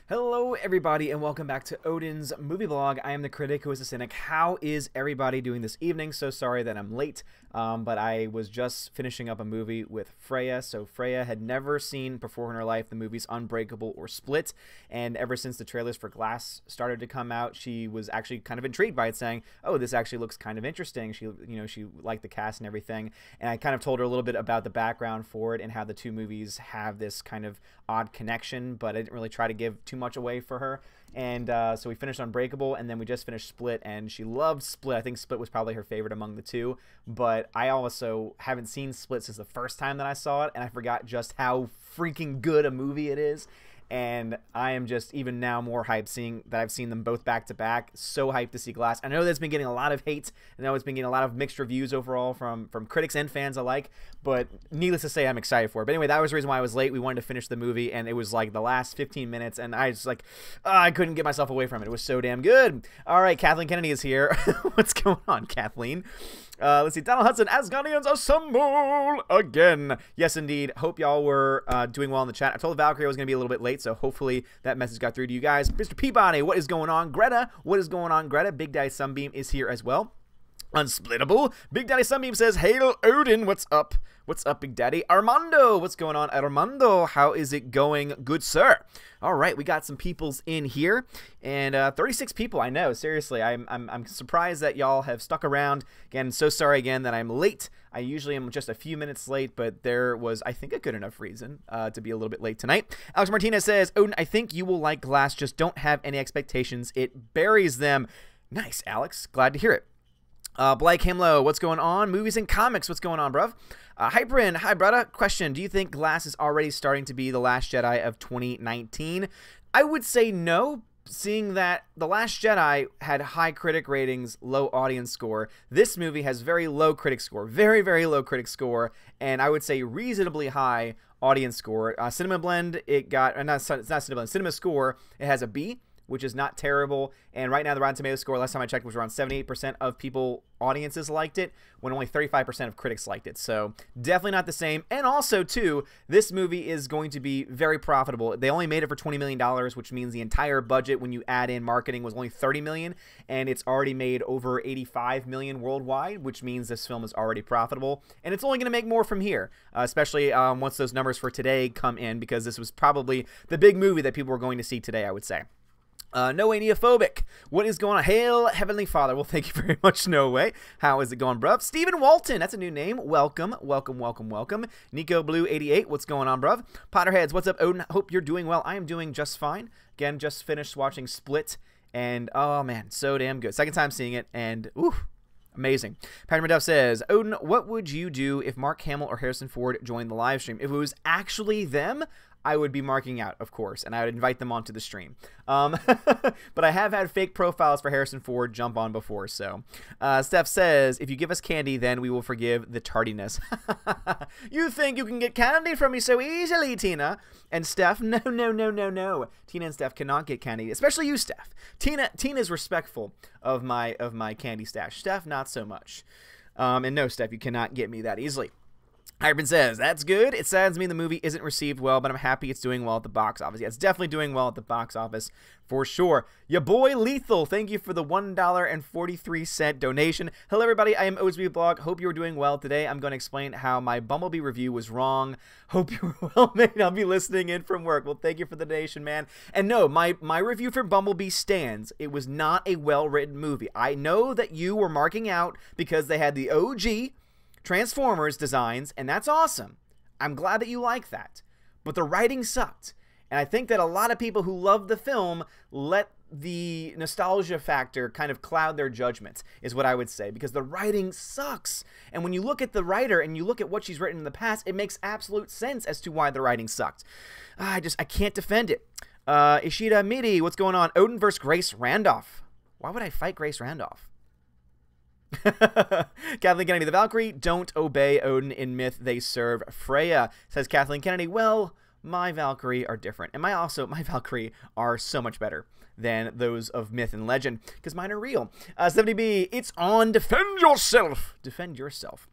Hello everybody and welcome back to Odin's movie blog. I am the critic who is a cynic. How is everybody doing this evening? So sorry that I'm late, but I was just finishing up a movie with Freya. So Freya had never seen before in her life the movies Unbreakable or Split, and ever since the trailers for Glass started to come out, she was actually kind of intrigued by it, saying, oh, this actually looks kind of interesting. She liked the cast and everything, and I kind of told her a little bit about the background for it and how the two movies have this kind of odd connection, but I didn't really try to give too much away for her. And so we finished Unbreakable, and then we just finished Split, and she loved Split. I think Split was probably her favorite among the two, but I also haven't seen Split since the first time that I saw it, and I forgot just how freaking good a movie it is. And I am just even now more hyped seeing that I've seen them both back to back. So hyped to see Glass. I know that's been getting a lot of hate. I know it's been getting a lot of mixed reviews overall from critics and fans alike. But needless to say, I'm excited for it. But anyway, that was the reason why I was late. We wanted to finish the movie, and it was like the last 15 minutes, and I was like, I couldn't get myself away from it. It was so damn good. All right, Kathleen Kennedy is here. What's going on, Kathleen? Let's see. Donald Hudson, Asgardians assemble again. Yes, indeed. Hope y'all were doing well in the chat. I told Valkyrie I was going to be a little bit late, so hopefully that message got through to you guys. Mr. Peabody, what is going on? Greta, what is going on? Greta, Big Daddy Sunbeam is here as well. Unsplittable. Big Daddy Sunbeam says, Hail Odin, what's up? What's up, Big Daddy? Armando, what's going on? Armando, how is it going? Good, sir. All right, we got some peoples in here, and 36 people, I know, seriously. I'm surprised that y'all have stuck around. Again, so sorry again that I'm late. I usually am just a few minutes late, but there was, I think, a good enough reason to be a little bit late tonight. Alex Martinez says, Odin, I think you will like Glass, just don't have any expectations. It buries them. Nice, Alex. Glad to hear it. Blake Himlo, what's going on? Movies and comics, what's going on, bruv? Hyperin, hi, brother. Question, do you think Glass is already starting to be The Last Jedi of 2019? I would say no, seeing that The Last Jedi had high critic ratings, low audience score. This movie has very low critic score, very, very low critic score, and I would say reasonably high audience score. Cinema Blend, it got, it's not Cinema Blend, Cinema Score, it has a B, which is not terrible. And right now, the Rotten Tomatoes score, last time I checked, was around 78% of audiences liked it, when only 35% of critics liked it. So definitely not the same. And also, too, this movie is going to be very profitable. They only made it for $20 million, which means the entire budget, when you add in marketing, was only $30 million. And it's already made over $85 million worldwide, which means this film is already profitable. And it's only going to make more from here, especially once those numbers for today come in, because this was probably the big movie that people were going to see today, I would say. No Way Neophobic, what is going on? Hail Heavenly Father. Well, thank you very much, No Way. How is it going, bruv? Stephen Walton, that's a new name. Welcome, welcome, welcome, welcome. Nico Blue 88, what's going on, bruv? Potterheads, what's up, Odin? Hope you're doing well. I am doing just fine. Again, just finished watching Split, and oh man, so damn good. Second time seeing it, and ooh, amazing. Patrick Duff says, Odin, what would you do if Mark Hamill or Harrison Ford joined the live stream? If it was actually them, I would be marking out, of course, and I would invite them onto the stream. But I have had fake profiles for Harrison Ford jump on before, so. Steph says, if you give us candy, then we will forgive the tardiness. You think you can get candy from me so easily, Tina? And Steph, no, no, no, no, no. Tina and Steph cannot get candy, especially you, Steph. Tina is respectful of my candy stash. Steph, not so much. And no, Steph, you cannot get me that easily. Hyperman says, that's good. It saddens me the movie isn't received well, but I'm happy it's doing well at the box office. Yeah, it's definitely doing well at the box office for sure. Ya boy Lethal, thank you for the $1.43 donation. Hello, everybody. I am OSB Blog. Hope you are doing well today. I'm going to explain how my Bumblebee review was wrong. Hope you were well made. I'll be listening in from work. Well, thank you for the donation, man. And no, my review for Bumblebee stands. It was not a well-written movie. I know that you were marking out because they had the OG Transformers designs, and that's awesome. I'm glad that you like that. But the writing sucked. And I think that a lot of people who love the film let the nostalgia factor kind of cloud their judgments, is what I would say, because the writing sucks. And when you look at the writer and you look at what she's written in the past, it makes absolute sense as to why the writing sucked. I can't defend it. Ishida Midi, what's going on? Odin versus Grace Randolph. Why would I fight Grace Randolph? Kathleen Kennedy, the Valkyrie don't obey Odin. In myth they serve Freya, says Kathleen Kennedy. Well, my Valkyrie are different, and my Valkyrie are so much better than those of myth and legend, because mine are real. 70B, it's on. Defend yourself. Defend yourself.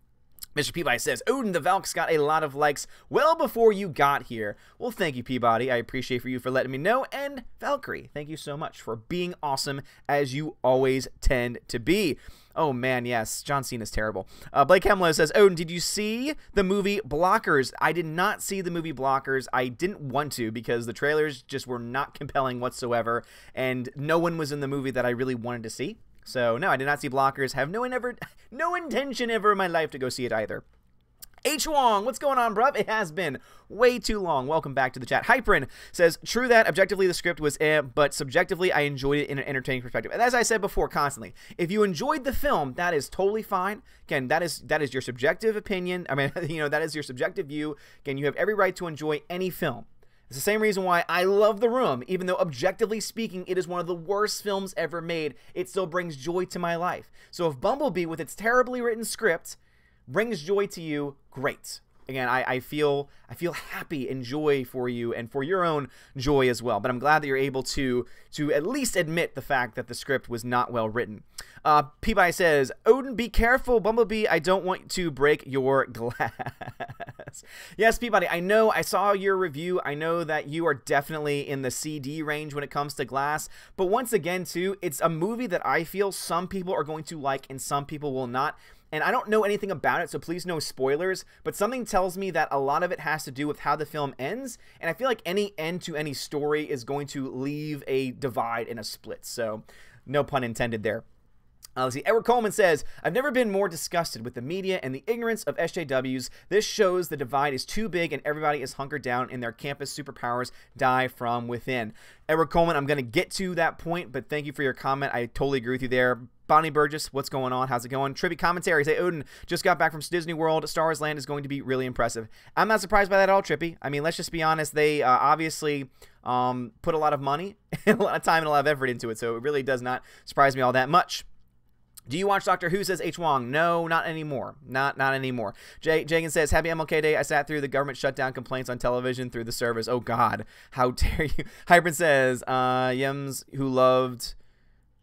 Mr. Peabody says, Odin, the Valks got a lot of likes well before you got here. Well, thank you, Peabody. I appreciate you for letting me know. And Valkyrie, thank you so much for being awesome, as you always tend to be. Oh, man, yes. John Cena's terrible. Blake Hemlow says, Odin, did you see the movie Blockers? I did not see the movie Blockers. I didn't want to because the trailers just were not compelling whatsoever, and no one was in the movie that I really wanted to see. So, no, I did not see Blockers. Have no intention ever in my life to go see it either. H. Wong, what's going on, bruv? It has been way too long. Welcome back to the chat. Hyperin says, true that objectively the script was but subjectively I enjoyed it in an entertaining perspective. And as I said before constantly, if you enjoyed the film, that is totally fine. Again, that is your subjective opinion. I mean, that is your subjective view. Again, you have every right to enjoy any film. It's the same reason why I love The Room. Even though objectively speaking, it is one of the worst films ever made, it still brings joy to my life. So if Bumblebee, with its terribly written script, brings joy to you, great. Again, I feel happy and joy for you and for your own joy as well. But I'm glad that you're able to at least admit the fact that the script was not well written. Peabody says, Odin, be careful, Bumblebee. I don't want to break your glass. Yes, Peabody, I know. I saw your review. I know that you are definitely in the CD range when it comes to glass. But once again, too, it's a movie that I feel some people are going to like and some people will not. And I don't know anything about it, so please no spoilers, but something tells me that a lot of it has to do with how the film ends, and I feel like any end to any story is going to leave a divide and a split, so no pun intended there. Let's see. Edward Coleman says, I've never been more disgusted with the media and the ignorance of SJWs. This shows the divide is too big and everybody is hunkered down and their campus superpowers die from within. Edward Coleman, I'm going to get to that point, but thank you for your comment. I totally agree with you there. Bonnie Burgess, what's going on? How's it going? Trivia commentary. Say, Odin just got back from Disney World. Star Wars Land is going to be really impressive. I'm not surprised by that at all, Trippy. I mean, let's just be honest. They obviously put a lot of money, a lot of time, and a lot of effort into it, so it really does not surprise me all that much. Do you watch Doctor Who, says H. Wong? No, not anymore. Not anymore. Jagan says, happy MLK Day. I sat through the government shutdown complaints on television through the service. Oh, God. How dare you. Hybrid says, Yems, who loved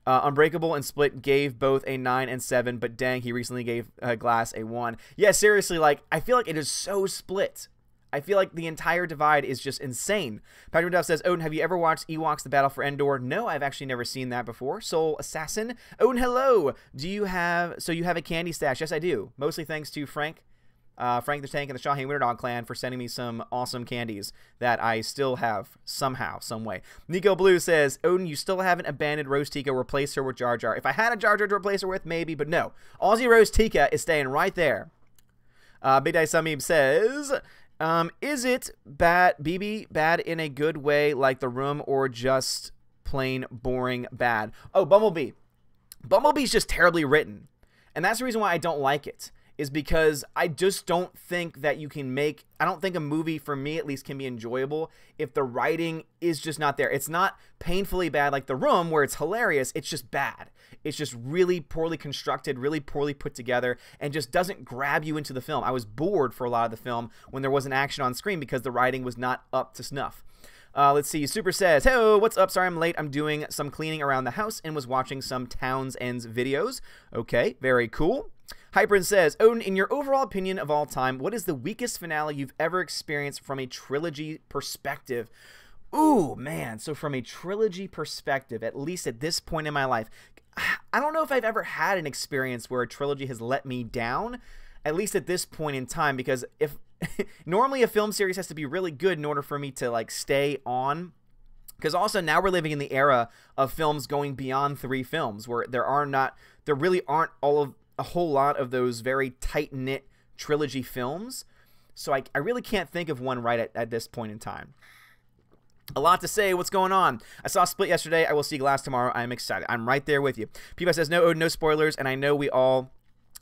Unbreakable and Split, gave both a 9 and 7, but dang, he recently gave Glass a 1. Yeah, seriously, like, I feel like it is so split. I feel like the entire divide is just insane. Patrick Duff says, Odin, have you ever watched Ewoks The Battle for Endor? No, I've actually never seen that before. Soul Assassin. Odin, hello. You have a candy stash? Yes, I do. Mostly thanks to Frank the Tank and the Shaheen Winterdog clan for sending me some awesome candies that I still have somehow, some way. Nico Blue says, Odin, you still haven't abandoned Rose Tika, replace her with Jar Jar. If I had a Jar Jar to replace her with, maybe, but no. Aussie Rose Tika is staying right there. Big Day Samib says, is it bad, BB, bad in a good way like The Room or just plain boring bad? Oh, Bumblebee. Bumblebee's just terribly written. And that's the reason why I don't like it, is because I just don't think that you can make, I don't think a movie, for me at least, can be enjoyable if the writing is just not there. It's not painfully bad like The Room, where it's hilarious. It's just bad. It's just really poorly constructed, really poorly put together, and just doesn't grab you into the film. I was bored for a lot of the film when there wasn't action on screen because the writing was not up to snuff. Let's see. Super says, hey, what's up? Sorry I'm late. I'm doing some cleaning around the house and was watching some Townsend's videos. Okay, very cool. Hyperin says, Odin, in your overall opinion of all time, what is the weakest finale you've ever experienced from a trilogy perspective? Ooh, man. So from a trilogy perspective, at least at this point in my life, I don't know if I've ever had an experience where a trilogy has let me down, at least at this point in time, because if normally a film series has to be really good in order for me to like stay on, because also now we're living in the era of films going beyond 3 films where there really aren't a whole lot of those very tight-knit trilogy films. So I really can't think of one right at this point in time. A lot to say. What's going on? I saw Split yesterday. I will see Glass tomorrow. I'm excited. I'm right there with you. Peabody says, no spoilers, and I know we all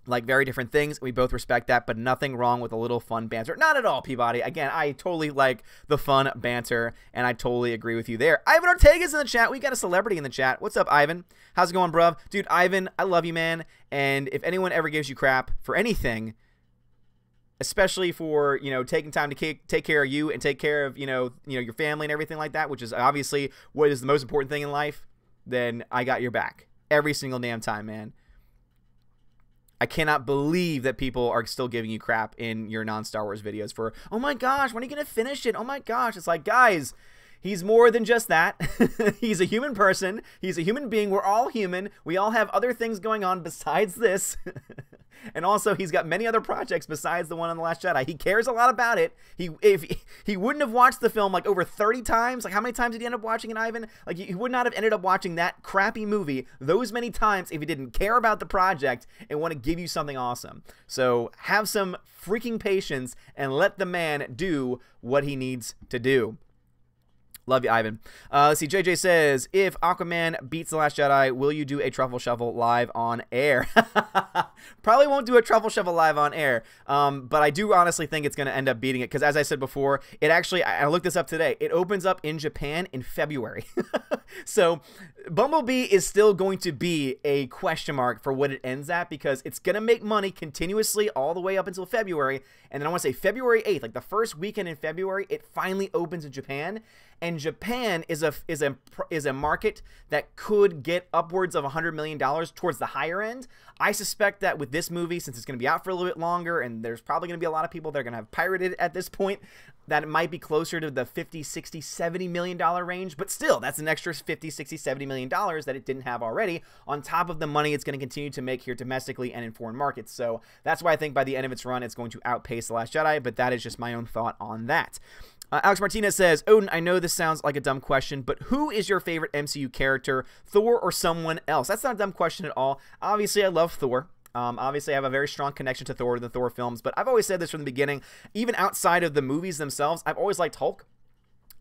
like very different things. We both respect that, but nothing wrong with a little fun banter. Not at all, Peabody. Again, I totally like the fun banter, and I totally agree with you there. Ivan Ortega's in the chat. We got a celebrity in the chat. What's up, Ivan? How's it going, bruv? Dude, Ivan, I love you, man, and if anyone ever gives you crap for anything, especially for, you know, taking time to take care of you and take care of, you know, your family and everything like that, which is obviously what is the most important thing in life, then I got your back every single damn time, man. I cannot believe that people are still giving you crap in your non-Star Wars videos for, oh my gosh, when are you going to finish it? Oh my gosh. It's like, guys, he's more than just that. He's a human person. He's a human being. We're all human. We all have other things going on besides this. And also, he's got many other projects besides the one on The Last Jedi. He cares a lot about it. If he wouldn't have watched the film like over 30 times. Like, how many times did he end up watching it, Ivan? Like, he would not have ended up watching that crappy movie those many times if he didn't care about the project and want to give you something awesome. So have some freaking patience and let the man do what he needs to do. Love you, Ivan. Let's see. JJ says, if Aquaman beats The Last Jedi, will you do a Truffle Shuffle live on air? Probably won't do a Truffle Shuffle live on air, but I do honestly think it's going to end up beating it because, as I said before, it actually, I looked this up today, it opens up in Japan in February. So Bumblebee is still going to be a question mark for what it ends at because it's going to make money continuously all the way up until February. And then I want to say February 8th, like the first weekend in February, it finally opens in Japan. And Japan is a market that could get upwards of $100 million towards the higher end. I suspect that with this movie, since it's going to be out for a little bit longer, and there's probably going to be a lot of people that are going to have pirated it at this point, that it might be closer to the 50, 60, $70 million range. But still, that's an extra 50, 60, $70 million that it didn't have already, on top of the money it's going to continue to make here domestically and in foreign markets. So that's why I think by the end of its run, it's going to outpace The Last Jedi, but that is just my own thought on that. Alex Martinez says, Odin, I know this sounds like a dumb question, but who is your favorite MCU character, Thor or someone else? That's not a dumb question at all. Obviously, I love Thor. Obviously, I have a very strong connection to Thor, the Thor films, but I've always said this from the beginning. Even outside of the movies themselves, I've always liked Hulk.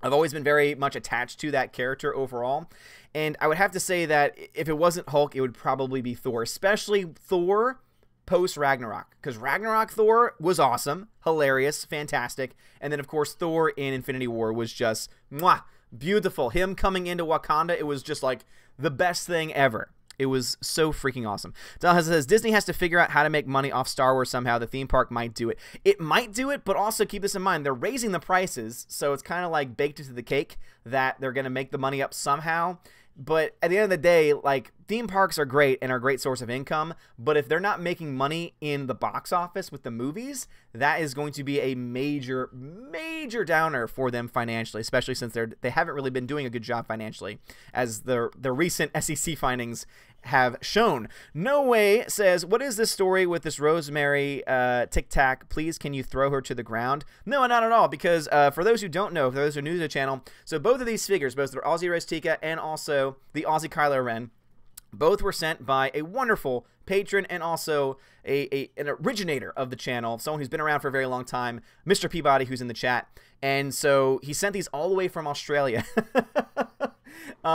I've always been very much attached to that character overall. And I would have to say that if it wasn't Hulk, it would probably be Thor, especially Thor post Ragnarok, because Ragnarok Thor was awesome, hilarious, fantastic, and then of course Thor in Infinity War was just mwah, beautiful. Him coming into Wakanda, it was just like the best thing ever. It was so freaking awesome. Dallas says, Disney has to figure out how to make money off Star Wars somehow. The theme park might do it. It might do it, but also keep this in mind. They're raising the prices, so it's kind of like baked into the cake that they're going to make the money up somehow. But at the end of the day, like, theme parks are great and are a great source of income, but if they're not making money in the box office with the movies, that is going to be a major, major downer for them financially, especially since they haven't really been doing a good job financially, as the recent SEC findings have shown. No Way says, what is this story with this Rosemary Tic Tac? Please, can you throw her to the ground? No, not at all, because for those who don't know, for those who are new to the channel, so both of these figures, both the Aussie Rose Tika and also the Aussie Kylo Ren, both were sent by a wonderful patron and also an originator of the channel, someone who's been around for a very long time, Mr. Peabody, who's in the chat. And so he sent these all the way from Australia.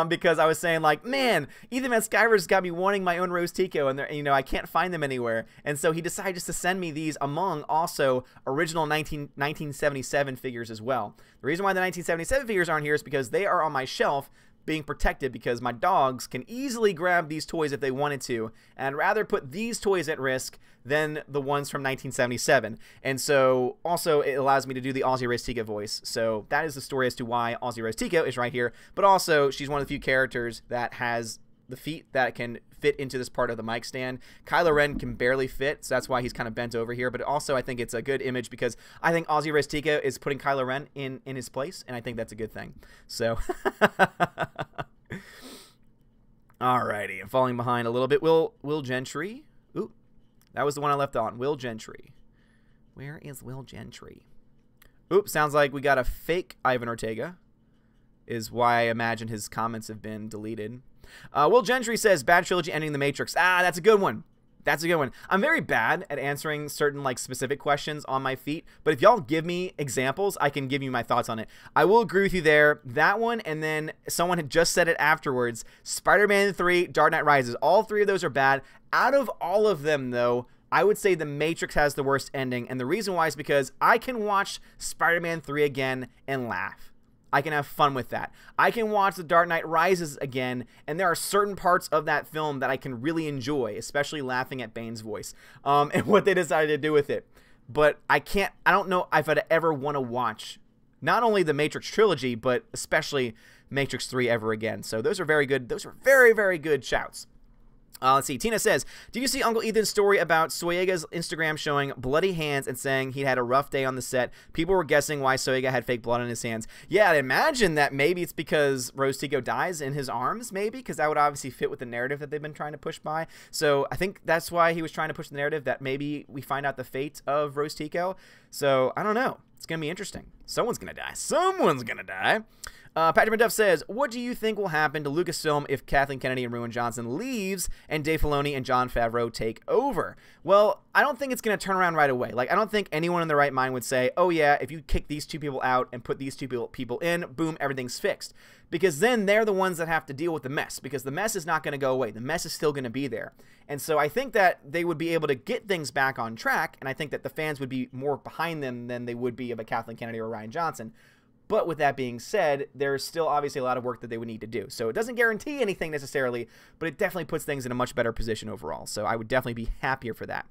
Because I was saying, like, man, Ethan Van Skyver's got me wanting my own Rose Tico, and you know, I can't find them anywhere. And so he decided just to send me these among also original 1977 figures as well. The reason why the 1977 figures aren't here is because they are on my shelf being protected, because my dogs can easily grab these toys if they wanted to, and I'd rather put these toys at risk than the ones from 1977. And so also it allows me to do the Aussie Rose Tika voice. So that is the story as to why Aussie Rose Tika is right here, but also she's one of the few characters that has the feet that can fit into this part of the mic stand. Kylo Ren can barely fit, so that's why he's kind of bent over here. But also I think it's a good image because I think Aussie Rose Tika is putting Kylo Ren in his place, and I think that's a good thing. So alrighty, I'm falling behind a little bit. Will Gentry? Ooh, that was the one I left on. Will Gentry. Where is Will Gentry? Oops, sounds like we got a fake Ivan Ortega, is why I imagine his comments have been deleted. Will Gentry says, bad trilogy ending The Matrix. Ah, that's a good one. That's a good one. I'm very bad at answering certain, like, specific questions on my feet, but if y'all give me examples, I can give you my thoughts on it. I will agree with you there. That one, and then someone had just said it afterwards, Spider-Man 3, Dark Knight Rises. All three of those are bad. Out of all of them, though, I would say The Matrix has the worst ending, and the reason why is because I can watch Spider-Man 3 again and laugh. I can have fun with that. I can watch The Dark Knight Rises again, and there are certain parts of that film that I can really enjoy, especially laughing at Bane's voice, and what they decided to do with it. But I don't know if I'd ever want to watch not only the Matrix trilogy, but especially Matrix 3 ever again. So those are very good. Those are very, very good shouts. Let's see. Tina says, "Do you see Uncle Ethan's story about Soyega's Instagram showing bloody hands and saying he had a rough day on the set? People were guessing why Soyega had fake blood on his hands." Yeah, I'd imagine that maybe it's because Rose Tico dies in his arms, maybe, because that would obviously fit with the narrative that they've been trying to push by. So I think that's why he was trying to push the narrative that maybe we find out the fate of Rose Tico. So I don't know. It's going to be interesting. Someone's going to die. Someone's going to die. Patrick McDuff says, "What do you think will happen to Lucasfilm if Kathleen Kennedy and Ruin Johnson leaves and Dave Filoni and Jon Favreau take over?" Well, I don't think it's going to turn around right away. Like, I don't think anyone in their right mind would say, "Oh yeah, if you kick these two people out and put these two people in, boom, everything's fixed." Because then they're the ones that have to deal with the mess, because the mess is not going to go away. The mess is still going to be there. And so I think that they would be able to get things back on track, and I think that the fans would be more behind them than they would be of a Kathleen Kennedy or Rian Johnson. But with that being said, there's still obviously a lot of work that they would need to do. So it doesn't guarantee anything necessarily, but it definitely puts things in a much better position overall. So I would definitely be happier for that.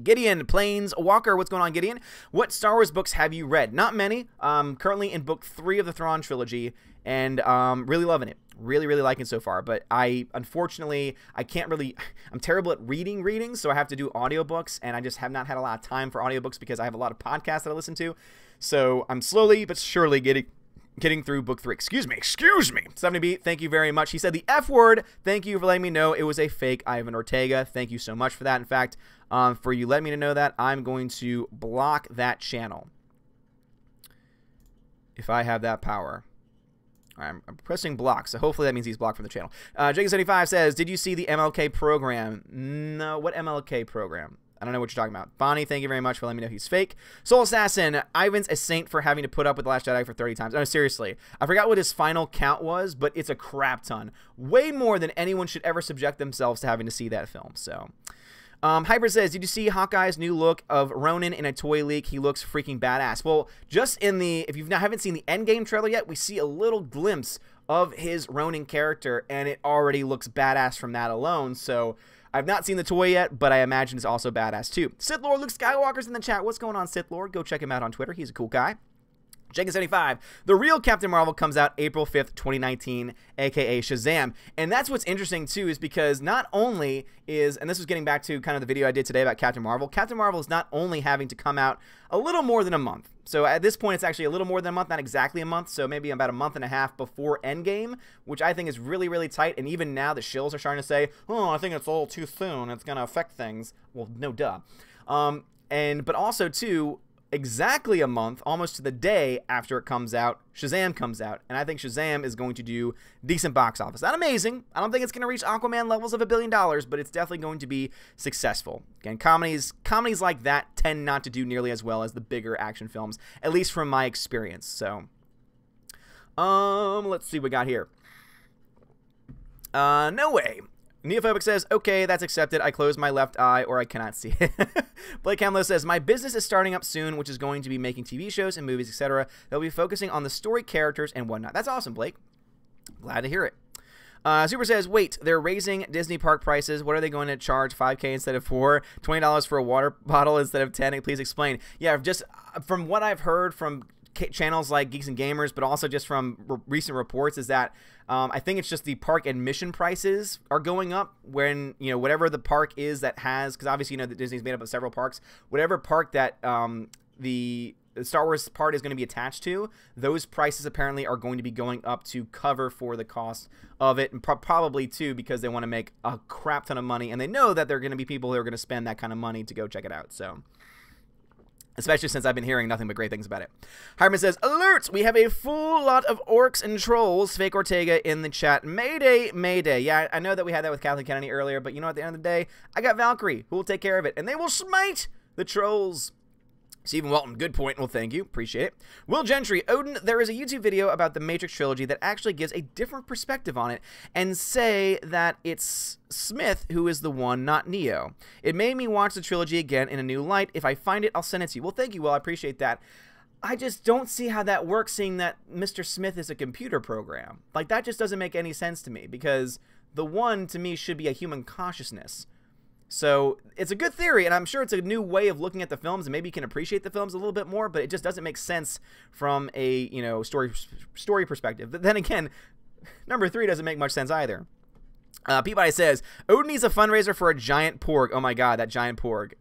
Gideon Plains Walker, what's going on, Gideon? What Star Wars books have you read? Not many. Currently in book 3 of the Thrawn trilogy, and really loving it. Really liking it so far. But unfortunately, I can't really, I'm terrible at reading, so I have to do audiobooks, and I just have not had a lot of time for audiobooks because I have a lot of podcasts that I listen to. So I'm slowly but surely getting through book 3. Excuse me. 70B, thank you very much. He said the F word. Thank you for letting me know it was a fake Ivan Ortega. Thank you so much for that. In fact, for you letting me know that, I'm going to block that channel if I have that power. I'm pressing block, so hopefully that means he's blocked from the channel. Jacob75 says, "Did you see the MLK program?" No, what MLK program? I don't know what you're talking about. Bonnie, thank you very much for letting me know he's fake. Soul Assassin, Ivan's a saint for having to put up with The Last Jedi for 30 times. No, seriously. I forgot what his final count was, but it's a crap ton. Way more than anyone should ever subject themselves to having to see that film. So, Hyper says, "Did you see Hawkeye's new look of Ronin in a toy leak? He looks freaking badass." Well, just in the, if you haven't seen the Endgame trailer yet, we see a little glimpse of his Ronin character, and it already looks badass from that alone. So I've not seen the toy yet, but I imagine it's also badass too. Sith Lord Luke Skywalker's in the chat. What's going on, Sith Lord? Go check him out on Twitter. He's a cool guy. Jenkins75, the real Captain Marvel comes out April 5th, 2019, aka Shazam. And that's what's interesting too, is because not only is, and this was getting back to kind of the video I did today about Captain Marvel is not only having to come out a little more than a month. So at this point, it's actually a little more than a month, not exactly a month, so maybe about a month and a half before Endgame, which I think is really tight. And even now the shills are starting to say, "Oh, I think it's a little too soon. It's going to affect things." Well, no duh. But also too, exactly a month, almost to the day after it comes out, Shazam comes out. And I think Shazam is going to do decent box office. Not amazing. I don't think it's going to reach Aquaman levels of $1 billion, but it's definitely going to be successful. Again, comedies like that tend not to do nearly as well as the bigger action films, at least from my experience. So, let's see what we got here. No way. Neophobic says, "Okay, that's accepted. I closed my left eye or I cannot see it." Blake Hamlow says, "My business is starting up soon, which is going to be making TV shows and movies, etc. They'll be focusing on the story, characters, and whatnot." That's awesome, Blake. Glad to hear it. Super says, "Wait, they're raising Disney park prices. What are they going to charge? $5K instead of $4? $20 for a water bottle instead of $10? Please explain." Yeah, just from what I've heard from channels like Geeks and Gamers, but also just from recent reports, is that I think it's just the park admission prices are going up when, whatever the park is that has, because obviously, that Disney's made up of several parks, whatever park that the Star Wars part is going to be attached to, those prices apparently are going to be going up to cover for the cost of it, and probably too because they want to make a crap ton of money, and they know that there are going to be people who are going to spend that kind of money to go check it out. So, especially since I've been hearing nothing but great things about it. Harman says, "Alert! We have a full lot of orcs and trolls, fake Ortega, in the chat. Mayday, mayday." Yeah, I know that we had that with Kathleen Kennedy earlier, but at the end of the day, I got Valkyrie, who will take care of it, and they will smite the trolls. Stephen Walton, good point. Well, thank you. Appreciate it. Will Gentry, Odin, there is a YouTube video about the Matrix trilogy that actually gives a different perspective on it and say that it's Smith who is the one, not Neo. It made me watch the trilogy again in a new light. If I find it, I'll send it to you. Well, thank you, Will. I appreciate that. I just don't see how that works, seeing that Mr. Smith is a computer program. Like, that just doesn't make any sense to me, because the one, to me, should be a human consciousness. So it's a good theory, and I'm sure it's a new way of looking at the films, and maybe you can appreciate the films a little bit more, but it just doesn't make sense from a, story perspective. But then again, number 3 doesn't make much sense either. Peabody says, Odin needs a fundraiser for a giant porg. Oh my god, that giant porg.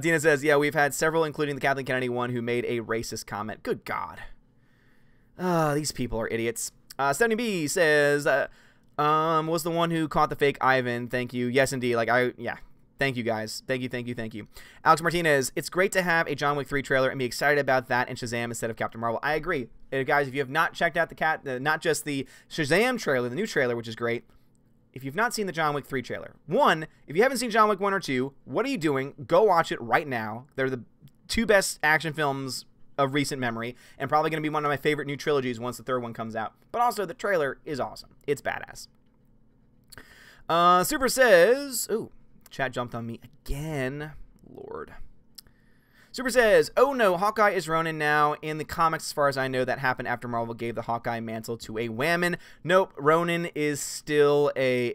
Tina says, yeah, we've had several, including the Kathleen Kennedy one, who made a racist comment. Good god. These people are idiots. Stephanie B says, was the one who caught the fake Ivan. Thank you. Yes, indeed. Yeah. Thank you, guys. Thank you. Alex Martinez, it's great to have a John Wick 3 trailer and be excited about that and Shazam instead of Captain Marvel. I agree. Guys, if you have not checked out not just the Shazam trailer, the new trailer, which is great, if you've not seen the John Wick 3 trailer, one, if you haven't seen John Wick 1 or 2, what are you doing? Go watch it right now. They're the two best action films of recent memory, and probably going to be one of my favorite new trilogies once the third one comes out. But also, the trailer is awesome. It's badass. Super says... Ooh, chat jumped on me again. Lord. Super says, oh no, Hawkeye is Ronin now. In the comics, as far as I know, that happened after Marvel gave the Hawkeye mantle to a Whammon. Nope, Ronin is still a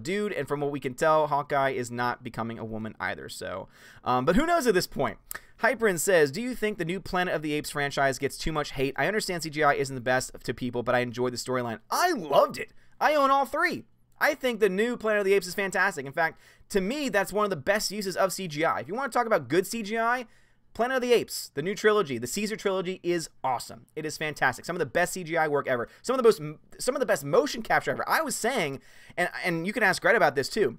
dude, and from what we can tell, Hawkeye is not becoming a woman either. So, but who knows at this point? Hyperin says, do you think the new Planet of the Apes franchise gets too much hate? I understand CGI isn't the best to people, but I enjoyed the storyline. I loved it. I own all three. I think the new Planet of the Apes is fantastic. In fact, to me, that's one of the best uses of CGI. If you want to talk about good CGI, Planet of the Apes, the new trilogy, the Caesar trilogy is awesome. It is fantastic. Some of the best CGI work ever. Some of the best motion capture ever. I was saying, and you can ask Greta about this too,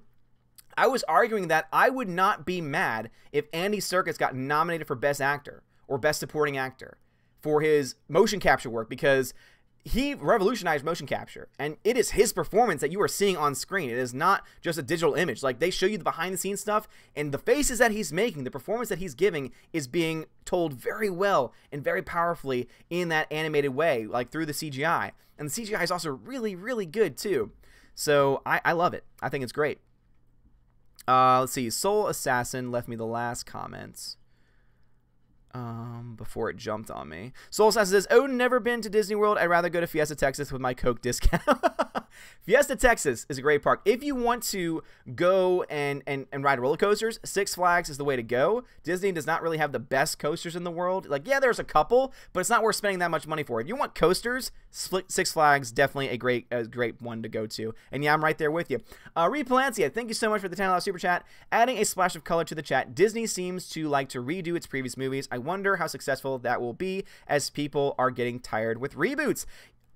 I was arguing that I would not be mad if Andy Serkis got nominated for Best Actor or Best Supporting Actor for his motion capture work, because he revolutionized motion capture, and it is his performance that you are seeing on screen. It is not just a digital image. Like, they show you the behind-the-scenes stuff, and the faces that he's making, the performance that he's giving is being told very well and very powerfully in that animated way, like through the CGI. And the CGI is also really, really good, too. So, I love it. I think it's great. Let's see. Soul Assassin left me the last comments before it jumped on me. Soul Assassin says, Odin, never been to Disney World. I'd rather go to Fiesta, Texas with my Coke discount. Fiesta, Texas is a great park. If you want to go and ride roller coasters, Six Flags is the way to go. Disney does not really have the best coasters in the world. Like, yeah, there's a couple, but it's not worth spending that much money for. If you want coasters, Six Flags, definitely a great one to go to. And yeah, I'm right there with you. Repalancia, thank you so much for the $10 super chat. Adding a splash of color to the chat. Disney seems to like to redo its previous movies. I wonder how successful that will be, as people are getting tired with reboots.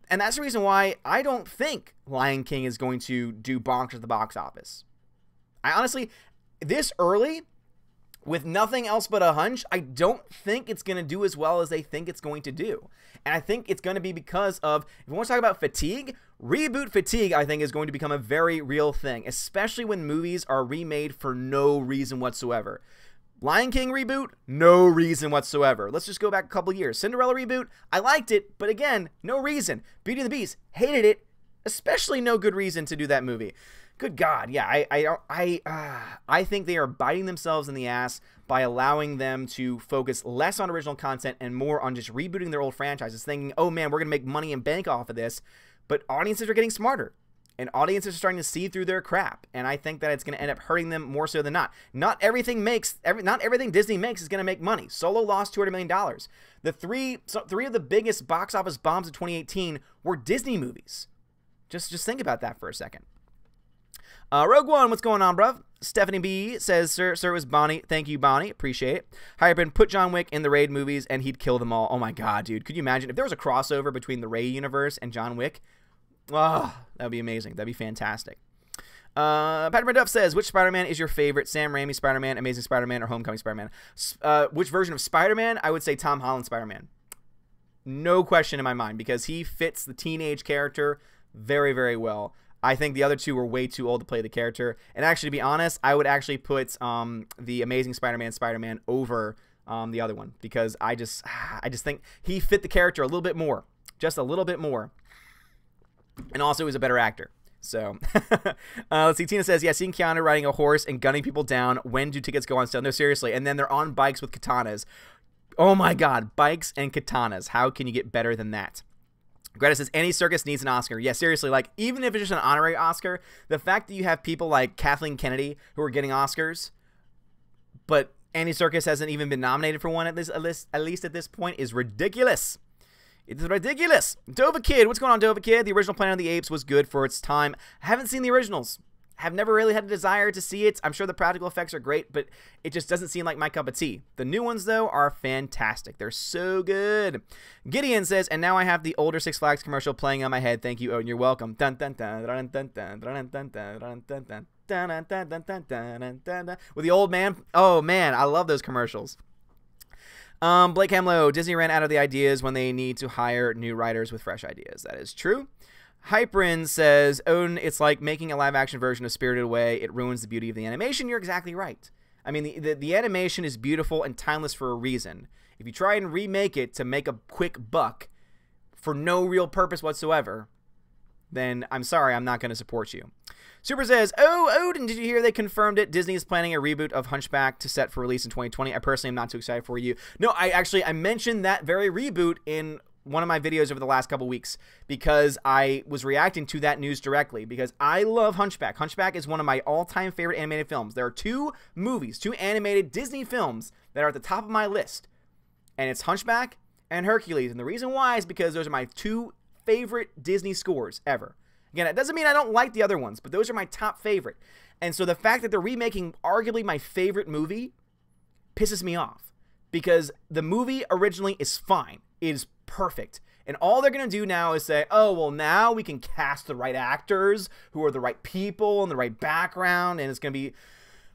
And that's the reason why I don't think Lion King is going to do bonkers at the box office. I honestly, this early, with nothing else but a hunch, I don't think it's going to do as well as they think it's going to do. And I think it's going to be because of, if you want to talk about fatigue, reboot fatigue, I think, is going to become a very real thing, especially when movies are remade for no reason whatsoever. Lion King reboot, no reason whatsoever. Let's just go back a couple years. Cinderella reboot, I liked it, but again, no reason. Beauty and the Beast, hated it, especially no good reason to do that movie. Good God, yeah, I think they are biting themselves in the ass by allowing them to focus less on original content and more on just rebooting their old franchises, thinking, oh man, we're going to make money and bank off of this, but audiences are getting smarter. And audiences are starting to see through their crap, and I think that it's going to end up hurting them more so than not. Not everything Disney makes is going to make money. Solo lost $200 million. The three of the biggest box office bombs of 2018 were Disney movies. Just think about that for a second. Rogue One, what's going on, bruv? Stephanie B says, Sir, it was Bonnie. Thank you, Bonnie. Appreciate it. Hyperpin, put John Wick in the Raid movies, and he'd kill them all. Oh my God, dude. Could you imagine if there was a crossover between the Raid universe and John Wick? Oh, that would be amazing. That'd be fantastic. Patrick Duff says, which Spider-Man is your favorite? Sam Raimi Spider-Man, Amazing Spider-Man, or Homecoming Spider-Man? Which version of Spider-Man? I would say Tom Holland Spider-Man. No question in my mind, because he fits the teenage character very, very well. I think the other two were way too old to play the character. And actually, to be honest, I would actually put the Amazing Spider-Man over the other one, because I just think he fit the character a little bit more. Just a little bit more. And also, he was a better actor. So, let's see. Tina says, yeah, seeing Keanu riding a horse and gunning people down. When do tickets go on sale? No, seriously. And then they're on bikes with katanas. Oh my God, bikes and katanas. How can you get better than that? Greta says, Andy Serkis needs an Oscar. Yeah, seriously, like, even if it's just an honorary Oscar, the fact that you have people like Kathleen Kennedy who are getting Oscars, but Andy Serkis hasn't even been nominated for one at least at this point is ridiculous. It's ridiculous. Dova Kid, what's going on, Dova Kid? The original Planet of the Apes was good for its time. I haven't seen the originals. Have never really had a desire to see it. I'm sure the practical effects are great, but it just doesn't seem like my cup of tea. The new ones, though, are fantastic. They're so good. Gideon says, and now I have the older Six Flags commercial playing on my head. Thank you, Odin. You're welcome. Dun, dun, dun, dun, dun, dun, dun, dun, dun, dun, dun, dun. With the old man. Oh, man, I love those commercials. Blake Hemlow, Disney ran out of the ideas when they need to hire new writers with fresh ideas. That is true. Hyperin says, Odin, it's like making a live-action version of Spirited Away. It ruins the beauty of the animation. You're exactly right. I mean, the animation is beautiful and timeless for a reason. If you try and remake it to make a quick buck for no real purpose whatsoever, then I'm sorry, I'm not going to support you. Super says, oh, Odin, did you hear they confirmed it? Disney is planning a reboot of Hunchback to set for release in 2020. I personally am not too excited for you. No, I mentioned that very reboot in one of my videos over the last couple weeks because I was reacting to that news directly because I love Hunchback. Hunchback is one of my all-time favorite animated films. There are two animated Disney films that are at the top of my list, and it's Hunchback and Hercules. And the reason why is because those are my two favorite Disney scores ever. Again, it doesn't mean I don't like the other ones, but those are my top favorite. And so the fact that they're remaking arguably my favorite movie pisses me off because the movie originally is fine. It is perfect. And all they're going to do now is say, oh, well, now we can cast the right actors who are the right people and the right background. And it's going to be,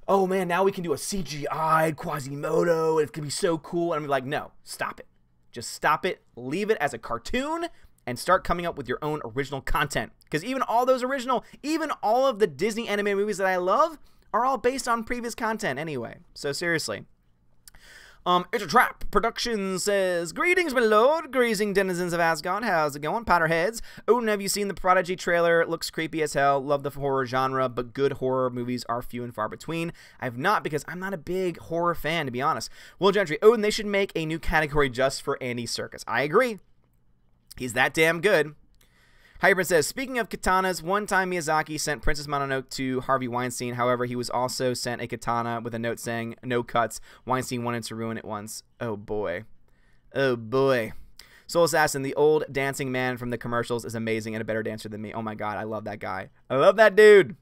oh, man, now we can do a CGI Quasimodo. And it's going to be so cool. And I'm like, no, stop it. Just stop it. Leave it as a cartoon and start coming up with your own original content. Because even all of the Disney animated movies that I love are all based on previous content anyway. So seriously. It's a Trap Productions says, greetings, my lord. Greetings, denizens of Asgard. How's it going? Potterheads. Odin, have you seen the Prodigy trailer? It looks creepy as hell. Love the horror genre, but good horror movies are few and far between. I have not because I'm not a big horror fan, to be honest. Will Gentry, Odin, they should make a new category just for Andy Serkis. I agree. He's that damn good. Hybrid says, speaking of katanas, one time Miyazaki sent Princess Mononoke to Harvey Weinstein. However, he was also sent a katana with a note saying, no cuts. Weinstein wanted to ruin it once. Oh, boy. Oh, boy. Soul Assassin, the old dancing man from the commercials, is amazing and a better dancer than me. Oh, my God. I love that guy. I love that dude.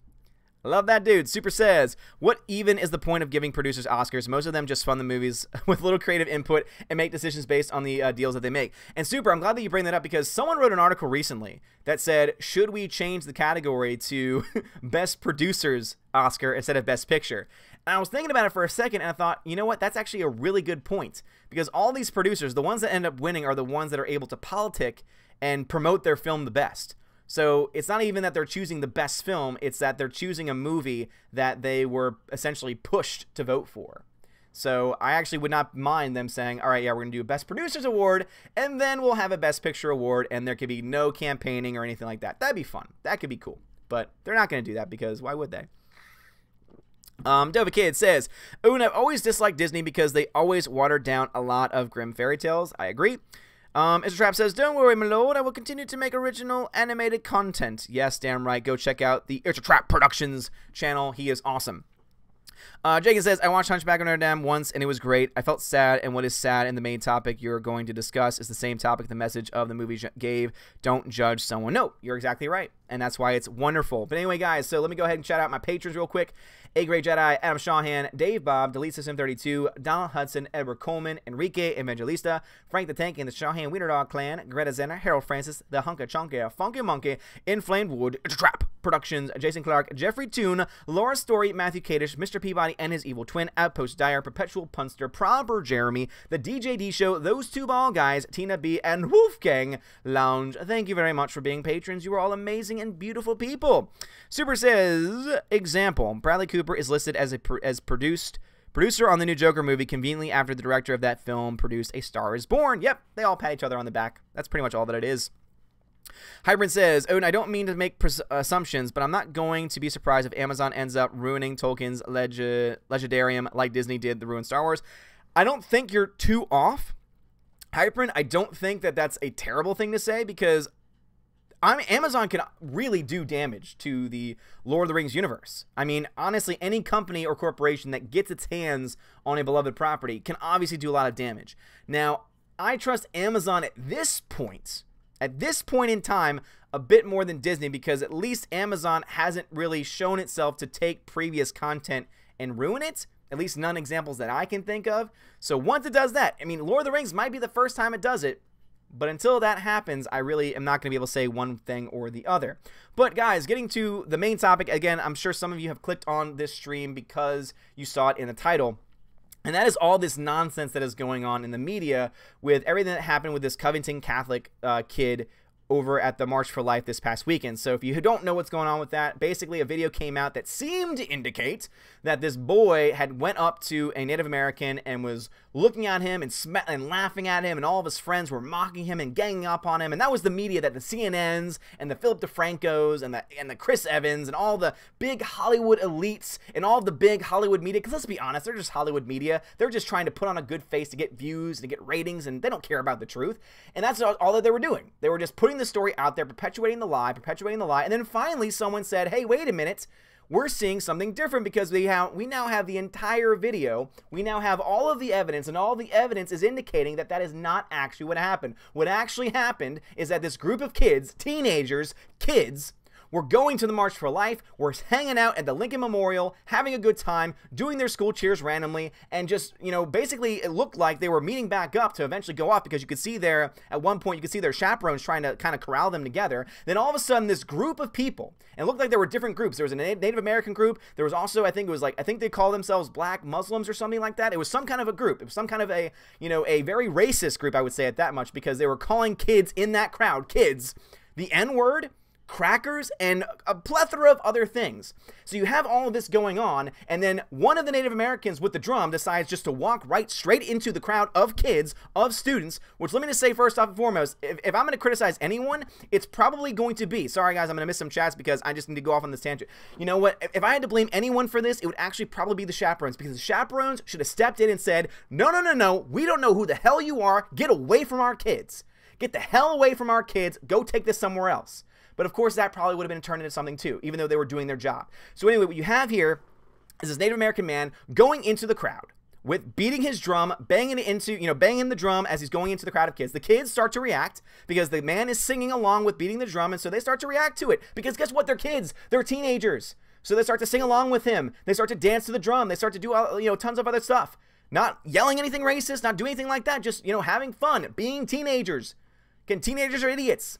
I love that dude. Super says, what even is the point of giving producers Oscars? Most of them just fund the movies with little creative input and make decisions based on the deals that they make. And Super, I'm glad that you bring that up because someone wrote an article recently that said, should we change the category to Best Producers Oscar instead of Best Picture? And I was thinking about it for a second and I thought, you know what? That's actually a really good point because all these producers, the ones that end up winning are the ones that are able to politic and promote their film the best. So it's not even that they're choosing the best film, it's that they're choosing a movie that they were essentially pushed to vote for. So I actually would not mind them saying, all right, yeah, we're going to do a Best Producers Award, and then we'll have a Best Picture Award, and there could be no campaigning or anything like that. That'd be fun. That could be cool. But they're not going to do that because why would they? Dova Kid says, oh, and I've always disliked Disney because they always watered down a lot of grim fairy tales. I agree. Mr. Trap says, don't worry, my lord, I will continue to make original animated content. Yes, damn right. Go check out the It's a Trap Productions channel. He is awesome. Jacob says, I watched Hunchback of Notre Dame once, and it was great. I felt sad, and what is sad in the main topic you're going to discuss is the same topic the message of the movie gave. Don't judge someone. No, you're exactly right, and that's why it's wonderful. But anyway, guys, so let me go ahead and shout out my patrons real quick. A Great Jedi, Adam Shawhan, Dave Bob, Delete System 32, Donald Hudson, Edward Coleman, Enrique Evangelista, Frank the Tank and the Shawhan Wiener Dog Clan, Greta Zenner, Harold Francis, The Hunka Chunka, Funky Monkey, Inflamed Wood, It's a Trap Productions, Jason Clark, Jeffrey Toon, Laura Story, Matthew Kadish, Mr. Peabody and his evil twin, Outpost Dyer, Perpetual Punster, Proper Jeremy, The DJD Show, Those Two Ball Guys, Tina B, and Wolfgang Lounge. Thank you very much for being patrons. You are all amazing and beautiful people. Super says, example, Bradley Cooper is listed as producer on the new Joker movie conveniently after the director of that film produced A Star is Born. Yep, they all pat each other on the back. That's pretty much all that it is. Hybrid says, Odin, I don't mean to make assumptions, but I'm not going to be surprised if Amazon ends up ruining Tolkien's Legendarium like Disney did the ruined Star Wars. I don't think you're too off. Hybrid, I don't think that that's a terrible thing to say because Amazon can really do damage to the Lord of the Rings universe. I mean, honestly, any company or corporation that gets its hands on a beloved property can obviously do a lot of damage. Now, I trust Amazon at this point in time, a bit more than Disney, because at least Amazon hasn't really shown itself to take previous content and ruin it. At least none examples that I can think of. So once it does that, I mean, Lord of the Rings might be the first time it does it, but until that happens, I really am not going to be able to say one thing or the other. But guys, getting to the main topic, again, I'm sure some of you have clicked on this stream because you saw it in the title. And that is all this nonsense that is going on in the media with everything that happened with this Covington Catholic kid over at the March for Life this past weekend. So if you don't know what's going on with that, basically a video came out that seemed to indicate that this boy had went up to a Native American and was looking at him and laughing at him, and all of his friends were mocking him and ganging up on him. And that was the media, that the CNNs and the Philip DeFrancos and the Chris Evans and all the big Hollywood elites and all the big Hollywood media, because let's be honest, they're just Hollywood media. They're just trying to put on a good face to get views and to get ratings, and they don't care about the truth. And that's all that they were doing. They were just putting the story out there, perpetuating the lie, and then finally someone said, hey, wait a minute, we're seeing something different, because we now have the entire video, we now have all of the evidence, and all the evidence is indicating that that is not actually what happened. What actually happened is that this group of kids, teenagers, kids, were going to the March for Life, were hanging out at the Lincoln Memorial, having a good time, doing their school cheers randomly, and just, you know, basically it looked like they were meeting back up to eventually go off, because you could see there, at one point, you could see their chaperones trying to kind of corral them together. Then all of a sudden, this group of people, and it looked like there were different groups. There was a Native American group. There was also, I think they call themselves Black Muslims or something like that. It was some kind of a group. It was some kind of a, you know, a very racist group, I would say it that much, because they were calling kids in that crowd, kids, the N-word, crackers, and a plethora of other things. So you have all of this going on, and then one of the Native Americans with the drum decides just to walk right straight into the crowd of kids, of students, which, let me just say first off and foremost, if I'm going to criticize anyone, it's probably going to be, sorry guys, I'm going to miss some chats because I just need to go off on this tangent. You know what, if I had to blame anyone for this, it would actually probably be the chaperones, because the chaperones should have stepped in and said, no, no, no, no, we don't know who the hell you are, get away from our kids. Get the hell away from our kids, go take this somewhere else. But of course, that probably would have been turned into something too, even though they were doing their job. So anyway, what you have here is this Native American man going into the crowd with beating his drum, banging the drum as he's going into the crowd of kids. The kids start to react because the man is singing along with beating the drum, and so they start to react to it, because guess what? They're kids. They're teenagers. So they start to sing along with him. They start to dance to the drum. They start to do, tons of other stuff. Not yelling anything racist, not doing anything like that, just, having fun, being teenagers. Again, teenagers are idiots.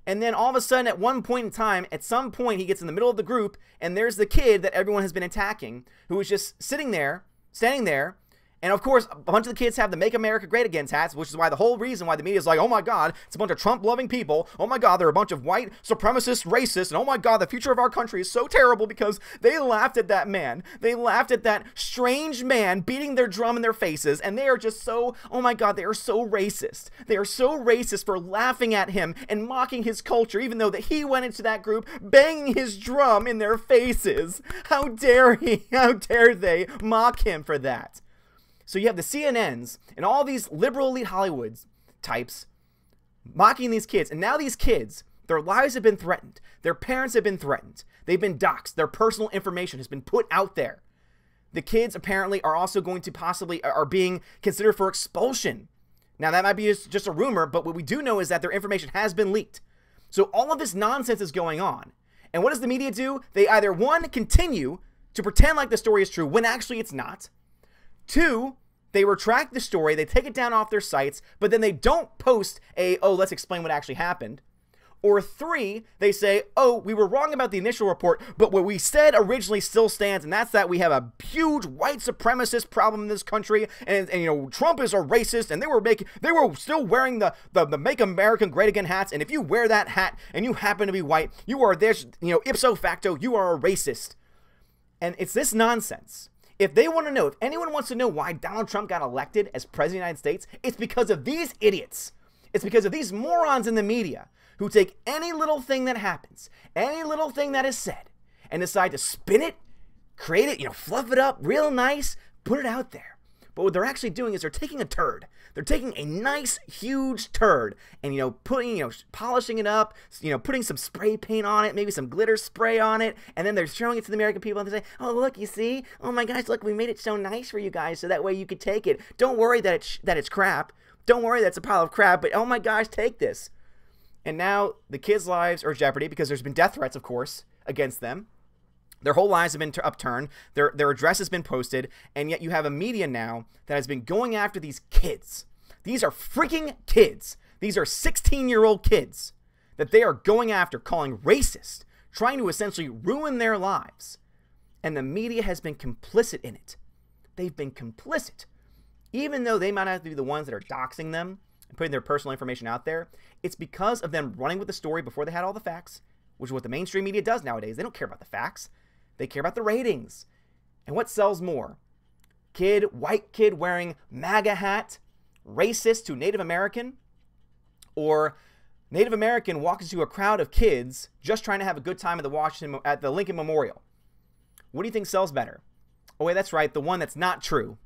And then all of a sudden, at one point in time, at some point, he gets in the middle of the group, and there's the kid that everyone has been attacking, who is just standing there, and of course, a bunch of the kids have the Make America Great Again hats, which is why the whole reason why the media is like, oh my God, it's a bunch of Trump-loving people, oh my God, they're a bunch of white supremacist racists, and oh my God, the future of our country is so terrible, because they laughed at that man. They laughed at that strange man beating their drum in their faces, and they are just so, oh my God, they are so racist. They are so racist for laughing at him and mocking his culture, even though that he went into that group banging his drum in their faces. How dare he? How dare they mock him for that? So you have the CNNs and all these liberal elite Hollywood types mocking these kids. And now these kids, their lives have been threatened. Their parents have been threatened. They've been doxxed. Their personal information has been put out there. The kids apparently are also going to are being considered for expulsion. Now that might be just a rumor, but what we do know is that their information has been leaked. So all of this nonsense is going on. And what does the media do? They either, one, continue to pretend like the story is true when actually it's not. Two, they retract the story, they take it down off their sites, but then they don't post let's explain what actually happened. Or three, they say, oh, we were wrong about the initial report, but what we said originally still stands, and that's that we have a huge white supremacist problem in this country, and Trump is a racist, and they were still wearing the Make America Great Again hats, and if you wear that hat and you happen to be white, you are this, ipso facto, you are a racist. And it's this nonsense. If they want to know, if anyone wants to know why Donald Trump got elected as president of the United States, it's because of these idiots. It's because of these morons in the media who take any little thing that happens, any little thing that is said, and decide to spin it, create it, fluff it up real nice, put it out there. But what they're actually doing is they're taking a turd. They're taking a nice, huge turd and, polishing it up, putting some spray paint on it, maybe some glitter spray on it, and then they're showing it to the American people and they say, oh, look, you see? Oh my gosh, look, we made it so nice for you guys so that way you could take it. Don't worry that it's crap. don't worry, that's a pile of crap, but oh my gosh, take this. And now the kids' lives are in jeopardy because there's been death threats, of course, against them. Their whole lives have been upturned. Their address has been posted. And yet you have a media now that has been going after these kids. These are freaking kids. These are 16-year-old kids that they are going after, calling racist, trying to essentially ruin their lives. And the media has been complicit in it. They've been complicit. Even though they might have to be the ones that are doxing them and putting their personal information out there, it's because of them running with the story before they had all the facts, which is what the mainstream media does nowadays. They don't care about the facts. They care about the ratings. And what sells more? White kid wearing MAGA hat, racist to Native American, or Native American walks into a crowd of kids just trying to have a good time at the Lincoln Memorial. What do you think sells better? Oh wait, that's right, the one that's not true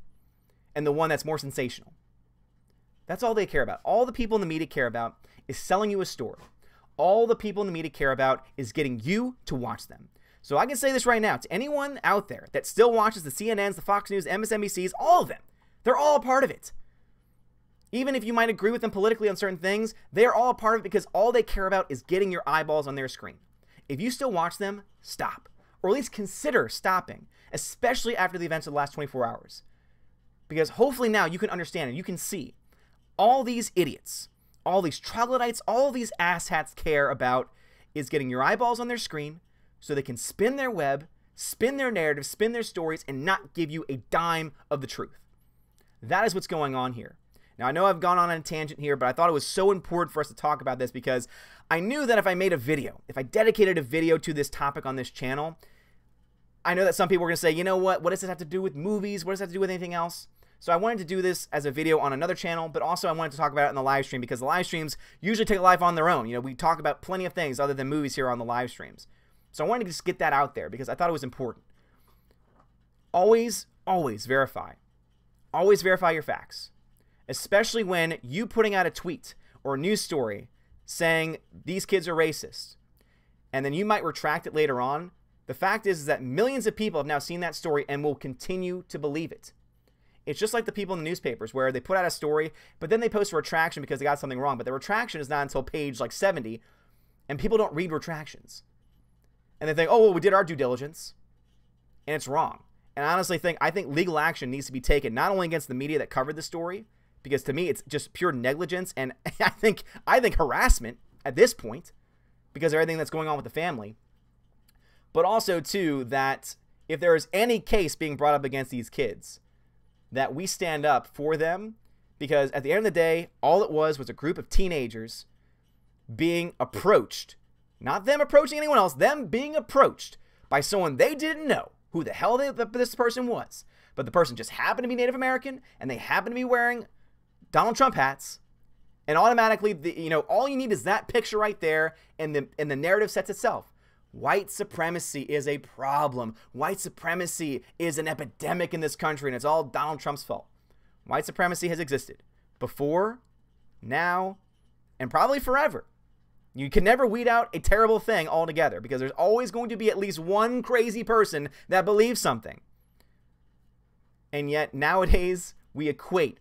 and the one that's more sensational. That's all they care about. All the people in the media care about is selling you a story. All the people in the media care about is getting you to watch them. So I can say this right now to anyone out there that still watches the CNNs, the Fox News, MSNBCs, all of them. They're all a part of it. Even if you might agree with them politically on certain things, they're all a part of it because all they care about is getting your eyeballs on their screen. If you still watch them, stop. Or at least consider stopping, especially after the events of the last 24 hours. Because hopefully now you can understand and you can see all these idiots, all these troglodytes, all these asshats care about is getting your eyeballs on their screen so they can spin their web, spin their narrative, spin their stories, and not give you a dime of the truth. That is what's going on here. Now, I know I've gone on a tangent here, but I thought it was so important for us to talk about this because I knew that if I made a video, if I dedicated a video to this topic on this channel, I know that some people were going to say, you know what does this have to do with movies? What does it have to do with anything else? So I wanted to do this as a video on another channel, but also I wanted to talk about it in the live stream because the live streams usually take life on their own. You know, we talk about plenty of things other than movies here on the live streams. So I wanted to just get that out there because I thought it was important. Always, always verify. Always verify your facts. Especially when you putting out a tweet or a news story saying these kids are racist, and then you might retract it later on. The fact is that millions of people have now seen that story and will continue to believe it. It's just like the people in the newspapers where they put out a story, but then they post a retraction because they got something wrong. But the retraction is not until page like 70, and people don't read retractions. And they think, oh, well, we did our due diligence, and it's wrong. And I honestly think, legal action needs to be taken not only against the media that covered the story, because to me it's just pure negligence, and I think harassment at this point because of everything that's going on with the family. But also too that if there is any case being brought up against these kids, that we stand up for them, because at the end of the day, all it was a group of teenagers being approached, not them approaching anyone else, them being approached by someone they didn't know who the hell this person was, but the person just happened to be Native American and they happened to be wearing Donald Trump hats, and automatically, all you need is that picture right there, and the narrative sets itself. White supremacy is a problem. White supremacy is an epidemic in this country, and it's all Donald Trump's fault. White supremacy has existed before, now, and probably forever. You can never weed out a terrible thing altogether because there's always going to be at least one crazy person that believes something. And yet, nowadays, we equate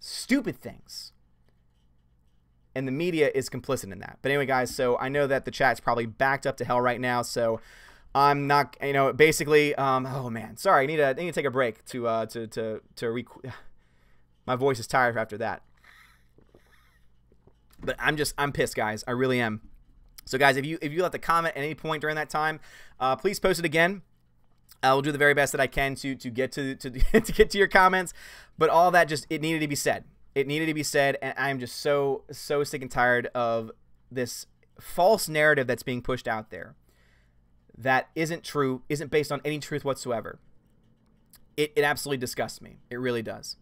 stupid things, and the media is complicit in that. But anyway, guys, so I know that the chat's probably backed up to hell right now, so I'm not, basically, oh man, sorry, I need to take a break my voice is tired after that. But I'm pissed, guys. I really am. So guys, if you left a comment at any point during that time, please post it again. I will do the very best that I can to get to get to your comments, but all that it needed to be said. It needed to be said, and I'm just so sick and tired of this false narrative that's being pushed out there that isn't true, isn't based on any truth whatsoever. It absolutely disgusts me. It really does.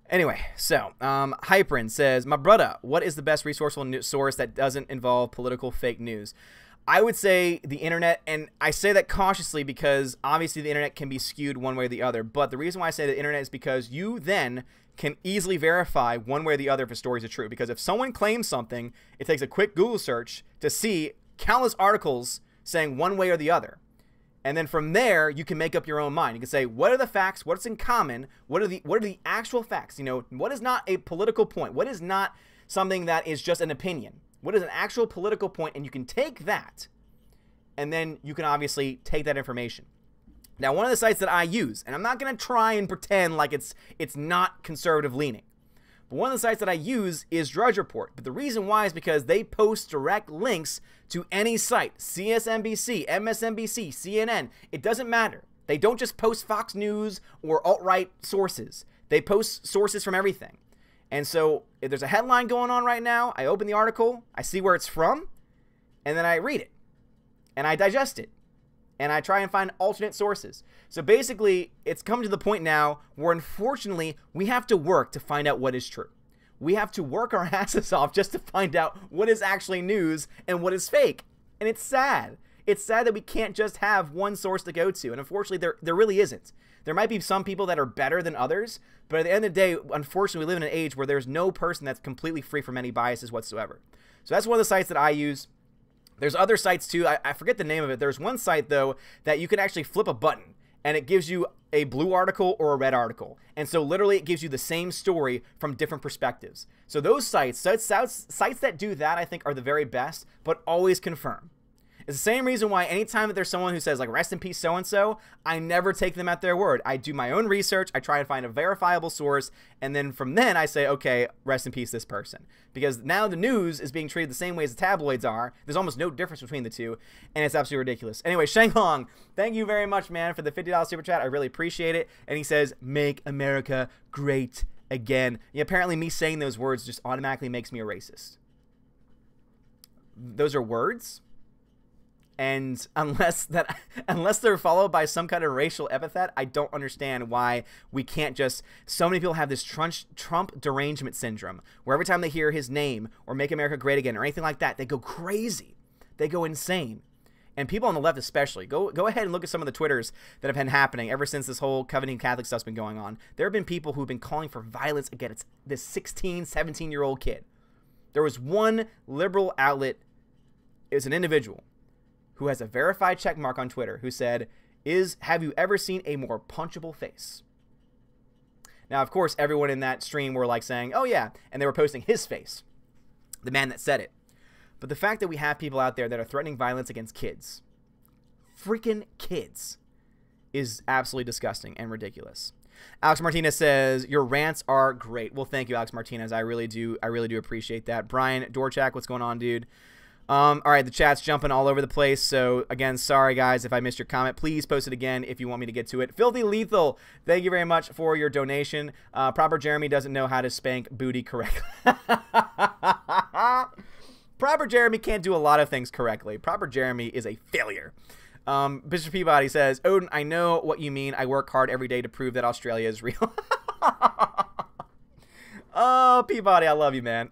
Anyway, so Hyperin says, my brother, what is the best resourceful source that doesn't involve political fake news? I would say the internet, and I say that cautiously because obviously the internet can be skewed one way or the other. But the reason why I say the internet is because you then can easily verify one way or the other if a stories are true. Because if someone claims something, it takes a quick Google search to see countless articles saying one way or the other. And then from there, you can make up your own mind. You can say, what are the facts? What's in common? What are the actual facts? You know, what is not a political point? What is not something that is just an opinion? What is an actual political point? And you can take that, and then you can obviously take that information. Now, one of the sites that I use, and I'm not going to try and pretend like it's not conservative leaning, but one of the sites that I use is Drudge Report. But the reason why is because they post direct links to any site, CSNBC, MSNBC, CNN. It doesn't matter. They don't just post Fox News or alt-right sources. They post sources from everything. And so if there's a headline going on right now, I open the article, I see where it's from, and then I read it, and I digest it, and I try and find alternate sources. So basically, it's come to the point now where, unfortunately, we have to work to find out what is true. We have to work our asses off just to find out what is actually news and what is fake. And it's sad. It's sad that we can't just have one source to go to. And unfortunately, there really isn't. There might be some people that are better than others, but at the end of the day, unfortunately, we live in an age where there's no person that's completely free from any biases whatsoever. So that's one of the sites that I use. There's other sites too. I forget the name of it. There's one site, though, that you can actually flip a button, and it gives you a blue article or a red article. And so literally it gives you the same story from different perspectives. So those sites that do that, I think, are the very best, but always confirm. It's the same reason why anytime that there's someone who says, like, rest in peace so-and-so, I never take them at their word. I do my own research. I try and find a verifiable source. And then from then I say, okay, rest in peace this person. Because now the news is being treated the same way as the tabloids are. There's almost no difference between the two. And it's absolutely ridiculous. Anyway, Sheng Long, thank you very much, man, for the $50 super chat. I really appreciate it. And he says, make America great again. Yeah, apparently me saying those words just automatically makes me a racist. Those are words? And unless they're followed by some kind of racial epithet, I don't understand why we can't just... So many people have this Trump derangement syndrome, where every time they hear his name or Make America Great Again or anything like that, they go crazy. They go insane. And people on the left especially. Go ahead and look at some of the Twitters that have been happening ever since this whole Covington Catholic stuff's been going on. There have been people who've been calling for violence against this 16, 17-year-old kid. There was one liberal outlet. It was an individual who has a verified check mark on Twitter, who said, have you ever seen a more punchable face? Now, of course, everyone in that stream were like saying, oh yeah, and they were posting his face, the man that said it. But the fact that we have people out there that are threatening violence against kids, freaking kids, is absolutely disgusting and ridiculous. Alex Martinez says, your rants are great. Well, thank you, Alex Martinez. I really do appreciate that. Brian Dorchak, what's going on, dude? All right, the chat's jumping all over the place. So, again, sorry, guys, if I missed your comment. Please post it again if you want me to get to it. Filthy Lethal, thank you very much for your donation. Proper Jeremy doesn't know how to spank booty correctly. Proper Jeremy can't do a lot of things correctly. Proper Jeremy is a failure. Bishop Peabody says, Odin, I know what you mean. I work hard every day to prove that Australia is real. Oh, Peabody, I love you, man.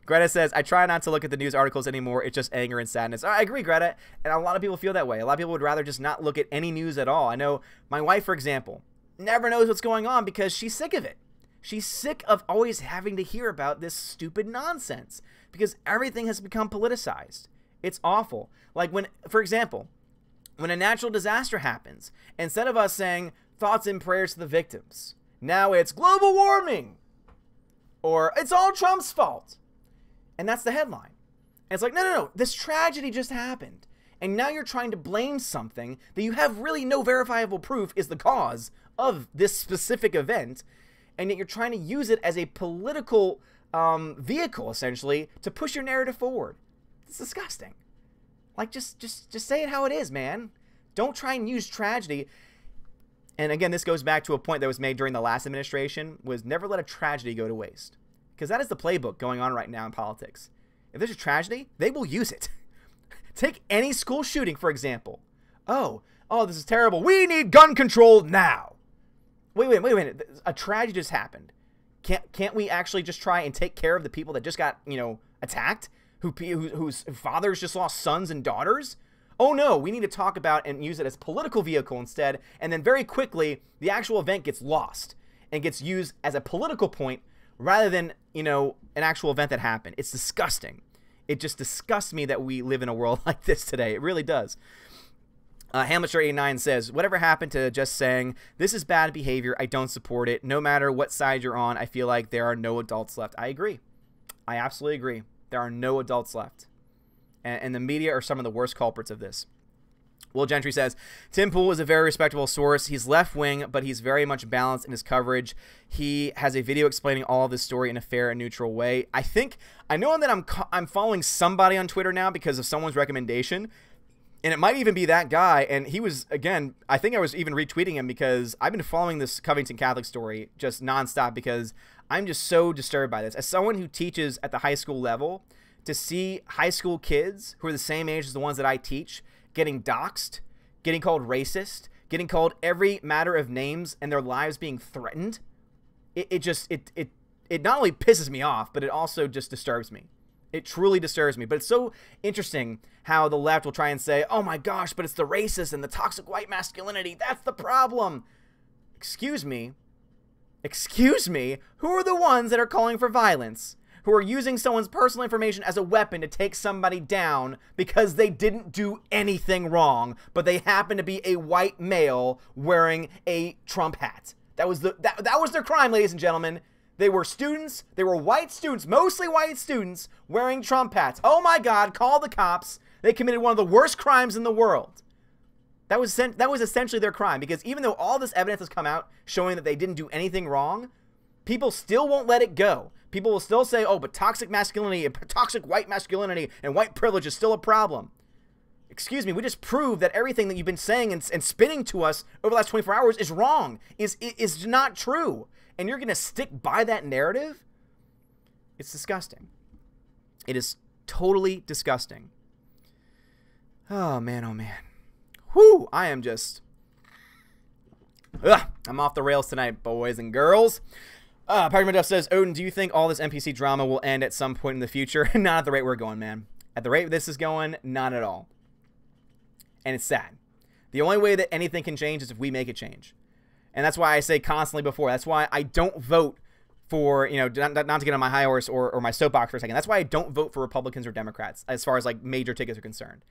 Greta says, I try not to look at the news articles anymore. It's just anger and sadness. I agree, Greta. And a lot of people feel that way. A lot of people would rather just not look at any news at all. I know my wife, for example, never knows what's going on because she's sick of it. She's sick of always having to hear about this stupid nonsense because everything has become politicized. It's awful. Like when, for example, when a natural disaster happens, instead of us saying thoughts and prayers to the victims, now it's global warming. Or, it's all Trump's fault. And that's the headline. And it's like, no, this tragedy just happened. And now you're trying to blame something that you have really no verifiable proof is the cause of this specific event. And yet you're trying to use it as a political vehicle, essentially, to push your narrative forward. It's disgusting. Like, just say it how it is, man. Don't try and use tragedy. And again, this goes back to a point that was made during the last administration, was never let a tragedy go to waste. Because that is the playbook going on right now in politics. If there's a tragedy, they will use it. Take any school shooting, for example. Oh, this is terrible. We need gun control now. Wait a minute. A tragedy just happened. Can't we actually just try and take care of the people that just got, attacked? Whose fathers just lost sons and daughters? Oh no, we need to talk about and use it as a political vehicle instead, and then very quickly, the actual event gets lost and gets used as a political point rather than, an actual event that happened. It's disgusting. It just disgusts me that we live in a world like this today. It really does. Hamletster89 says, whatever happened to just saying, this is bad behavior, I don't support it. No matter what side you're on, I feel like there are no adults left. I agree. I absolutely agree. There are no adults left. And the media are some of the worst culprits of this. Will Gentry says, Tim Pool is a very respectable source. He's left-wing, but he's very much balanced in his coverage. He has a video explaining all of this story in a fair and neutral way. I know that I'm following somebody on Twitter now because of someone's recommendation, and it might even be that guy. And he was, again, I think I was even retweeting him because I've been following this Covington Catholic story just nonstop because I'm just so disturbed by this. As someone who teaches at the high school level, to see high school kids who are the same age as the ones that I teach getting doxxed, getting called racist, getting called every matter of names, and their lives being threatened, it not only pisses me off, but it also just disturbs me. It truly disturbs me. But it's so interesting how the left will try and say, oh my gosh, but it's the racist and the toxic white masculinity. That's the problem. Excuse me. Excuse me. Who are the ones that are calling for violence? Who are using someone's personal information as a weapon to take somebody down because they didn't do anything wrong, but they happen to be a white male wearing a Trump hat. That was their crime, ladies and gentlemen. They were students. They were white students, mostly white students, wearing Trump hats. Oh my God, call the cops. They committed one of the worst crimes in the world. That was essentially their crime, because even though all this evidence has come out showing that they didn't do anything wrong, people still won't let it go. People will still say, oh, but toxic masculinity and toxic white masculinity and white privilege is still a problem. Excuse me, we just proved that everything that you've been saying and spinning to us over the last 24 hours is wrong, is not true. And you're going to stick by that narrative? It's disgusting. It is totally disgusting. Oh, man, oh, man. Whew, I am just... I'm off the rails tonight, boys and girls. Patrick Duff says, Odin, do you think all this NPC drama will end at some point in the future? Not at the rate we're going, man. At the rate this is going, not at all. And it's sad. The only way that anything can change is if we make a change. And that's why I say constantly before, that's why I don't vote for, you know, not to get on my high horse or my soapbox for a second. That's why I don't vote for Republicans or Democrats as far as like major tickets are concerned.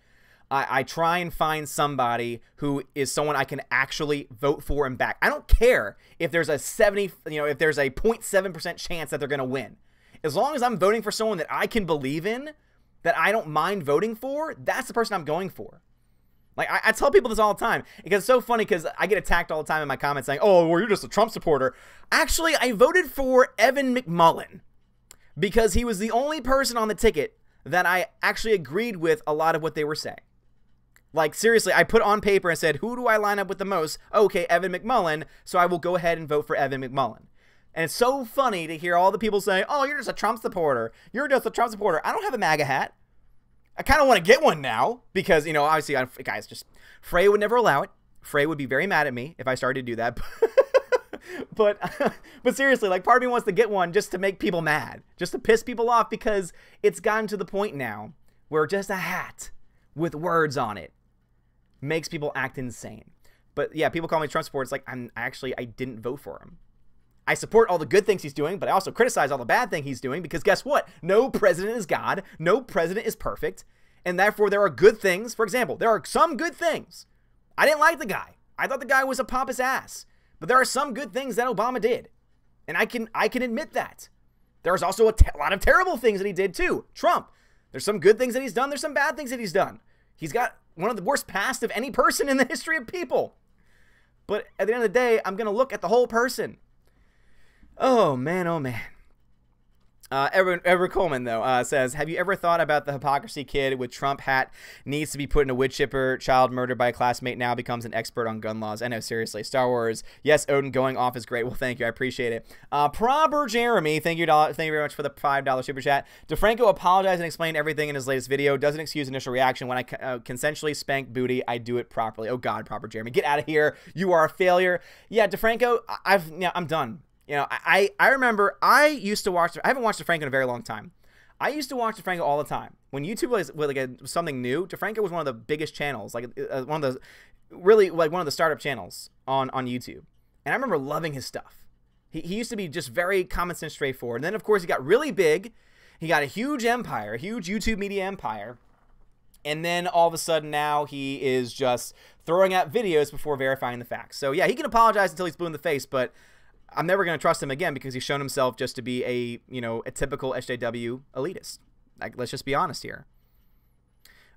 I try and find somebody who is someone I can actually vote for and back. I don't care if there's a if there's a 0.7% chance that they're going to win. As long as I'm voting for someone that I can believe in, that I don't mind voting for, that's the person I'm going for. Like, I tell people this all the time, because it's so funny because I get attacked all the time in my comments saying, oh, well, you're just a Trump supporter. Actually, I voted for Evan McMullin because he was the only person on the ticket that I actually agreed with a lot of what they were saying. Like, seriously, I put on paper and said, who do I line up with the most? Okay, Evan McMullin, so I will go ahead and vote for Evan McMullin. And it's so funny to hear all the people say, oh, you're just a Trump supporter. You're just a Trump supporter. I don't have a MAGA hat. I kind of want to get one now because, you know, obviously, guys, just Frey would never allow it. Frey would be very mad at me if I started to do that. but seriously, like, part of me wants to get one just to make people mad, just to piss people off, because it's gotten to the point now where just a hat with words on it makes people act insane. But yeah, people call me Trump supporter. It's like, I didn't vote for him. I support all the good things he's doing, but I also criticize all the bad things he's doing, because guess what? No president is God. No president is perfect. And therefore, there are good things. For example, there are some good things. I didn't like the guy. I thought the guy was a pompous ass. But there are some good things that Obama did. And I can admit that. There's also a lot of terrible things that he did too. Trump. There's some good things that he's done. There's some bad things that he's done. He's got one of the worst past of any person in the history of people. But at the end of the day, I'm going to look at the whole person. Oh, man, oh, man. Edward Coleman, though, says, have you ever thought about the hypocrisy kid with Trump hat needs to be put in a wood chipper, child murdered by a classmate, now becomes an expert on gun laws? I know, seriously. Star Wars. Yes, Odin going off is great. Well, thank you. I appreciate it. Prober Jeremy, thank you very much for the $5 super chat. DeFranco apologized and explained everything in his latest video. Doesn't excuse initial reaction. When I consensually spank booty, I do it properly. Oh, God, Proper Jeremy. Get out of here. You are a failure. Yeah, DeFranco, I'm done. You know, I remember I used to watch, I haven't watched DeFranco in a very long time. I used to watch DeFranco all the time. When YouTube was like something new, DeFranco was one of the biggest channels, like one of the startup channels on YouTube. And I remember loving his stuff. He used to be just very common sense, straightforward. And then, of course, he got really big. He got a huge empire, a huge YouTube media empire. And then all of a sudden now he is just throwing out videos before verifying the facts. So yeah, he can apologize until he's blue in the face, but I'm never going to trust him again because he's shown himself just to be a typical SJW elitist. Like, let's just be honest here.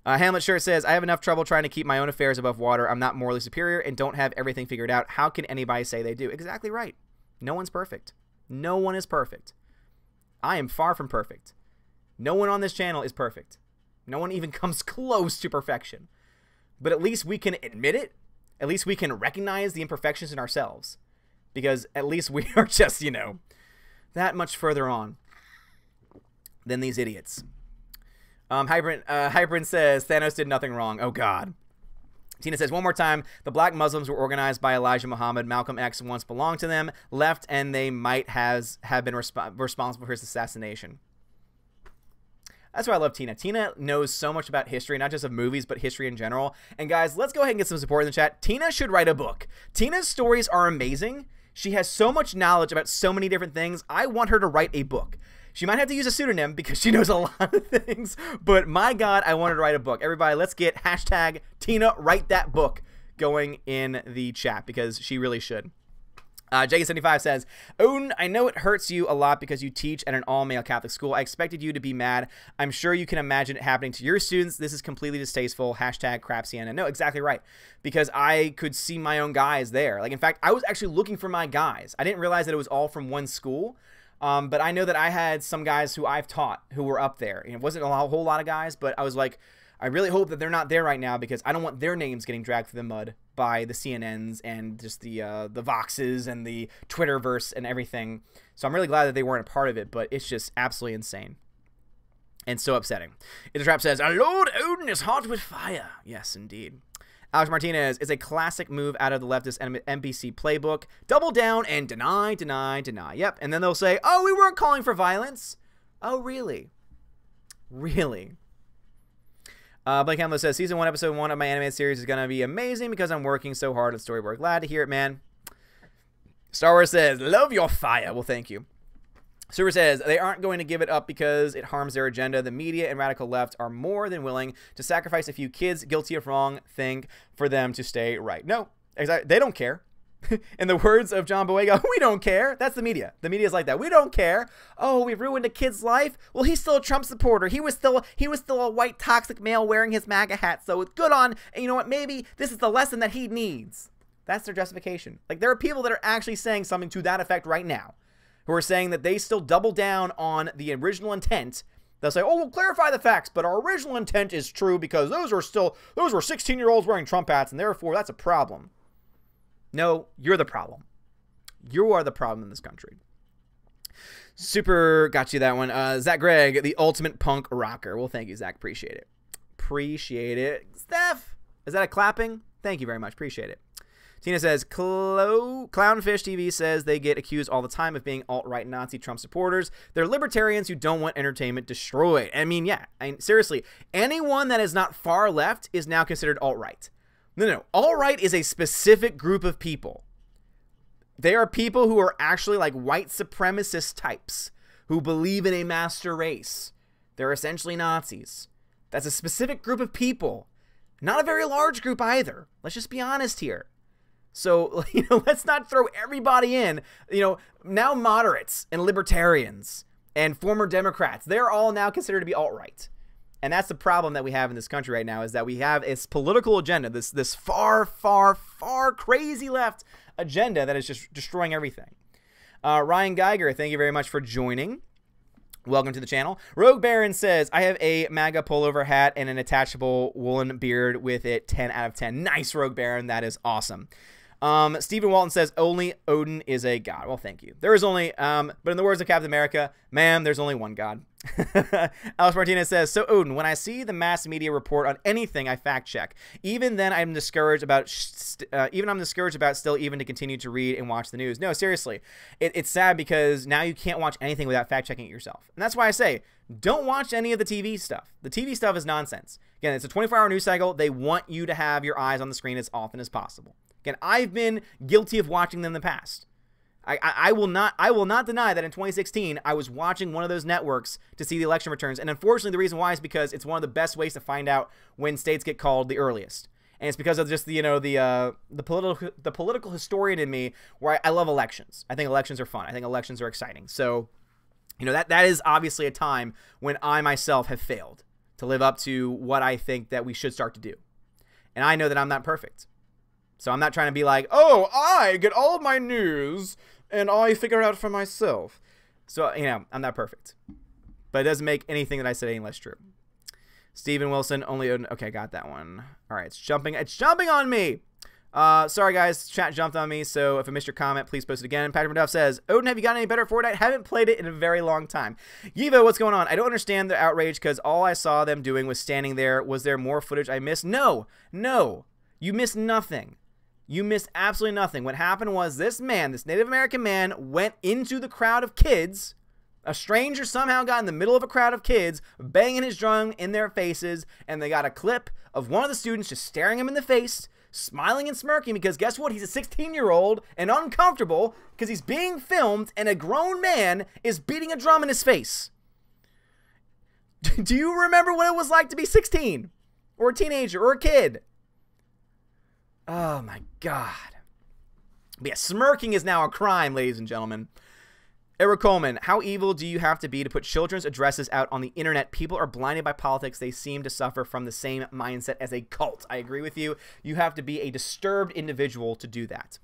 Hamlet Shirt says, I have enough trouble trying to keep my own affairs above water. I'm not morally superior and don't have everything figured out. How can anybody say they do? Exactly right. No one's perfect. No one is perfect. I am far from perfect. No one on this channel is perfect. No one even comes close to perfection. But at least we can admit it. At least we can recognize the imperfections in ourselves. Because at least we are just, that much further on than these idiots. Hybrid says, Thanos did nothing wrong. Oh, God. Tina says, one more time, the black Muslims were organized by Elijah Muhammad. Malcolm X once belonged to them, left, and they might have been responsible for his assassination. That's why I love Tina. Tina knows so much about history, not just of movies, but history in general. And guys, let's go ahead and get some support in the chat. Tina should write a book. Tina's stories are amazing. She has so much knowledge about so many different things. I want her to write a book. She might have to use a pseudonym because she knows a lot of things. But my God, I want her to write a book. Everybody, let's get hashtag Tina write that book going in the chat because she really should. Jake75 says, Odin, I know it hurts you a lot because you teach at an all-male Catholic school. I expected you to be mad. I'm sure you can imagine it happening to your students. This is completely distasteful. Hashtag crap Sienna. No, exactly right. Because I could see my own guys there. Like, in fact, I was actually looking for my guys. I didn't realize that it was all from one school. But I know that I had some guys who I've taught who were up there. And it wasn't a whole lot of guys, but I was like, I really hope that they're not there right now because I don't want their names getting dragged through the mud by the CNNs and just the Voxes and the Twitterverse and everything. So I'm really glad that they weren't a part of it, but it's just absolutely insane and so upsetting. The Trap says, our Lord Odin is hot with fire. Yes, indeed. Alex Martinez is a classic move out of the leftist NBC playbook. Double down and deny, deny, deny. Yep. And then they'll say, oh, we weren't calling for violence. Oh, really? Really? Blake Hamlet says, Season 1, Episode 1 of my animated series is going to be amazing because I'm working so hard at storyboard. Glad to hear it, man. Star Wars says, love your fire. Well, thank you. Super says, they aren't going to give it up because it harms their agenda. The media and radical left are more than willing to sacrifice a few kids guilty of wrong thing for them to stay right. No, exactly. They don't care. In the words of John Boyega, we don't care. That's the media. The media is like that. We don't care. Oh, we ruined a kid's life. Well, he's still a Trump supporter. He was still a white toxic male wearing his MAGA hat. So it's good on. And you know what? Maybe this is the lesson that he needs. That's their justification. Like, there are people that are actually saying something to that effect right now, who are saying that they still double down on the original intent. They'll say, oh, we'll clarify the facts, but our original intent is true because those were 16-year-olds wearing Trump hats, and therefore that's a problem. No, you're the problem. You are the problem in this country. Super got you that one. Zach Gregg, the ultimate punk rocker. Well, thank you, Zach. Appreciate it. Appreciate it. Steph, is that a clapping? Thank you very much. Appreciate it. Tina says, Clownfish TV says they get accused all the time of being alt-right Nazi Trump supporters. They're libertarians who don't want entertainment destroyed. I mean, yeah. Seriously, anyone that is not far left is now considered alt-right. No. Alt-right is a specific group of people. They are people who are actually like white supremacist types who believe in a master race. They're essentially Nazis. That's a specific group of people. Not a very large group either. Let's just be honest here. So, let's not throw everybody in. Now moderates and libertarians and former Democrats, they're all now considered to be alt-right. And that's the problem that we have in this country right now, is that we have this political agenda, this far, far, far crazy left agenda that is just destroying everything. Ryan Geiger, thank you very much for joining. Welcome to the channel. Rogue Baron says, I have a MAGA pullover hat and an attachable woolen beard with it. 10 out of 10. Nice, Rogue Baron. That is awesome. Stephen Walton says, only Odin is a god. Well, thank you. There is only, but in the words of Captain America, ma'am, there's only one god. Alex Martinez says, so Odin, when I see the mass media report on anything, I fact check. Even then, I'm discouraged about, still even to continue to read and watch the news. No, seriously, it's sad because now you can't watch anything without fact checking it yourself. And that's why I say, don't watch any of the TV stuff. The TV stuff is nonsense. Again, it's a 24-hour news cycle. They want you to have your eyes on the screen as often as possible. Again, I've been guilty of watching them in the past. I will not deny that in 2016 I was watching one of those networks to see the election returns, and unfortunately the reason why is because it's one of the best ways to find out when states get called the earliest. And it's because of just the, the political historian in me, where I love elections. I think elections are fun. I think elections are exciting. So, that is obviously a time when I myself have failed to live up to what I think that we should start to do. And I know that I'm not perfect. So I'm not trying to be like, oh, I get all of my news and I figure it out for myself. So, I'm not perfect. But it doesn't make anything that I said any less true. Steven Wilson, only Odin. Okay, got that one. All right, it's jumping on me. Sorry, guys. Chat jumped on me, so if I missed your comment, please post it again. Patrick Maduff says, Odin, have you gotten any better at Fortnite? Haven't played it in a very long time. Yivo, what's going on? I don't understand the outrage because all I saw them doing was standing there. Was there more footage I missed? No. You missed nothing. You missed absolutely nothing. What happened was this Native American man, went into the crowd of kids. A stranger somehow got in the middle of a crowd of kids, banging his drum in their faces, and they got a clip of one of the students just staring him in the face, smiling and smirking, because guess what? He's a 16-year-old and uncomfortable because he's being filmed and a grown man is beating a drum in his face. Do you remember what it was like to be 16? Or a teenager, or a kid? Oh my God. But yeah, smirking is now a crime, ladies and gentlemen. Eric Coleman, how evil do you have to be to put children's addresses out on the internet? People are blinded by politics. They seem to suffer from the same mindset as a cult. I agree with you. You have to be a disturbed individual to do that.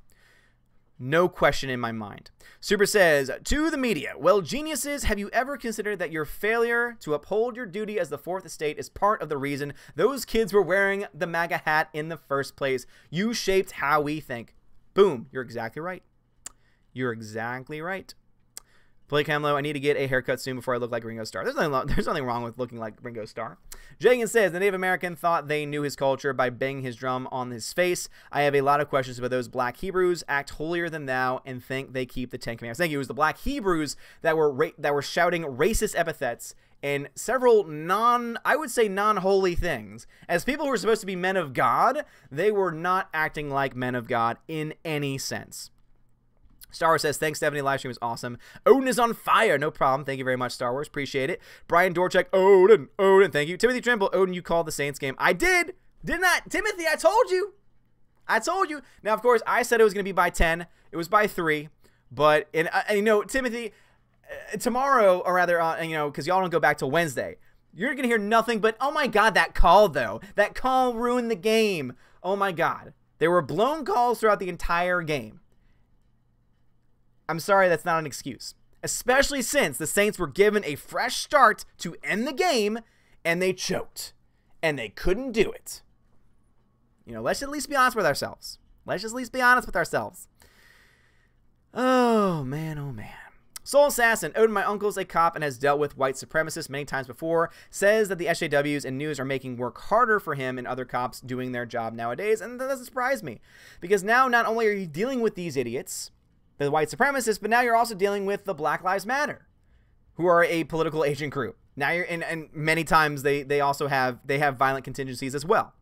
No question in my mind. Super says, to the media, well, geniuses, have you ever considered that your failure to uphold your duty as the fourth estate is part of the reason those kids were wearing the MAGA hat in the first place? You shaped how we think. Boom. You're exactly right. You're exactly right. Blake Hemlow, I need to get a haircut soon before I look like Ringo Starr. There's nothing wrong with looking like Ringo Starr. Jagan says, the Native American thought they knew his culture by banging his drum on his face. I have a lot of questions about those black Hebrews act holier than thou and think they keep the Ten Commandments. Thank you. It was the black Hebrews that were shouting racist epithets and several non-holy things. As people who were supposed to be men of God, they were not acting like men of God in any sense. Star Wars says, thanks, Stephanie. Live stream was awesome. Odin is on fire. No problem. Thank you very much, Star Wars. Appreciate it. Brian Dorchek, Odin. Thank you. Timothy Trimble, Odin, you called the Saints game. I did. Did not. Timothy, I told you. Now, of course, I said it was going to be by 10. It was by 3. But, Timothy, tomorrow, or rather, because y'all don't go back till Wednesday, you're going to hear nothing but, oh my God, that call, though. That call ruined the game. Oh my God. There were blown calls throughout the entire game. I'm sorry, that's not an excuse. Especially since the Saints were given a fresh start to end the game, and they choked. And they couldn't do it. Let's at least be honest with ourselves. Oh, man, oh, man. Soul Assassin, Odin, my uncle's a cop and has dealt with white supremacists many times before, says that the SJWs and news are making work harder for him and other cops doing their job nowadays, and that doesn't surprise me. Because now, not only are you dealing with these idiots, the white supremacists, but now you're also dealing with the Black Lives Matter, who are a political agent group. Now you're and many times they also have violent contingencies as well.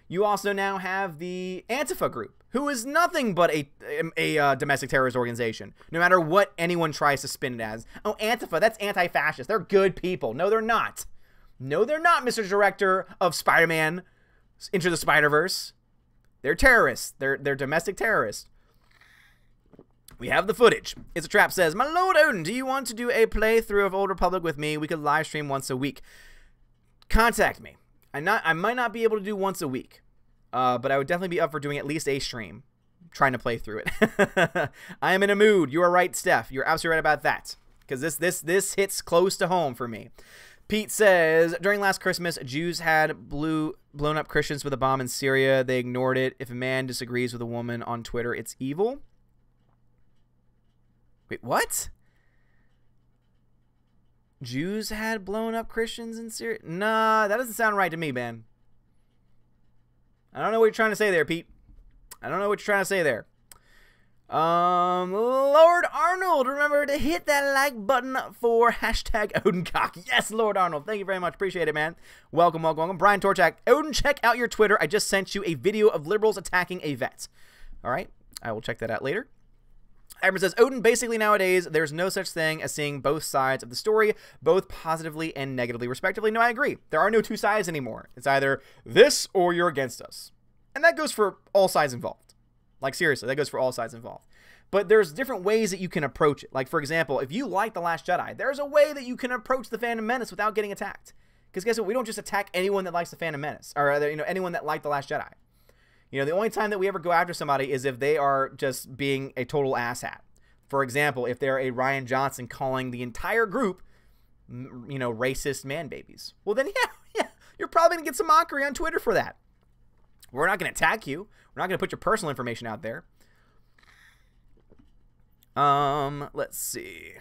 You also now have the Antifa group, who is nothing but a domestic terrorist organization, no matter what anyone tries to spin it as. Oh, Antifa, that's anti-fascist. They're good people. No, they're not. No, they're not, Mr. Director of Spider-Man Into the Spider-Verse. They're terrorists. They're domestic terrorists. We have the footage. It's a Trap says, my Lord Odin, do you want to do a playthrough of Old Republic with me? We could live stream once a week. Contact me. I might not be able to do once a week, but I would definitely be up for doing at least a stream, trying to play through it. I am in a mood. You are right, Steph. You're absolutely right about that, because this hits close to home for me. Pete says, during last Christmas, Jews had blown up Christians with a bomb in Syria. They ignored it. If a man disagrees with a woman on Twitter, it's evil. Wait, what? Jews had blown up Christians in Syria? Nah, that doesn't sound right to me, man. I don't know what you're trying to say there, Pete. Lord Arnold, remember to hit that like button for hashtag OdinCock. Yes, Lord Arnold. Thank you very much. Appreciate it, man. Welcome. Brian Torchak. Odin, check out your Twitter. I just sent you a video of liberals attacking a vet. All right. I will check that out later. Amber says, Odin, basically nowadays, there's no such thing as seeing both sides of the story, both positively and negatively, respectively. No, I agree. There are no two sides anymore. It's either this or you're against us. And that goes for all sides involved. Like, seriously, that goes for all sides involved. But there's different ways that you can approach it. Like, for example, if you like The Last Jedi, there's a way that you can approach The Phantom Menace without getting attacked. Because guess what? We don't just attack anyone that likes The Phantom Menace, or anyone that liked The Last Jedi. The only time that we ever go after somebody is if they are just being a total asshat. For example, if they're a Rian Johnson calling the entire group, racist man babies. Well, then, yeah, you're probably going to get some mockery on Twitter for that. We're not going to attack you. We're not going to put your personal information out there. Let's see.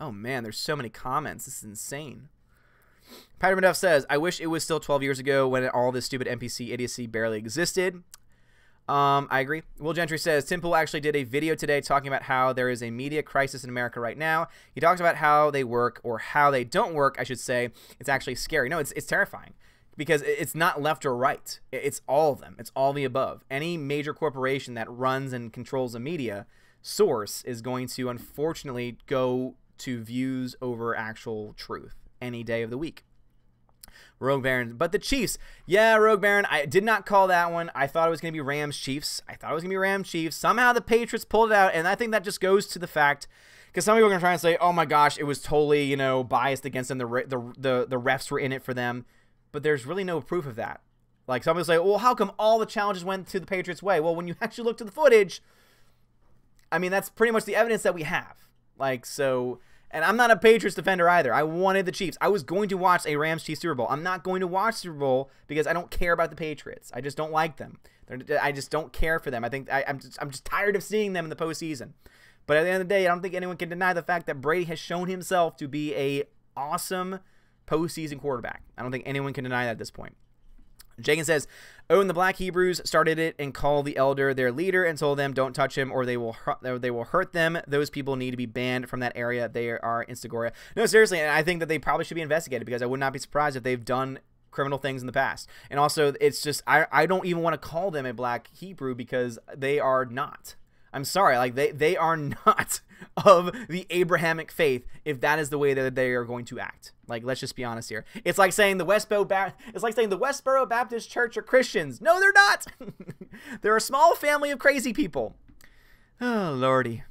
Oh, man, there's so many comments. This is insane. Patterman Duff says, I wish it was still 12 years ago when all this stupid NPC idiocy barely existed. I agree. Will Gentry says, Tim Pool actually did a video today talking about how there is a media crisis in America right now. He talks about how they work, or how they don't work, I should say. It's actually scary. No, it's terrifying. Because it's not left or right. It's all of them. It's all the above. Any major corporation that runs and controls a media source is going to, unfortunately, go to views over actual truth any day of the week. Rogue Baron. But the Chiefs. Yeah, Rogue Baron. I did not call that one. I thought it was going to be Rams Chiefs. Somehow the Patriots pulled it out, and I think that just goes to the fact, because some people are going to try and say, oh my gosh, it was totally, biased against them. The refs were in it for them. But there's really no proof of that. Like, some people say, well, how come all the challenges went to the Patriots' way? Well, when you actually look to the footage, I mean, that's pretty much the evidence that we have. Like, so... And I'm not a Patriots defender either. I wanted the Chiefs. I was going to watch a Rams-Chiefs Super Bowl. I'm not going to watch Super Bowl because I don't care about the Patriots. I just don't like them. I just don't care for them. I think I'm just tired of seeing them in the postseason. But at the end of the day, I don't think anyone can deny the fact that Brady has shown himself to be a awesome postseason quarterback. I don't think anyone can deny that at this point. Jagan says, oh, and the Black Hebrews started it and called the elder their leader and told them don't touch him or they will hurt them. Those people need to be banned from that area. They are Instagoria. No, seriously, and I think that they probably should be investigated because I would not be surprised if they've done criminal things in the past. And also, it's just, I don't even want to call them a Black Hebrew because they are not. I'm sorry, like they are not of the Abrahamic faith if that is the way that they are going to act. Like, let's just be honest here. It's like saying the Westboro Baptist Church are Christians. No, they're not. They're a small family of crazy people. Oh, Lordy.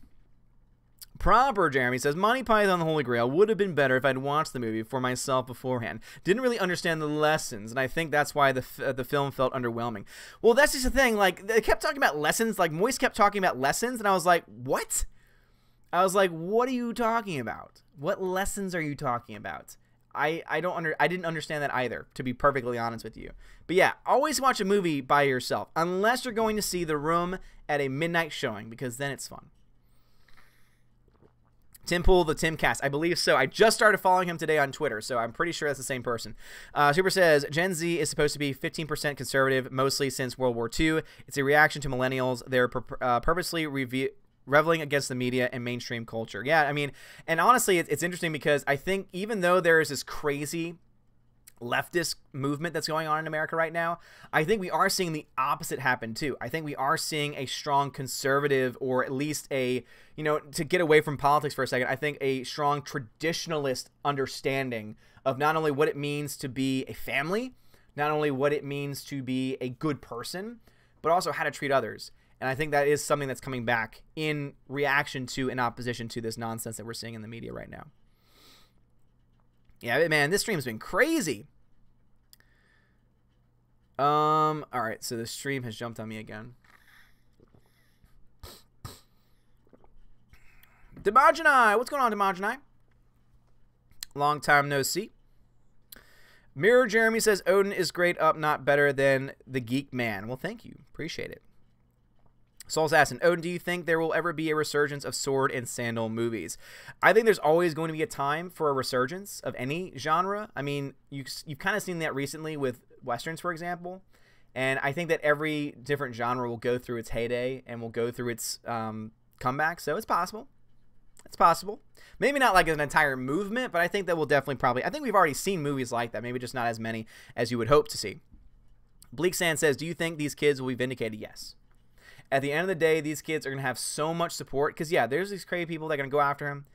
Proper Jeremy says, Monty Python the Holy Grail would have been better if I'd watched the movie for myself beforehand. Didn't really understand the lessons, and I think that's why the film felt underwhelming. Well, that's just the thing. Like, they kept talking about lessons. Like, Moise kept talking about lessons, and I was like, what? I was like, what are you talking about? What lessons are you talking about? I didn't understand that either, to be perfectly honest with you. But yeah, always watch a movie by yourself, unless you're going to see The Room at a midnight showing, because then it's fun. Tim Pool, the Timcast. I believe so. I just started following him today on Twitter, so I'm pretty sure that's the same person. Super says, Gen Z is supposed to be 15% conservative, mostly since World War II. It's a reaction to millennials. They're purposely reveling against the media and mainstream culture. Yeah, I mean, and honestly, it's interesting because I think even though there is this crazy leftist movement that's going on in America right now, I think we are seeing the opposite happen too. I think we are seeing a strong conservative, or at least a, to get away from politics for a second, I think a strong traditionalist understanding of not only what it means to be a family, not only what it means to be a good person, but also how to treat others. And I think that is something that's coming back in reaction to and opposition to this nonsense that we're seeing in the media right now. Yeah, man, this stream's been crazy. All right, so the stream has jumped on me again. Demogenai, what's going on, Demogenai? Long time no see. Mirror Jeremy says, Odin is great up, not better than the Geek Man. Well, thank you. Appreciate it. Soul Assassin, Odin, do you think there will ever be a resurgence of sword and sandal movies? I think there's always going to be a time for a resurgence of any genre. I mean, you've kind of seen that recently with Westerns, for example. And I think that every different genre will go through its heyday and will go through its comeback. So it's possible. It's possible. Maybe not like an entire movement, but I think that we'll definitely I think we've already seen movies like that. Maybe just not as many as you would hope to see. Bleak Sand says, do you think these kids will be vindicated? Yes. At the end of the day, these kids are going to have so much support because, yeah, there's these crazy people that are going to go after him.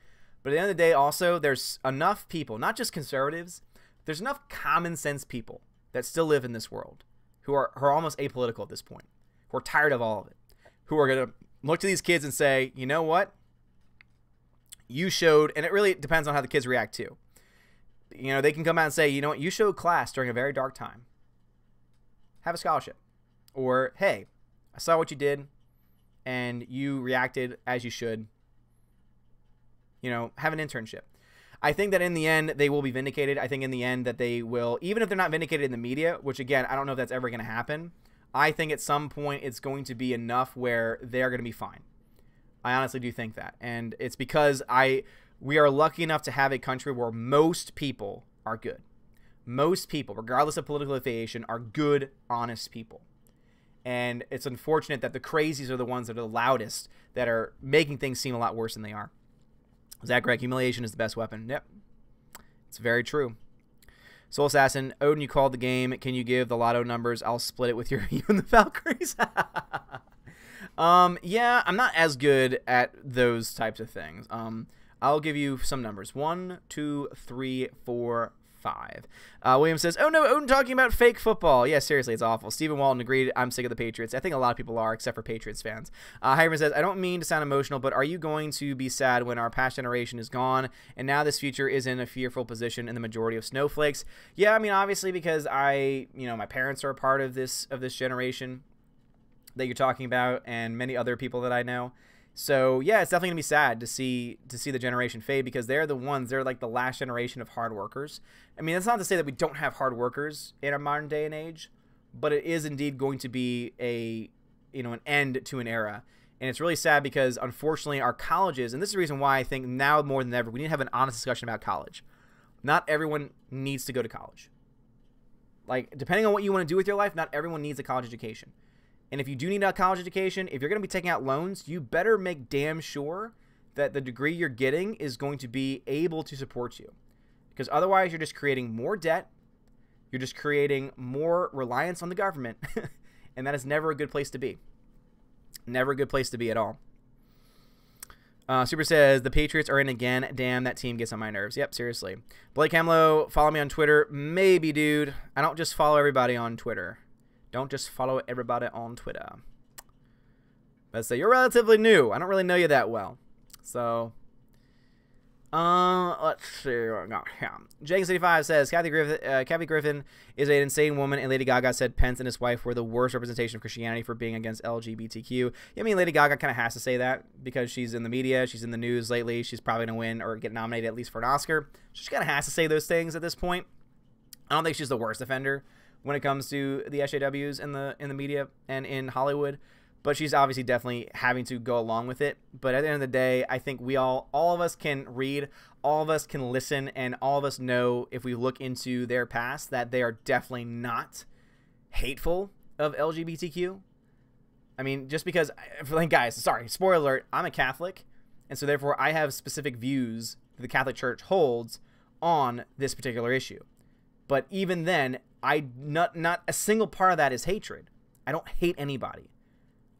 But at the end of the day, also, there's enough people, not just conservatives, there's enough common sense people that still live in this world who are almost apolitical at this point, who are tired of all of it, who are going to look to these kids and say, you know what? You showed, and it really depends on how the kids react too. You know, they can come out and say, you know what? You showed class during a very dark time. Have a scholarship. Or, hey, I saw what you did, and you reacted as you should. You know, have an internship. I think that in the end, they will be vindicated. I think in the end that they will, even if they're not vindicated in the media, which again, I don't know if that's ever going to happen. I think at some point it's going to be enough where they're going to be fine. I honestly do think that. And it's because we are lucky enough to have a country where most people are good. Most people, regardless of political affiliation, are good, honest people. And it's unfortunate that the crazies are the ones that are the loudest, that are making things seem a lot worse than they are. Zach Gregg, humiliation is the best weapon. Yep. It's very true. Soul Assassin, Odin, you called the game. Can you give the lotto numbers? I'll split it with you and the Valkyries. Yeah, I'm not as good at those types of things. I'll give you some numbers. 1, 2, 3, 4, 5. William says, oh no, Odin talking about fake football. Yeah, seriously, it's awful. Stephen Walton agreed, I'm sick of the Patriots. I think a lot of people are, except for Patriots fans. Hyman says, I don't mean to sound emotional, but are you going to be sad when our past generation is gone and now this future is in a fearful position in the majority of snowflakes? Yeah, I mean, obviously, because my parents are a part of this generation that you're talking about, and many other people that I know. So yeah, it's definitely gonna be sad to see the generation fade, because they're like the last generation of hard workers. I mean, that's not to say that we don't have hard workers in our modern day and age, but it is indeed going to be an end to an era. And it's really sad because unfortunately our colleges, and this is the reason why I think now more than ever we need to have an honest discussion about college. Not everyone needs to go to college. Like, depending on what you want to do with your life, not everyone needs a college education. And if you do need a college education, if you're going to be taking out loans, you better make damn sure that the degree you're getting is going to be able to support you. Because otherwise, you're just creating more debt. You're just creating more reliance on the government. And that is never a good place to be. Never a good place to be at all. Super says, the Patriots are in again. Damn, that team gets on my nerves. Yep, seriously. Blake Hemlow, follow me on Twitter. Maybe, dude. I don't just follow everybody on Twitter. Don't just follow everybody on Twitter. Let's say you're relatively new. I don't really know you that well. So, let's see. Jake65 says, Kathy Griffin is an insane woman, and Lady Gaga said Pence and his wife were the worst representation of Christianity for being against LGBTQ. Yeah, I mean, Lady Gaga kind of has to say that because she's in the media. She's in the news lately. She's probably going to win or get nominated at least for an Oscar. She kind of has to say those things at this point. I don't think she's the worst offender when it comes to the SJWs in the media and in Hollywood, but she's obviously definitely having to go along with it. But at the end of the day, I think we all of us can read, all of us can listen, and all of us know if we look into their past that they are definitely not hateful of LGBTQ. I mean, just because, like, guys, sorry, spoiler alert, I'm a Catholic, and so therefore I have specific views that the Catholic Church holds on this particular issue. But even then, not a single part of that is hatred. I don't hate anybody.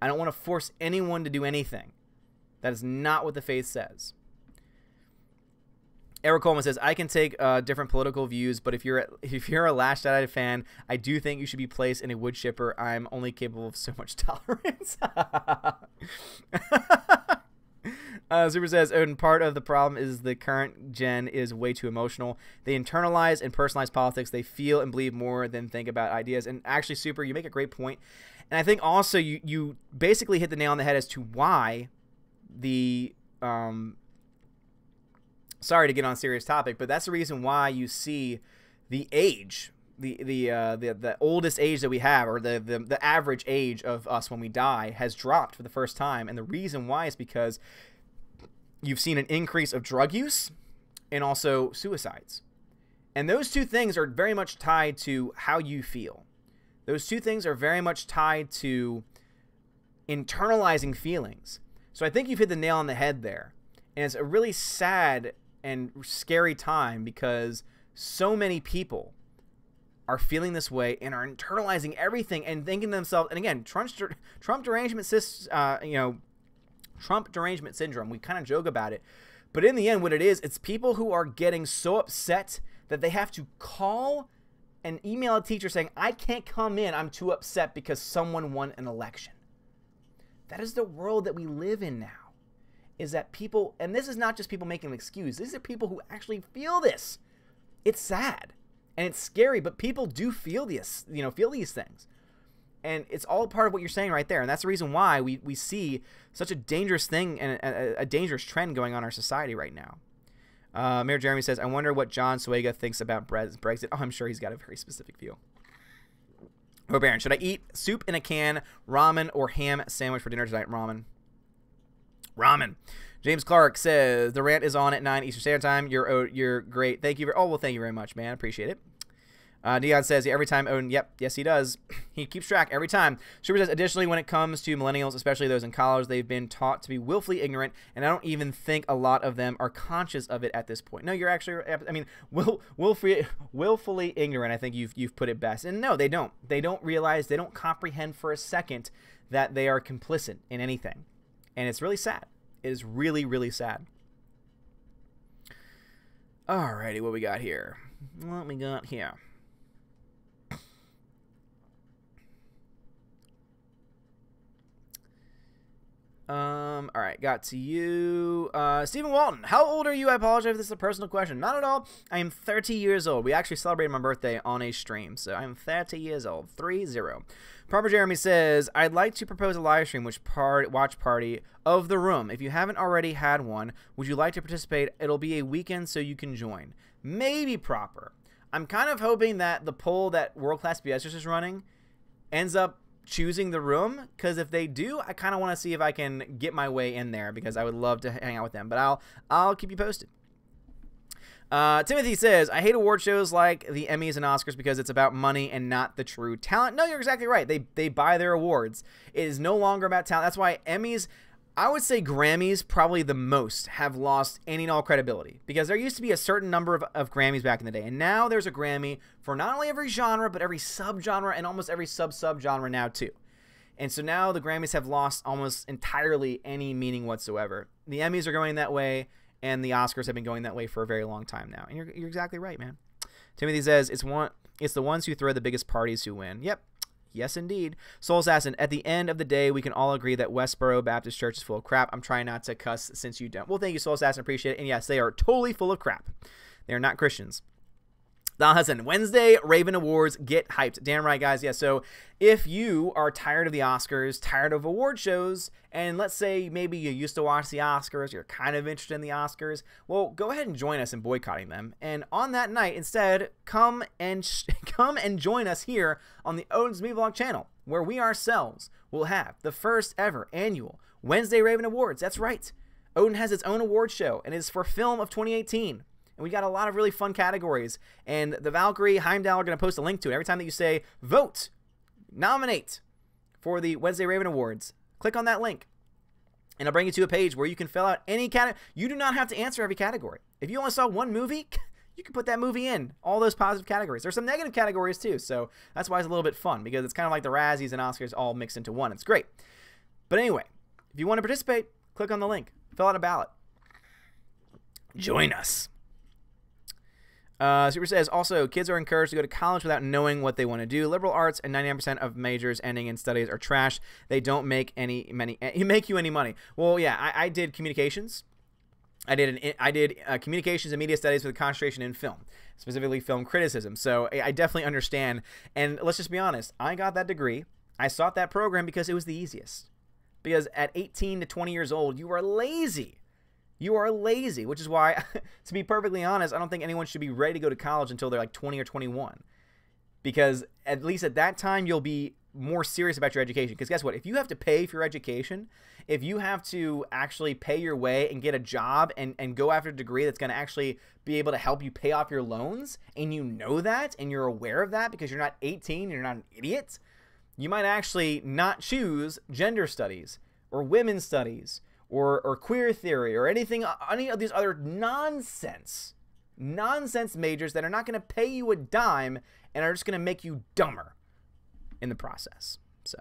I don't want to force anyone to do anything. That is not what the faith says. Eric Coleman says, I can take different political views, but if you're a Last Jedi fan, I do think you should be placed in a wood chipper. I'm only capable of so much tolerance. Super says, Odin, part of the problem is the current gen is way too emotional. They internalize and personalize politics. They feel and believe more than think about ideas. And actually, Super, you make a great point. And I think also you basically hit the nail on the head as to why the sorry to get on a serious topic, but that's the reason why you see the age, the oldest age that we have, or the average age of us when we die, has dropped for the first time. And the reason why is because you've seen an increase of drug use and also suicides. And those two things are very much tied to how you feel. Those two things are very much tied to internalizing feelings. So I think you've hit the nail on the head there. And it's a really sad and scary time because so many people are feeling this way and are internalizing everything and thinking to themselves, and again, Trump derangement Trump derangement syndrome. We kind of joke about it, but in the end, what it is, it's people who are getting so upset that they have to call and email a teacher saying, I can't come in, I'm too upset because someone won an election. That is the world that we live in now, is that people, and this is not just people making an excuse, these are people who actually feel this. It's sad and it's scary, but people do feel this, feel these things. And it's all part of what you're saying right there. And that's the reason why we see such a dangerous thing and a dangerous trend going on in our society right now. Mayor Jeremy says, I wonder what John Suega thinks about Brexit. Oh, I'm sure he's got a very specific view. Oh, Baron, should I eat soup in a can, ramen, or ham sandwich for dinner tonight? Ramen. Ramen. James Clark says, the rant is on at 9 Eastern Standard Time. You're great. Thank you. Well, thank you very much, man. Appreciate it. Dion says, yeah, every time Odin, yes, he does. He keeps track every time. Super says, additionally, when it comes to millennials, especially those in college, they've been taught to be willfully ignorant, and I don't even think a lot of them are conscious of it at this point. No, you're actually, I mean, willfully ignorant, I think you've put it best. And no, they don't. They don't realize, they don't comprehend for a second that they are complicit in anything. And it's really sad. It is really, really sad. Alrighty, what we got here? What we got here? All right, got to you. Stephen Walton, how old are you? I apologize if this is a personal question. Not at all. I am 30 years old. We actually celebrated my birthday on a stream, so I'm 30 years old. 3-0. Proper Jeremy says, I'd like to propose a live stream watch party of The Room. If you haven't already had one, would you like to participate? It'll be a weekend so you can join. Maybe Proper. I'm kind of hoping that the poll that World Class BS is running ends up choosing The Room, because if they do, I kind of want to see if I can get my way in there, because I would love to hang out with them, but I'll keep you posted. Timothy says, I hate award shows like the Emmys and Oscars because it's about money and not the true talent. No, you're exactly right. They buy their awards. It is no longer about talent. That's why Emmys, I would say Grammys probably the most, have lost any and all credibility, because there used to be a certain number of Grammys back in the day, and now there's a Grammy for not only every genre, but every subgenre and almost every subgenre now too. And so now the Grammys have lost almost entirely any meaning whatsoever. The Emmys are going that way, and the Oscars have been going that way for a very long time now. And you're exactly right, man. Timothy says, it's the ones who throw the biggest parties who win. Yep. Yes, indeed. Soul Assassin, at the end of the day, we can all agree that Westboro Baptist Church is full of crap. I'm trying not to cuss since you don't. Well, thank you, Soul Assassin. Appreciate it. And yes, they are totally full of crap. They are not Christians. Don Hudson, Wednesday Raven Awards, get hyped. Damn right, guys. Yeah, so if you are tired of the Oscars, tired of award shows, and let's say maybe you used to watch the Oscars, you're kind of interested in the Oscars, well, go ahead and join us in boycotting them. And on that night, instead, come and join us here on the Odin's Movie Vlog channel, where we ourselves will have the first ever annual Wednesday Raven Awards. That's right. Odin has its own award show, and it is for film of 2018. And we got a lot of really fun categories. And the Valkyrie, Heimdall are going to post a link to it. Every time that you say, vote, nominate for the Wednesday Raven Awards, click on that link. And I'll bring you to a page where you can fill out any category. You do not have to answer every category. If you only saw one movie, you can put that movie in all those positive categories. There's some negative categories too. So that's why it's a little bit fun, because it's kind of like the Razzies and Oscars all mixed into one. It's great. But anyway, if you want to participate, click on the link. Fill out a ballot. Join us. Super says, also, kids are encouraged to go to college without knowing what they want to do. Liberal arts and 99% of majors ending in studies are trash. They don't make you any money. Well, yeah, I did communications. I did communications and media studies with a concentration in film, specifically film criticism. So I definitely understand. And let's just be honest. I got that degree. I sought that program because it was the easiest. Because at 18 to 20 years old, you are lazy. You are lazy, which is why, to be perfectly honest, I don't think anyone should be ready to go to college until they're like 20 or 21. Because at least at that time, you'll be more serious about your education. Because guess what? If you have to pay for your education, if you have to actually pay your way and get a job and go after a degree that's going to actually be able to help you pay off your loans, and you know that, and you're aware of that because you're not 18, you're not an idiot, you might actually not choose gender studies or women's studies or queer theory or any of these other nonsense nonsense majors that are not going to pay you a dime and are just going to make you dumber in the process. So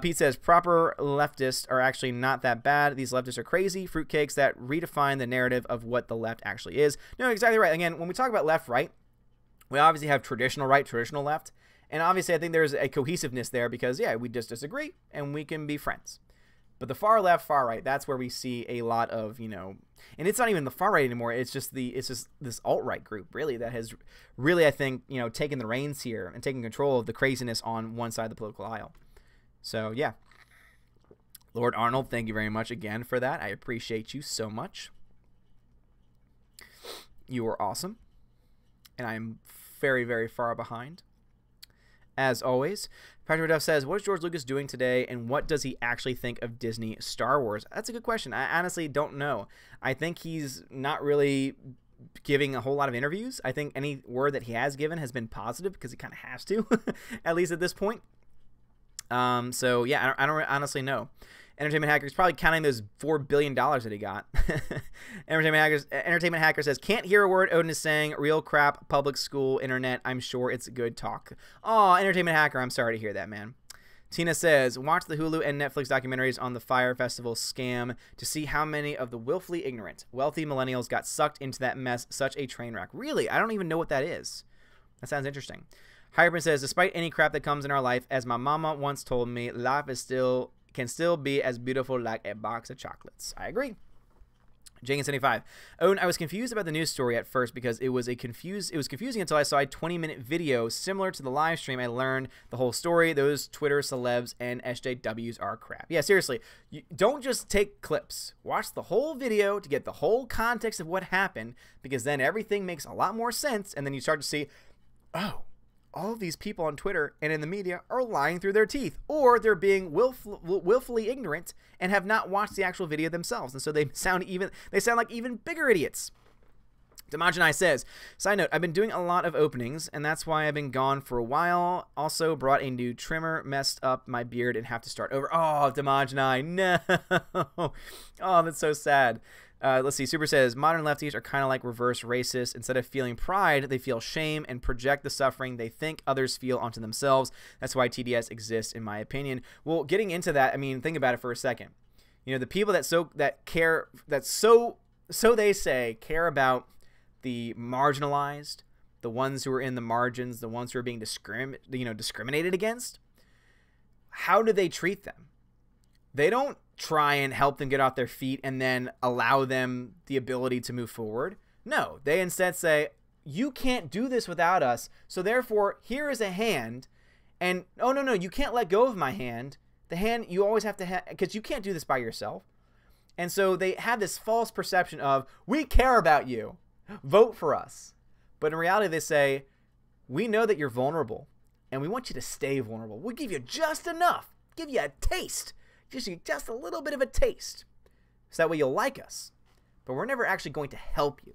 Pete says, proper leftists are actually not that bad. These leftists are crazy fruitcakes that redefine the narrative of what the left actually is. No, exactly right. Again, when we talk about left, right, we obviously have traditional right, traditional left. And obviously I think there's a cohesiveness there because, yeah, we just disagree and we can be friends. But the far left, far right, that's where we see a lot of, you know, and it's not even the far right anymore. It's just this alt-right group, really, that has really, I think, you know, taken the reins here and taken control of the craziness on one side of the political aisle. So, yeah. Lord Arnold, thank you very much again for that. I appreciate you so much. You are awesome. And I'm very, very far behind. As always, Patrick Duff says, what is George Lucas doing today, and what does he actually think of Disney Star Wars? That's a good question. I honestly don't know. I think he's not really giving a whole lot of interviews. I think any word that he has given has been positive because he kind of has to, at least at this point. So, yeah, I don't honestly know. Entertainment Hacker is probably counting those $4 billion that he got. Entertainment Hacker says, can't hear a word Odin is saying. Real crap, public school, internet. I'm sure it's good talk. Aw, Entertainment Hacker, I'm sorry to hear that, man. Tina says, watch the Hulu and Netflix documentaries on the Fyre Festival scam to see how many of the willfully ignorant, wealthy millennials got sucked into that mess. Such a train wreck. Really? I don't even know what that is. That sounds interesting. Hyperman says, despite any crap that comes in our life, as my mama once told me, life is can still be as beautiful like a box of chocolates. I agree. Jenkins75. Odin, I was confused about the news story at first because it was confusing until I saw a 20-minute video similar to the live stream. I learned the whole story. Those Twitter celebs and SJWs are crap. Yeah, seriously. Don't just take clips. Watch the whole video to get the whole context of what happened, because then everything makes a lot more sense, and then you start to see, oh, all of these people on Twitter and in the media are lying through their teeth, or they're being willfully ignorant and have not watched the actual video themselves, and so they sound like even bigger idiots. Demogenai says, side note, I've been doing a lot of openings, and that's why I've been gone for a while. Also brought a new trimmer, messed up my beard, and have to start over. Oh, Demogenai, no. Oh, that's so sad. Let's see. Super says, modern lefties are kind of like reverse racists. Instead of feeling pride, they feel shame and project the suffering they think others feel onto themselves. That's why TDS exists, in my opinion. Well, getting into that, I mean, think about it for a second. You know, the people care about the marginalized, the ones who are in the margins, the ones who are being discriminated against. How do they treat them? They don't try and help them get off their feet and then allow them the ability to move forward. No, they instead say, you can't do this without us, so therefore here is a hand, and oh no, you can't let go of my hand. The hand you always have to have, because you can't do this by yourself. And so they have this false perception of, we care about you, vote for us. But in reality they say, we know that you're vulnerable and we want you to stay vulnerable. We'll give you just enough, give you a taste. Just a little bit of a taste, so that way you'll like us, but we're never actually going to help you.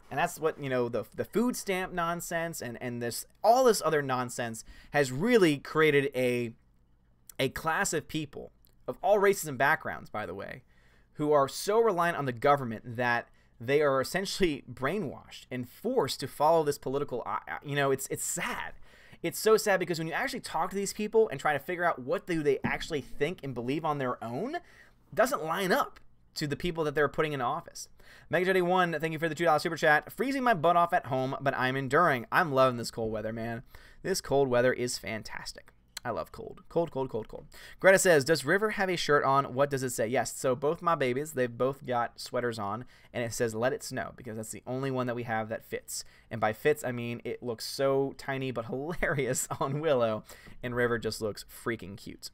And that's what, you know, the food stamp nonsense and all this other nonsense has really created a class of people of all races and backgrounds, by the way, who are so reliant on the government that they are essentially brainwashed and forced to follow this political, you know, it's sad. It's so sad because when you actually talk to these people and try to figure out what do they actually think and believe on their own, it doesn't line up to the people that they're putting in office. Megajetty1, thank you for the $2 super chat. Freezing my butt off at home, but I'm enduring. I'm loving this cold weather, man. This cold weather is fantastic. I love cold. Cold. Greta says, does River have a shirt on? What does it say? Yes, so both my babies, they've both got sweaters on, and it says let it snow, because that's the only one that we have that fits. And by fits, I mean it looks so tiny but hilarious on Willow, and River just looks freaking cute.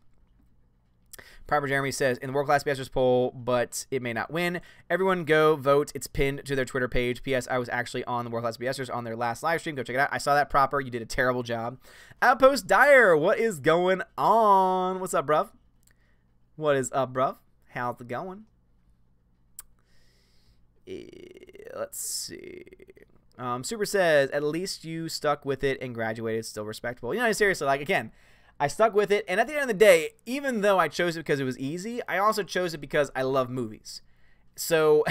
Proper Jeremy says, in the World Class Masters poll, but it may not win. Everyone go vote. It's pinned to their Twitter page. P.S. I was actually on the World Class Masters on their last live stream. Go check it out. I saw that, Proper. You did a terrible job. Outpost Dyer, what is going on? What's up, bruv? What is up, bruv? How's it going? Let's see. Super says, at least you stuck with it and graduated. Still respectable. You know, seriously, like, again, I stuck with it, and at the end of the day, even though I chose it because it was easy, I also chose it because I love movies. So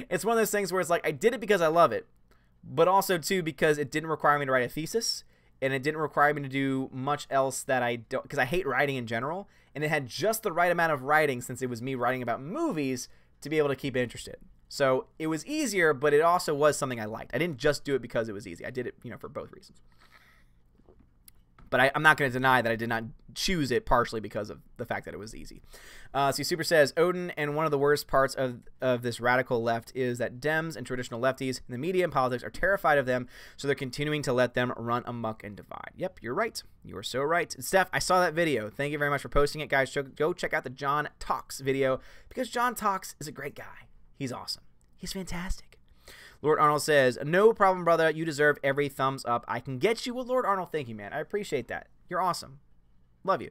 it's one of those things where it's like, I did it because I love it, but also too because it didn't require me to write a thesis, and it didn't require me to do much else that I don't, because I hate writing in general, and it had just the right amount of writing since it was me writing about movies to be able to keep it interested. So it was easier, but it also was something I liked. I didn't just do it because it was easy. I did it, for both reasons. But I'm not going to deny that I did not choose it partially because of the fact that it was easy. So Super says, Odin, and one of the worst parts of this radical left is that Dems and traditional lefties in the media and politics are terrified of them, so they're continuing to let them run amok and divide. Yep, you're right. You are so right. And Steph, I saw that video. Thank you very much for posting it, guys. Go check out the John Talks video, because John Talks is a great guy. He's awesome. He's fantastic. Lord Arnold says, no problem, brother. You deserve every thumbs up I can get you. Well, Lord Arnold, thank you, man. I appreciate that. You're awesome. Love you.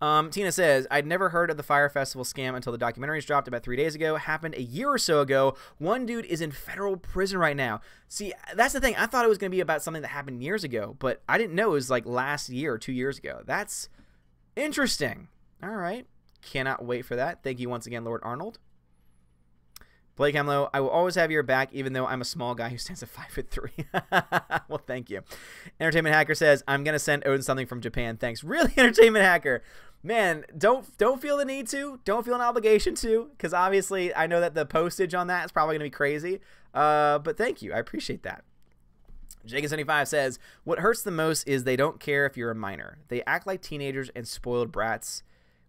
Tina says, I'd never heard of the Fire Festival scam until the documentaries dropped about 3 days ago. Happened a year or so ago. One dude is in federal prison right now. See, that's the thing. I thought it was going to be about something that happened years ago, but I didn't know it was like last year or 2 years ago. That's interesting. All right. Cannot wait for that. Thank you once again, Lord Arnold. Blake Hemlow, I will always have your back, even though I'm a small guy who stands at 5'3". Well, thank you. Entertainment Hacker says, I'm going to send Odin something from Japan. Thanks. Really, Entertainment Hacker? Man, don't feel the need to. Don't feel an obligation to, because obviously I know that the postage on that is probably going to be crazy. But thank you. I appreciate that. Jacob75 says, what hurts the most is they don't care if you're a minor. They act like teenagers and spoiled brats.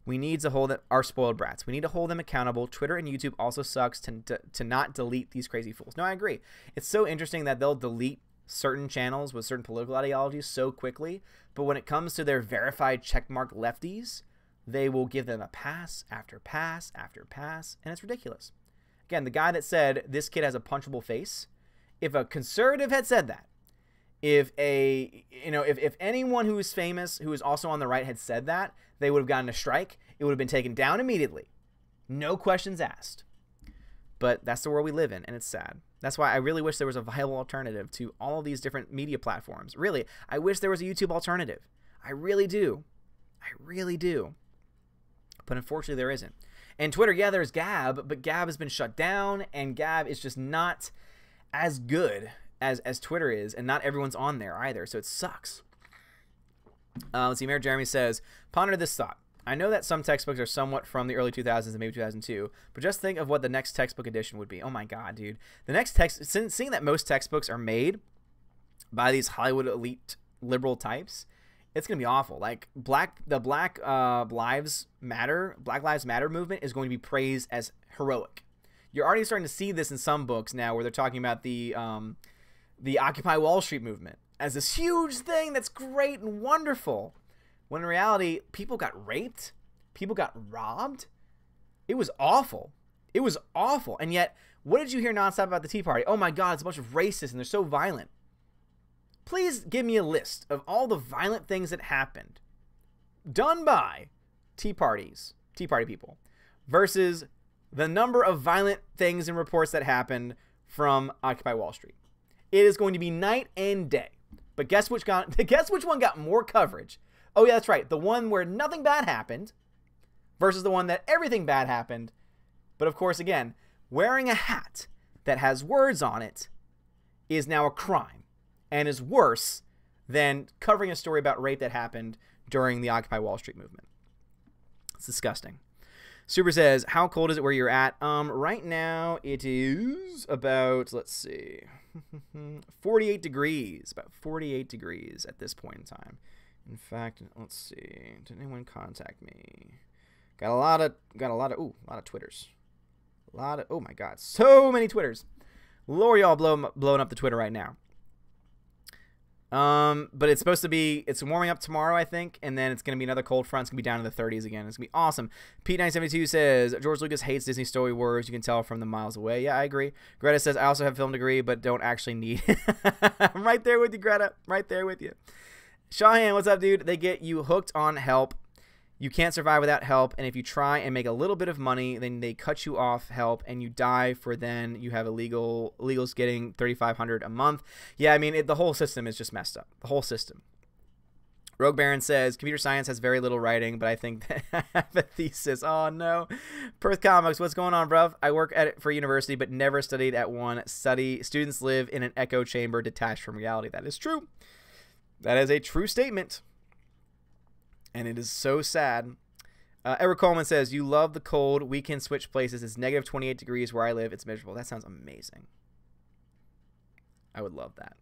We need to hold our spoiled brats. We need to hold them accountable. Twitter and YouTube also sucks to not delete these crazy fools. No, I agree. It's so interesting that they'll delete certain channels with certain political ideologies so quickly, but when it comes to their verified checkmark lefties, they will give them a pass after pass after pass, and it's ridiculous. Again, the guy that said this kid has a punchable face, if a conservative had said that, if anyone who is famous who is also on the right had said that, they would have gotten a strike. It would have been taken down immediately. No questions asked. But that's the world we live in, and it's sad. That's why I really wish there was a viable alternative to all of these different media platforms. Really, I wish there was a YouTube alternative. I really do. I really do. But unfortunately, there isn't. And Twitter, yeah, there's Gab, but Gab has been shut down, and Gab is just not as good as Twitter is, and not everyone's on there either, so it sucks. Let's see, Mayor Jeremy says, ponder this thought. I know that some textbooks are somewhat from the early 2000s and maybe 2002, but just think of what the next textbook edition would be. Oh my god, dude. The next seeing that most textbooks are made by these Hollywood elite liberal types, it's going to be awful. Like, the Black Lives Matter movement is going to be praised as heroic. You're already starting to see this in some books now where they're talking about the Occupy Wall Street movement as this huge thing that's great and wonderful, when in reality, people got raped, people got robbed. It was awful. It was awful. And yet, what did you hear nonstop about the Tea Party? Oh my god, it's a bunch of racists and they're so violent. Please give me a list of all the violent things that happened done by Tea Party people versus the number of violent things and reports that happened from Occupy Wall Street. It is going to be night and day. But guess which one got more coverage? Oh yeah, that's right. The one where nothing bad happened versus the one that everything bad happened. But of course, again, wearing a hat that has words on it is now a crime and is worse than covering a story about rape that happened during the Occupy Wall Street movement. It's disgusting. Super says, how cold is it where you're at? Right now it is about, let's see, 48 degrees. About 48 degrees at this point in time. In fact, let's see. Did anyone contact me? Got a lot of Twitters. Oh my god, so many Twitters. Lord, y'all blowing up the Twitter right now. But it's supposed to be, it's warming up tomorrow, I think, and then it's going to be another cold front. It's going to be down in the 30s again. It's going to be awesome. Pete972 says, George Lucas hates Disney Story Wars. You can tell from the miles away. Yeah, I agree. Greta says, I also have a film degree, but don't actually need it. I'm right there with you, Greta. Right there with you. Shahan, what's up, dude? They get you hooked on help. You can't survive without help, and if you try and make a little bit of money, then they cut you off help, and you die for then you have illegals getting $3,500 a month. Yeah, I mean, the whole system is just messed up. The whole system. Rogue Baron says, computer science has very little writing, but I think that I have a thesis. Oh, no. Perth Comics, what's going on, bruv? I work at it for university, but never studied at one. Students live in an echo chamber detached from reality. That is true. That is a true statement. And it is so sad. Eric Coleman says, you love the cold. We can switch places. It's negative 28 degrees where I live. It's miserable. That sounds amazing. I would love that.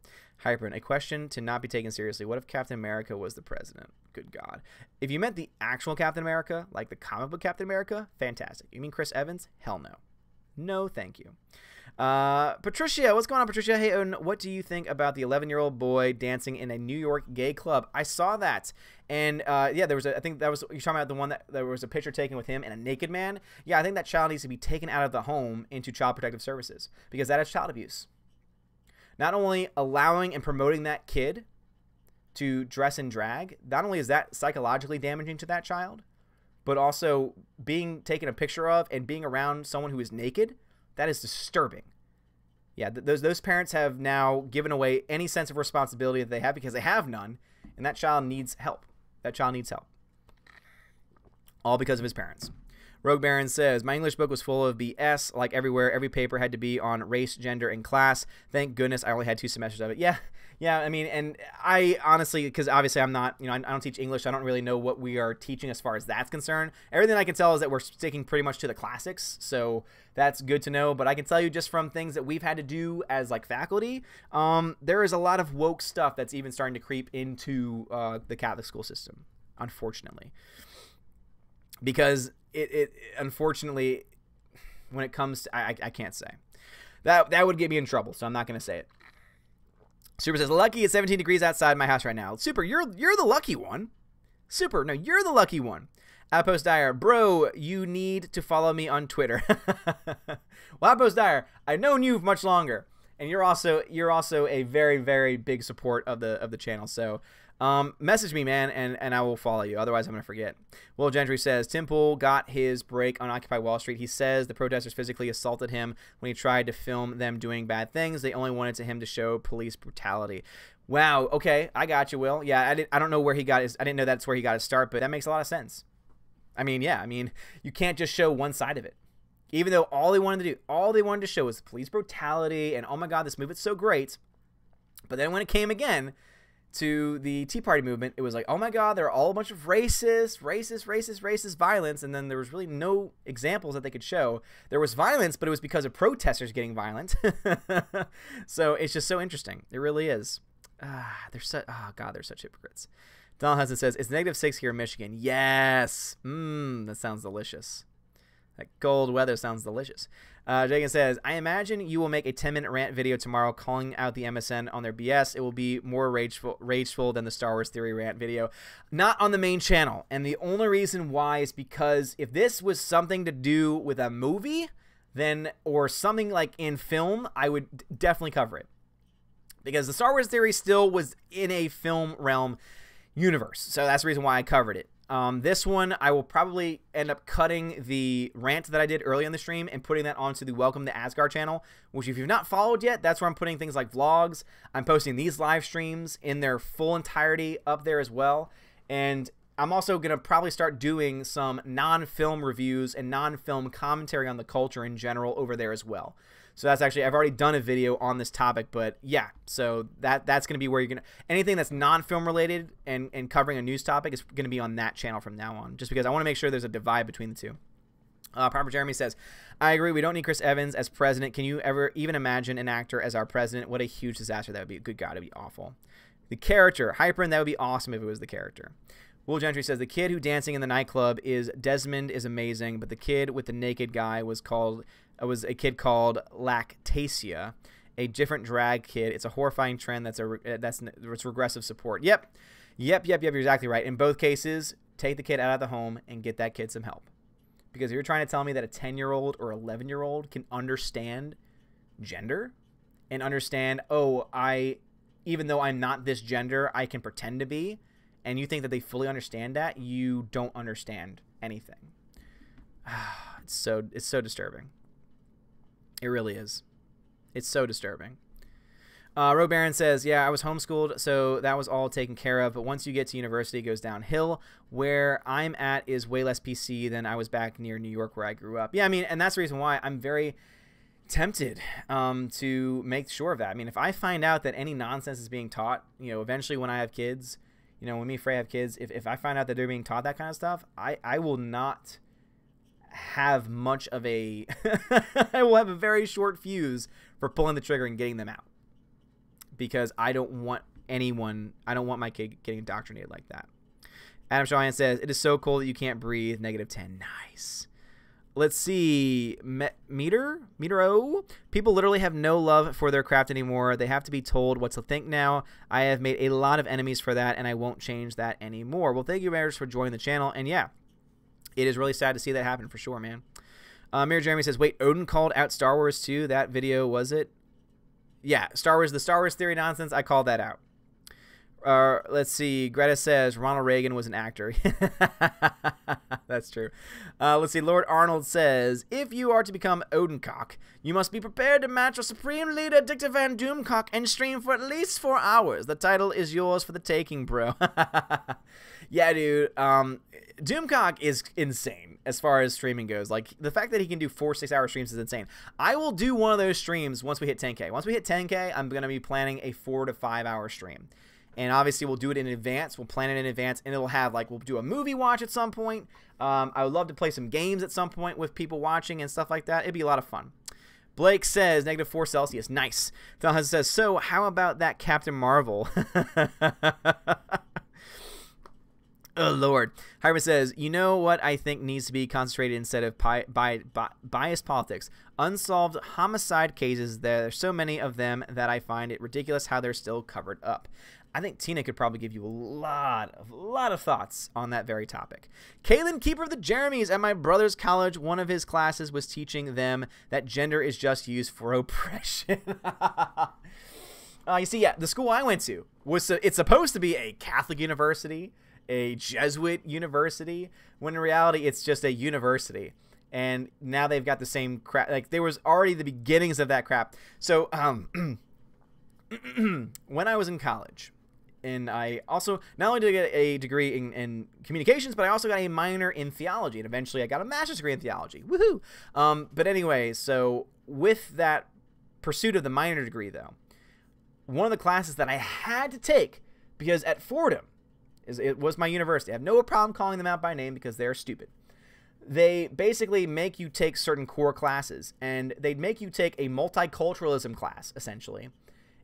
Hypern, a question to not be taken seriously. What if Captain America was the president? Good God. If you meant the actual Captain America, like the comic book Captain America, fantastic. You mean Chris Evans? Hell no. No, thank you. Patricia, what's going on, Patricia? Hey, Odin, what do you think about the 11-year-old boy dancing in a New York gay club? I saw that. And, yeah, there was I think that was, you're talking about the one that there was a picture taken with him and a naked man. Yeah, I think that child needs to be taken out of the home into Child Protective Services because that is child abuse. Not only allowing and promoting that kid to dress in drag, not only is that psychologically damaging to that child, but also being taken a picture of and being around someone who is naked, that is disturbing. Yeah, those parents have now given away any sense of responsibility that they have because they have none, and that child needs help. That child needs help. All because of his parents. Rogue Baron says, my English book was full of BS, like everywhere. Every paper had to be on race, gender, and class. Thank goodness I only had 2 semesters of it. Yeah, I mean, and I honestly, because obviously I'm not, I don't teach English. I don't really know what we are teaching as far as that's concerned. Everything I can tell is that we're sticking pretty much to the classics, so that's good to know. But I can tell you just from things that we've had to do as, like, faculty, there is a lot of woke stuff that's even starting to creep into the Catholic school system, unfortunately. Because it unfortunately, when it comes to, I can't say. That would get me in trouble, so I'm not going to say it. Super says, lucky it's 17 degrees outside my house right now. Super, you're the lucky one. Super, no, you're the lucky one. Outpost Dyer, bro, you need to follow me on Twitter. Well, Outpost Dyer, I've known you much longer, and you're also a very, very big support of the channel. So message me, man, and I will follow you. Otherwise, I'm going to forget. Will Gentry says, Tim Pool got his break on Occupy Wall Street. He says the protesters physically assaulted him when he tried to film them doing bad things. They only wanted him to show police brutality. Wow, okay, I got you, Will. Yeah, I don't know where he got his, I didn't know that's where he got his start, but that makes a lot of sense. I mean, yeah, I mean, you can't just show one side of it. Even though all they wanted to show was police brutality and, oh my God, this movement's so great. But then when it came again to the Tea Party movement, it was like, oh my God, they're all a bunch of racist violence, and then there was really no examples that they could show. There was violence, but it was because of protesters getting violent. So it's just so interesting. It really is. Oh God, they're such hypocrites. Donald Hudson says, it's -6 here in Michigan. Yes. That sounds delicious. That cold weather sounds delicious. Jagan says, I imagine you will make a 10-minute rant video tomorrow calling out the MSN on their BS. It will be more rageful than the Star Wars Theory rant video. Not on the main channel. And the only reason why is because if this was something to do with a movie, then, or something like in film, I would definitely cover it. Because the Star Wars Theory still was in a film realm universe. So that's the reason why I covered it. This one, I will probably end up cutting the rant that I did early in the stream and putting that onto the Welcome to Asgard channel, which if you've not followed yet, that's where I'm putting things like vlogs. I'm posting these live streams in their full entirety up there as well. And I'm also going to probably start doing some non-film reviews and non-film commentary on the culture in general over there as well. So that's actually, I've already done a video on this topic, but yeah, so that's going to be where you're going to, anything that's non-film related and covering a news topic is going to be on that channel from now on, just because I want to make sure there's a divide between the two. Proper Jeremy says, I agree, we don't need Chris Evans as president. Can you ever even imagine an actor as our president? What a huge disaster that would be. Good God, it would be awful. The character, Hyperin, that would be awesome if it was the character. Will Gentry says, the kid who dancing in the nightclub is Desmond is amazing, but the kid with the naked guy was a kid called Lactasia, a different drag kid. It's a horrifying trend. It's regressive support. Yep, you're exactly right. In both cases, take the kid out of the home and get that kid some help. Because if you're trying to tell me that a 10-year-old or 11-year-old can understand gender and understand, oh, even though I'm not this gender, I can pretend to be, and you think that they fully understand that, you don't understand anything. It's so disturbing. It really is. It's so disturbing. Roe Baron says, yeah, I was homeschooled, so that was all taken care of. But once you get to university, it goes downhill. Where I'm at is way less PC than I was back near New York where I grew up. Yeah, I mean, and that's the reason why I'm very tempted to make sure of that. I mean, if I find out that any nonsense is being taught, you know, eventually when I have kids, you know, when me and Frey have kids, if I find out that they're being taught that kind of stuff, I will not have much of a I will have a very short fuse for pulling the trigger and getting them out, because I don't want my kid getting indoctrinated like that. Adam Shahan says, it is so cold that you can't breathe. -10. Nice. Let's see. Metero. People literally have no love for their craft anymore. They have to be told what to think now. I have made a lot of enemies for that, and I won't change that anymore. Well, thank you, Maris, for joining the channel. And yeah, it is really sad to see that happen for sure, man. Mirror Jeremy says, wait, Odin called out Star Wars too? That video, was it? Yeah, the Star Wars theory nonsense, I called that out. Let's see. Greta says Ronald Reagan was an actor. That's true. Let's see. Lord Arnold says, if you are to become Odincock, you must be prepared to match your supreme leader, Dictor Van Doomcock, and stream for at least 4 hours. The title is yours for the taking, bro. Yeah, dude. Doomcock is insane as far as streaming goes. Like, the fact that he can do 4 6-hour streams is insane. I will do one of those streams once we hit 10K. Once we hit 10K, I'm going to be planning a 4 to 5 hour stream. And obviously, we'll do it in advance. We'll plan it in advance, and it'll have, like, we'll do a movie watch at some point. I would love to play some games at some point with people watching and stuff like that. It'd be a lot of fun. Blake says, -4 Celsius. Nice. Phil says, so how about that Captain Marvel? Oh, Lord. Hyman says, you know what I think needs to be concentrated instead of biased politics? Unsolved homicide cases. There are so many of them that I find it ridiculous how they're still covered up. I think Tina could probably give you a lot of thoughts on that very topic. Kaylin, keeper of the Jeremys, at my brother's college, one of his classes was teaching them that gender is just used for oppression. You see, yeah, the school I went to it's supposed to be a Catholic university, a Jesuit university, when in reality it's just a university. And now they've got the same crap. Like, there was already the beginnings of that crap. So when I was in college, and I also not only did I get a degree in communications, but I also got a minor in theology, and eventually I got a master's degree in theology. Woohoo! But anyway, so with that pursuit of the minor degree, though, one of the classes that I had to take, because at Fordham, it was my university. I have no problem calling them out by name because they're stupid. They basically make you take certain core classes, and they'd make you take a multiculturalism class, essentially,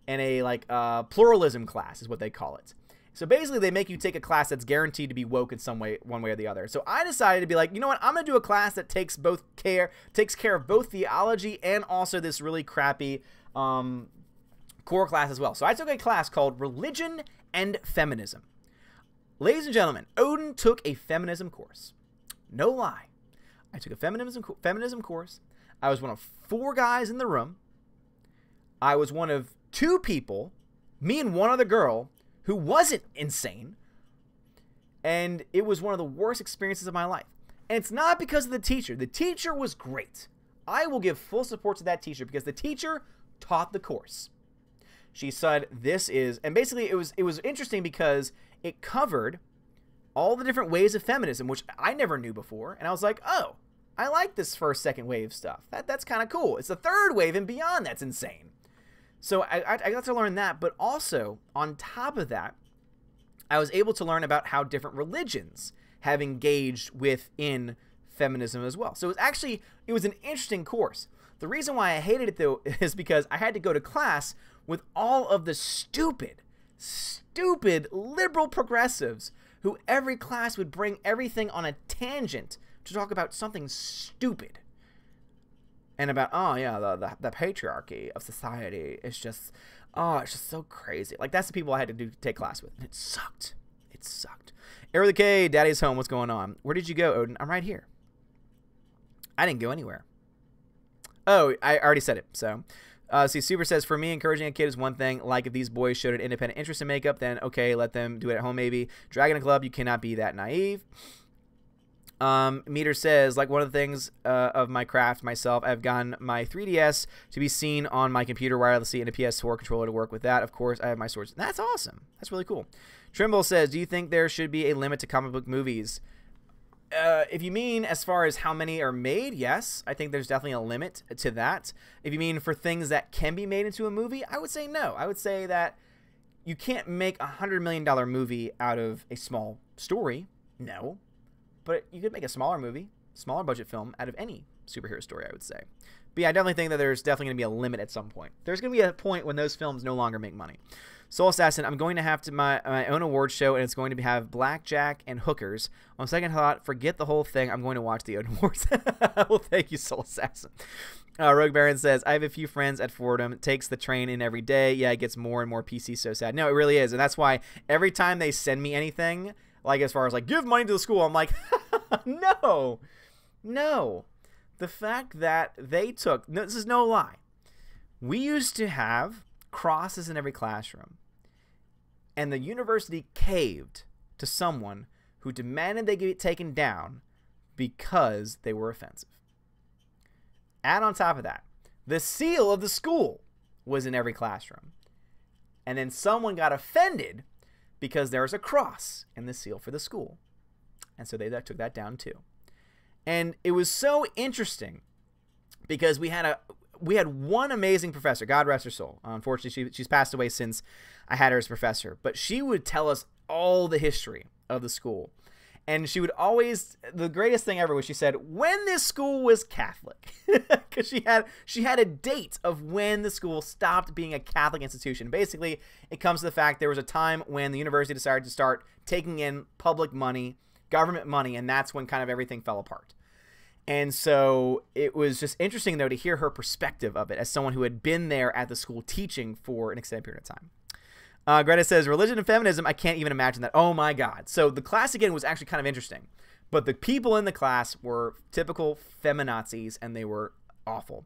and a pluralism class is what they call it. So basically, they make you take a class that's guaranteed to be woke in some way, one way or the other. So I decided to be like, you know what? I'm gonna do a class that takes care of both theology and also this really crappy core class as well. So I took a class called Religion and Feminism. Ladies and gentlemen, Odin took a feminism course. No lie. I took a feminism course. I was one of 4 guys in the room. I was one of 2 people, me and one other girl, who wasn't insane. And it was one of the worst experiences of my life. And it's not because of the teacher. The teacher was great. I will give full support to that teacher because the teacher taught the course. She said, this is, and basically it was interesting because it covered all the different ways of feminism, which I never knew before. And I was like, oh, I like this first, second wave stuff. That's kind of cool. It's the third wave and beyond that's insane. So I got to learn that. But also, on top of that, I was able to learn about how different religions have engaged within feminism as well. So it was an interesting course. The reason why I hated it, though, is because I had to go to class with all of the stupid liberal progressives who every class would bring everything on a tangent to talk about something stupid. And about, oh yeah, the patriarchy of society is just, oh, it's just so crazy. Like, that's the people I had to take class with. And it sucked. It sucked. Arrow the K, Daddy's home. What's going on? Where did you go, Odin? I'm right here. I didn't go anywhere. Oh, I already said it. So, see, Super says, for me, encouraging a kid is one thing. Like, if these boys showed an independent interest in makeup, then okay, let them do it at home maybe. Dragon Club, you cannot be that naive. Meter says, like one of the things of my craft myself, I've gotten my 3DS to be seen on my computer wirelessly and a PS4 controller to work with that. Of course, I have my swords. That's awesome. That's really cool. Trimble says, do you think there should be a limit to comic book movies? If you mean as far as how many are made, yes. I think there's definitely a limit to that. If you mean for things that can be made into a movie, I would say no. I would say that you can't make a $100 million movie out of a small story. No. But you could make a smaller movie, smaller budget film out of any superhero story, I would say. But yeah, I definitely think that there's definitely going to be a limit at some point. There's going to be a point when those films no longer make money. Soul Assassin, I'm going to have my own award show, and it's going to have blackjack and hookers. On second thought, forget the whole thing. I'm going to watch the awards. Well, thank you, Soul Assassin. Rogue Baron says, I have a few friends at Fordham. Takes the train in every day. Yeah, it gets more and more PC. So sad. No, it really is. And that's why every time they send me anything, like as far as like, give money to the school, I'm like, no. The fact that they took, no, this is no lie. We used to have crosses in every classroom. And the university caved to someone who demanded they get taken down because they were offensive. Add on top of that, the seal of the school was in every classroom. And then someone got offended because there was a cross in the seal for the school. And so they took that down too. And it was so interesting because we had one amazing professor, God rest her soul. Unfortunately, she's passed away since I had her as professor. But she would tell us all the history of the school. And she would always, the greatest thing ever was she said, when this school was Catholic. Because she had a date of when the school stopped being a Catholic institution. Basically, it comes to the fact there was a time when the university decided to start taking in public money, government money, and that's when kind of everything fell apart. And so it was just interesting, though, to hear her perspective of it as someone who had been there at the school teaching for an extended period of time. Greta says, religion and feminism, I can't even imagine that. Oh, my God. So the class, again, was actually kind of interesting. But the people in the class were typical feminazis, and they were awful.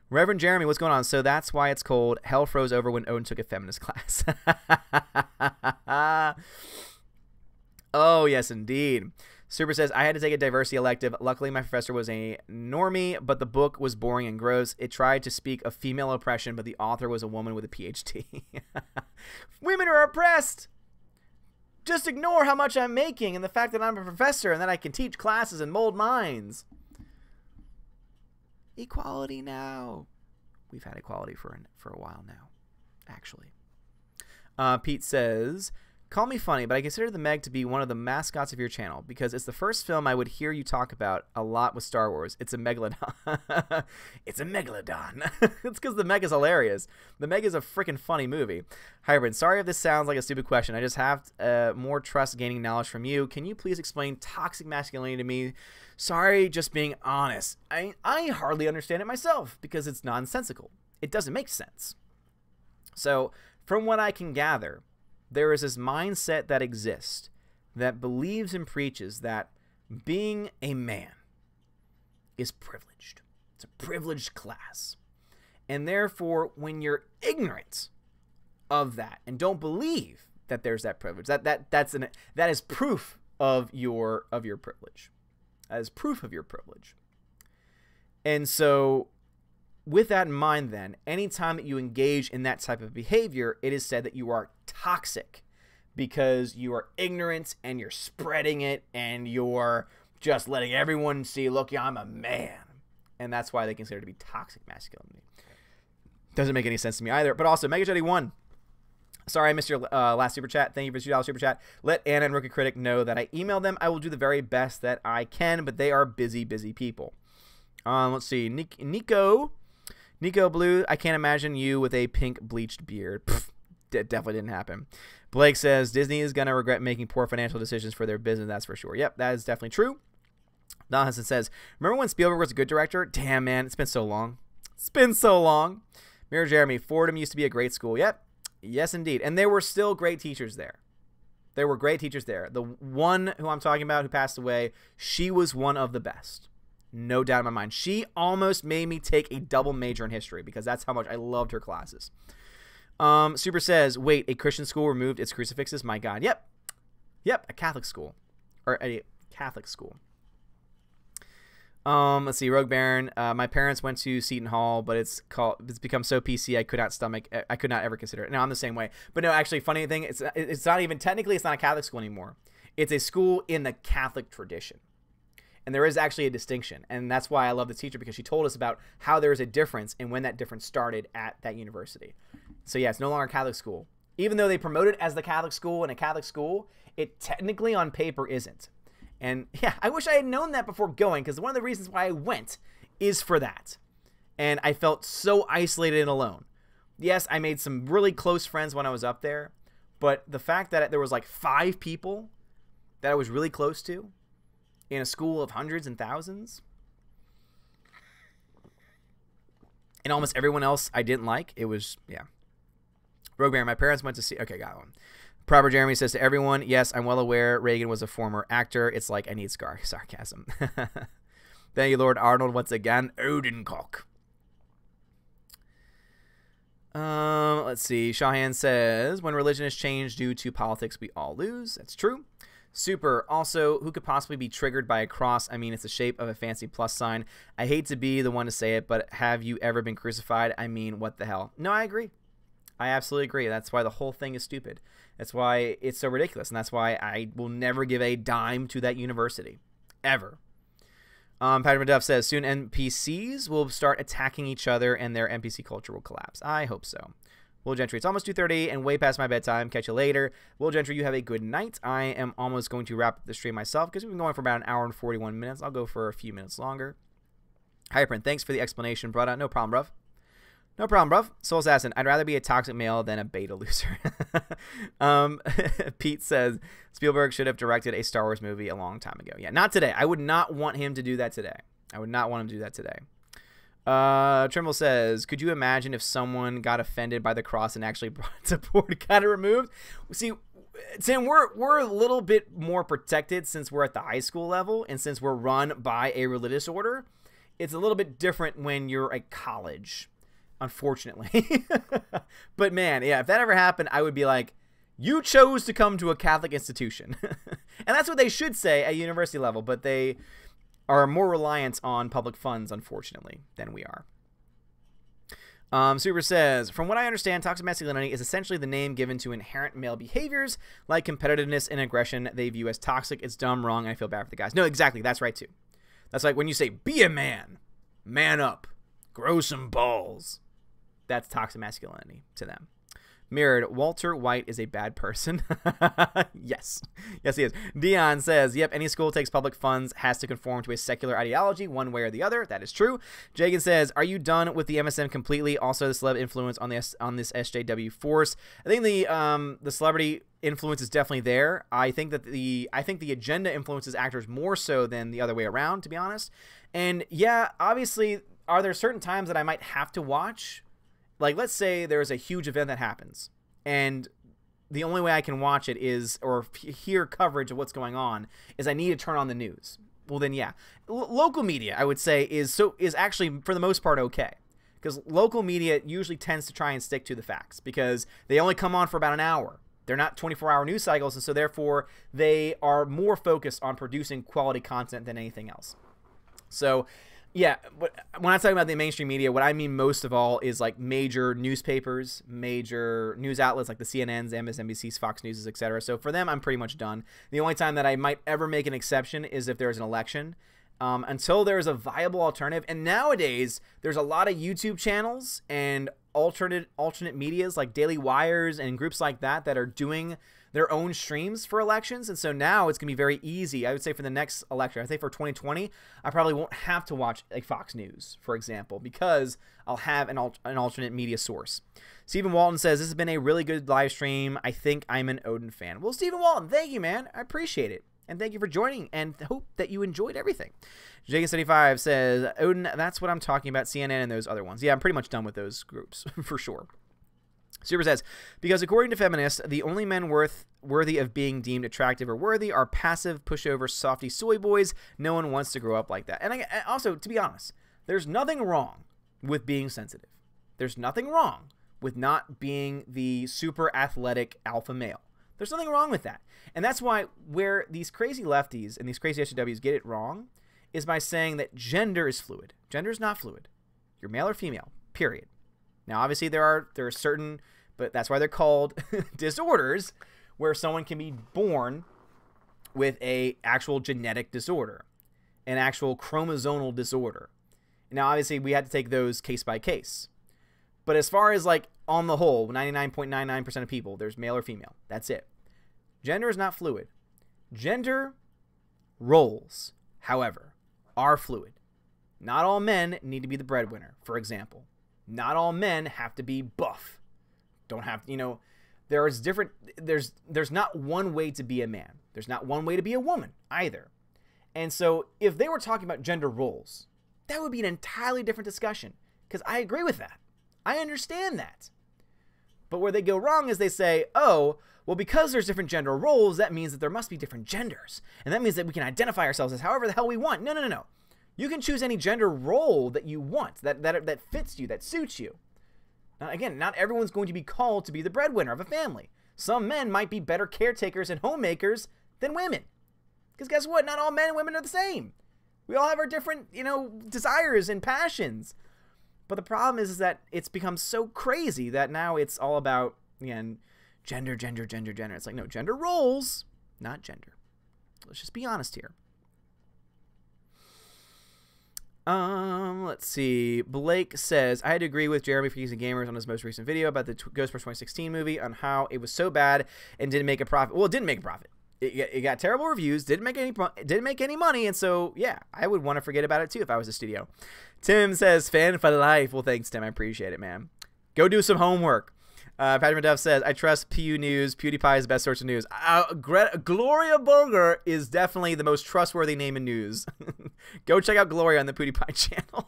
Reverend Jeremy, what's going on? So that's why it's called Hell Froze Over when Odin took a feminist class. Oh, yes, indeed. Super says, I had to take a diversity elective. Luckily, my professor was a normie, but the book was boring and gross. It tried to speak of female oppression, but the author was a woman with a PhD. Women are oppressed. Just ignore how much I'm making and the fact that I'm a professor and that I can teach classes and mold minds. Equality now. We've had equality for a while now, actually. Pete says, call me funny, but I consider the Meg to be one of the mascots of your channel because it's the first film I would hear you talk about a lot with Star Wars. It's a megalodon. It's a megalodon. It's because the Meg is hilarious. The Meg is a freaking funny movie. Hybrid, sorry if this sounds like a stupid question. I just have more trust gaining knowledge from you. Can you please explain toxic masculinity to me? Sorry, just being honest. I hardly understand it myself because it's nonsensical. It doesn't make sense. So, from what I can gather, there is this mindset that exists that believes and preaches that being a man is privileged. It's a privileged class. And therefore, when you're ignorant of that and don't believe that there's that privilege, that is proof of your privilege. That is proof of your privilege. And so, with that in mind, then, anytime that you engage in that type of behavior, it is said that you are toxic because you are ignorant and you're spreading it and you're just letting everyone see, look, yeah, I'm a man. And that's why they consider it to be toxic masculinity. Doesn't make any sense to me either. But also, MegaJetty1. Sorry, I missed your last super chat. Thank you for the $2 super chat. Let Anna and Rookie Critic know that I emailed them. I will do the very best that I can, but they are busy, busy people. Let's see. Nico Blue, I can't imagine you with a pink bleached beard. Pfft, that definitely didn't happen. Blake says, Disney is going to regret making poor financial decisions for their business. That's for sure. Yep, that is definitely true. Don Hudson says, remember when Spielberg was a good director? Damn, man, it's been so long. It's been so long. Mirror Jeremy, Fordham used to be a great school. Yep, yes, indeed. And there were still great teachers there. There were great teachers there. The one who I'm talking about who passed away, she was one of the best. No doubt in my mind. She almost made me take a double major in history because that's how much I loved her classes. Super says, wait, a Christian school removed its crucifixes? My God. Yep. Yep, a Catholic school. Or a Catholic school. Let's see, Rogue Baron. My parents went to Seton Hall, but it's become so PC I could not ever consider it. No, I'm the same way. But no, actually, funny thing, it's not even technically it's not a Catholic school anymore. It's a school in the Catholic tradition. And there is actually a distinction, and that's why I love the teacher, because she told us about how there is a difference and when that difference started at that university. So yeah, it's no longer a Catholic school. Even though they promote it as the Catholic school and a Catholic school, it technically on paper isn't. And yeah, I wish I had known that before going, because one of the reasons why I went is for that. And I felt so isolated and alone. Yes, I made some really close friends when I was up there, but the fact that there was like 5 people that I was really close to in a school of hundreds and thousands, and almost everyone else I didn't like, it was, yeah. Rogue Baron, my parents went to see, okay, got one. Proper Jeremy says to everyone, yes, I'm well aware Reagan was a former actor. It's like I need sarcasm. Thank you, Lord Arnold, once again. Odencock. Let's see. Shahan says, when religion is changed due to politics, we all lose. That's true. Super. Also, who could possibly be triggered by a cross? I mean, it's the shape of a fancy plus sign. I hate to be the one to say it, but have you ever been crucified? I mean, what the hell? No, I agree. I absolutely agree. That's why the whole thing is stupid. That's why it's so ridiculous, and that's why I will never give a dime to that university. Ever. Patrick Duff says, soon NPCs will start attacking each other and their NPC culture will collapse. I hope so. Will Gentry, it's almost 2:30 and way past my bedtime. Catch you later. Will Gentry, you have a good night. I am almost going to wrap up the stream myself because we've been going for about an hour and 41 minutes. I'll go for a few minutes longer. Hyperprint, thanks for the explanation, brother. No problem, bruv. No problem, bruv. Soul Assassin, I'd rather be a toxic male than a beta loser. Pete says, Spielberg should have directed a Star Wars movie a long time ago. Yeah, not today. I would not want him to do that today. I would not want him to do that today. Trimble says, could you imagine if someone got offended by the cross and actually brought it to board, got it removed? See, Tim, we're a little bit more protected since we're at the high school level and since we're run by a religious order. It's a little bit different when you're at college, unfortunately. But man, yeah, if that ever happened, I would be like, you chose to come to a Catholic institution. And that's what they should say at university level, but they are more reliant on public funds, unfortunately, than we are. Super says, from what I understand, toxic masculinity is essentially the name given to inherent male behaviors like competitiveness and aggression they view as toxic. It's dumb, wrong, and I feel bad for the guys. No, exactly. That's right, too. That's like when you say, be a man, man up, grow some balls. That's toxic masculinity to them. Mirrored, Walter White is a bad person. Yes. Yes, he is. Dion says, yep, any school takes public funds has to conform to a secular ideology one way or the other. That is true. Jagan says, are you done with the MSM completely? Also, the celeb influence on this SJW force. I think the celebrity influence is definitely there. I think the agenda influences actors more so than the other way around, to be honest. And yeah, obviously, are there certain times that I might have to watch? Like, let's say there's a huge event that happens, and the only way I can watch it is, or hear coverage of what's going on, is I need to turn on the news. Well, then, yeah. Local media, I would say, is actually, for the most part, okay. Because local media usually tends to try and stick to the facts, because they only come on for about an hour. They're not 24-hour news cycles, and so, therefore, they are more focused on producing quality content than anything else. So, yeah, but when I talk about the mainstream media, what I mean most of all is like major newspapers, major news outlets like the CNNs, MSNBCs, Fox News, etc. So for them, I'm pretty much done. The only time that I might ever make an exception is if there's an election. Until there's a viable alternative. And nowadays, there's a lot of YouTube channels and alternate medias like Daily Wires and groups like that that are doing their own streams for elections. And so now it's going to be very easy. I would say for the next election, I think for 2020, I probably won't have to watch like Fox News, for example, because I'll have an alternate media source. Stephen Walton says, this has been a really good live stream. I think I'm an Odin fan. Well, Stephen Walton, thank you, man. I appreciate it. And thank you for joining, and hope that you enjoyed everything. Jagan75 says, Odin, that's what I'm talking about, CNN and those other ones. Yeah, I'm pretty much done with those groups, for sure. Super says, because according to feminists, the only men worthy of being deemed attractive or worthy are passive, pushover, softy soy boys. No one wants to grow up like that. And also, to be honest, there's nothing wrong with being sensitive. There's nothing wrong with not being the super athletic alpha male. There's nothing wrong with that. And that's why where these crazy lefties and these crazy SJWs get it wrong is by saying that gender is fluid. Gender is not fluid. You're male or female, period. Now, obviously, there are certain, but that's why they're called disorders, where someone can be born with a actual genetic disorder, an actual chromosomal disorder. Now, obviously, we had to take those case by case. But as far as, like, on the whole, 99.99% of people, there's male or female. That's it. Gender is not fluid. Gender roles, however, are fluid. Not all men need to be the breadwinner, for example. Not all men have to be buff. Don't have, you know, there's not one way to be a man. There's not one way to be a woman either. And so if they were talking about gender roles, that would be an entirely different discussion, because I agree with that. I understand that. But where they go wrong is they say, oh, well, because there's different gender roles, that means that there must be different genders. And that means that we can identify ourselves as however the hell we want. No, no, no, no. You can choose any gender role that you want, that fits you, that suits you. Now, again, not everyone's going to be called to be the breadwinner of a family. Some men might be better caretakers and homemakers than women. Because guess what? Not all men and women are the same. We all have our different, you know, desires and passions. But the problem is that it's become so crazy that now it's all about, again, gender. It's like, no, gender roles, not gender. Let's just be honest here. Let's see. Blake says, I had to agree with Jeremy for using gamers on his most recent video about the Ghostbusters 2016 movie on how it was so bad and didn't make a profit. Well, it didn't make a profit. It got terrible reviews, didn't make any money, and so, yeah, I would want to forget about it, too, if I was a studio. Tim says, fan for life. Well, thanks, Tim. I appreciate it, man. Go do some homework. Patrick Duff says, I trust PU News. PewDiePie is the best source of news. Gloria Berger is definitely the most trustworthy name in news. Go check out Gloria on the PewDiePie channel.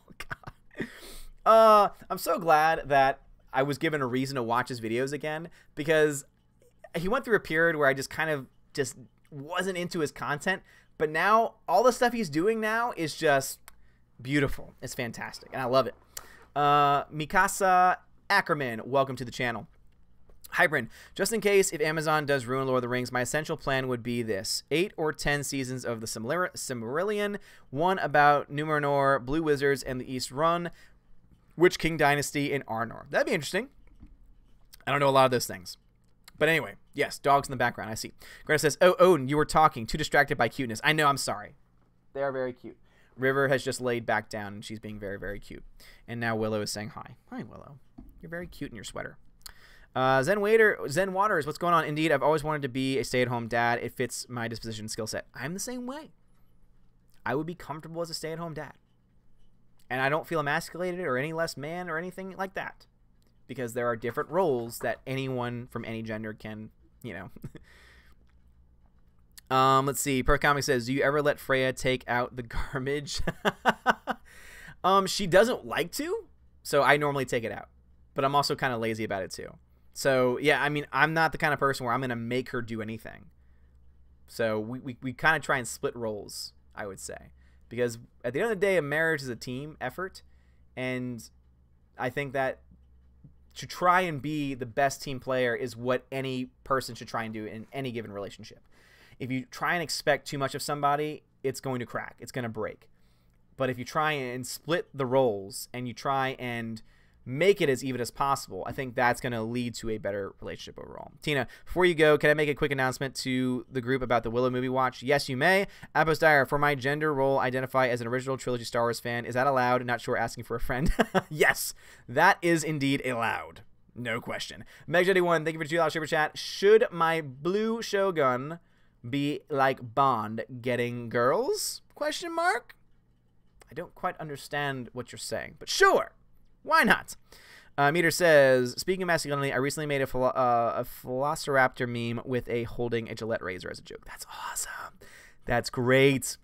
God. I'm so glad that I was given a reason to watch his videos again, because he went through a period where I just kind of just wasn't into his content, but now all the stuff he's doing now is just beautiful. It's fantastic, and I love it. Mikasa Ackerman, welcome to the channel. Hybrid, just in case if Amazon does ruin Lord of the Rings, my essential plan would be this: 8 or 10 seasons of the Silmarillion, one about Numenor, Blue Wizards, and the East Run, Witch King Dynasty, and Arnor. That'd be interesting. I don't know a lot of those things. But anyway, yes, dogs in the background, I see. Greta says, oh, Odin, you were talking, too distracted by cuteness. I know, I'm sorry. They are very cute. River has just laid back down, and she's being very, very cute. And now Willow is saying hi. Hi, Willow. You're very cute in your sweater. Zen Waters, what's going on? Indeed, I've always wanted to be a stay-at-home dad. It fits my disposition and skill set. I'm the same way. I would be comfortable as a stay-at-home dad. And I don't feel emasculated or any less man or anything like that. Because there are different roles that anyone from any gender can, you know. Let's see. Per Comic says, do you ever let Freya take out the garbage? She doesn't like to, so I normally take it out. But I'm also kind of lazy about it too. So, yeah, I mean, I'm not the kind of person where I'm going to make her do anything. So we kind of try and split roles, I would say. Because at the end of the day, a marriage is a team effort. And I think that to try and be the best team player is what any person should try and do in any given relationship. If you try and expect too much of somebody, it's going to crack. It's going to break. But if you try and split the roles and you try and make it as even as possible, I think that's going to lead to a better relationship overall. Tina, before you go, can I make a quick announcement to the group about the Willow movie watch? Yes, you may. Appos Dyer, for my gender role, identify as an original trilogy Star Wars fan. Is that allowed? Not sure, asking for a friend. Yes, that is indeed allowed. No question. Meg81, thank you for the $2 super chat. Should my blue Shogun be like Bond, getting girls? Question mark? I don't quite understand what you're saying, but sure. Why not? Meter says, speaking of masculinity, I recently made a Velociraptor meme with a holding a Gillette razor as a joke. That's awesome. That's great.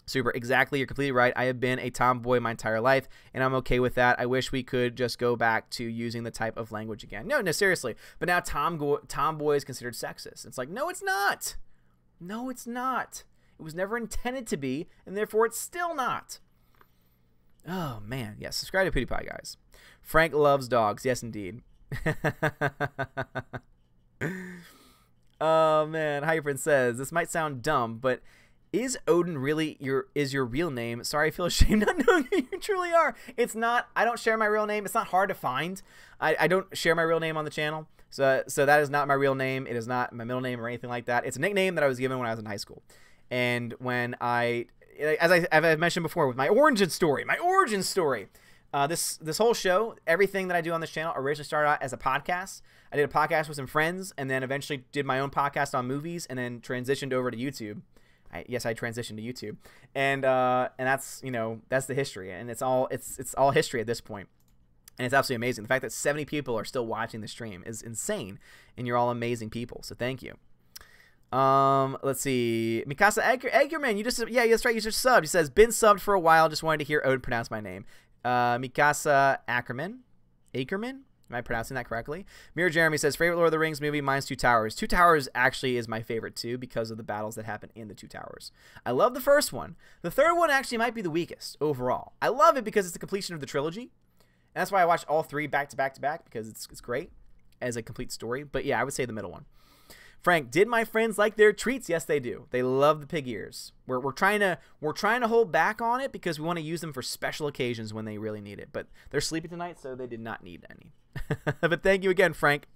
Super. Exactly. You're completely right. I have been a tomboy my entire life, and I'm okay with that. I wish we could just go back to using the type of language again. No, seriously. But now tomboy is considered sexist. It's like, no, it's not. No, it's not. It was never intended to be, and therefore it's still not. Oh, man. Yes, subscribe to PewDiePie, guys. Frank loves dogs. Yes, indeed. Oh, man. Hyphen says, this might sound dumb, but Is Odin really your real name? Sorry, I feel ashamed not knowing who you truly are. It's not. I don't share my real name. It's not hard to find. I don't share my real name on the channel. So that is not my real name. It is not my middle name or anything like that. It's a nickname that I was given when I was in high school. And when as I've mentioned before, with my origin story, this whole show, everything that I do on this channel originally started out as a podcast. I did a podcast with some friends, and then eventually did my own podcast on movies, and then transitioned over to YouTube. I transitioned to YouTube, and that's, you know, that's the history, and it's all history at this point, and it's absolutely amazing. The fact that 70 people are still watching the stream is insane, and you're all amazing people. So thank you. Let's see, Mikasa Eggerman, you just, yeah, that's right, you just subbed. He says, been subbed for a while, just wanted to hear Odin pronounce my name. Mikasa Ackerman. Am I pronouncing that correctly? Mirror Jeremy says, favorite Lord of the Rings movie, mine's Two Towers. Two Towers actually is my favorite too, because of the battles that happen in the Two Towers. I love the first one. The third one actually might be the weakest overall. I love it because it's the completion of the trilogy. And that's why I watched all three back to back to back, because it's great as a complete story. But yeah, I would say the middle one. Frank, did my friends like their treats? Yes, they do. They love the pig ears. We're trying to hold back on it because we want to use them for special occasions when they really need it. But they're sleeping tonight, so they did not need any. But thank you again, Frank.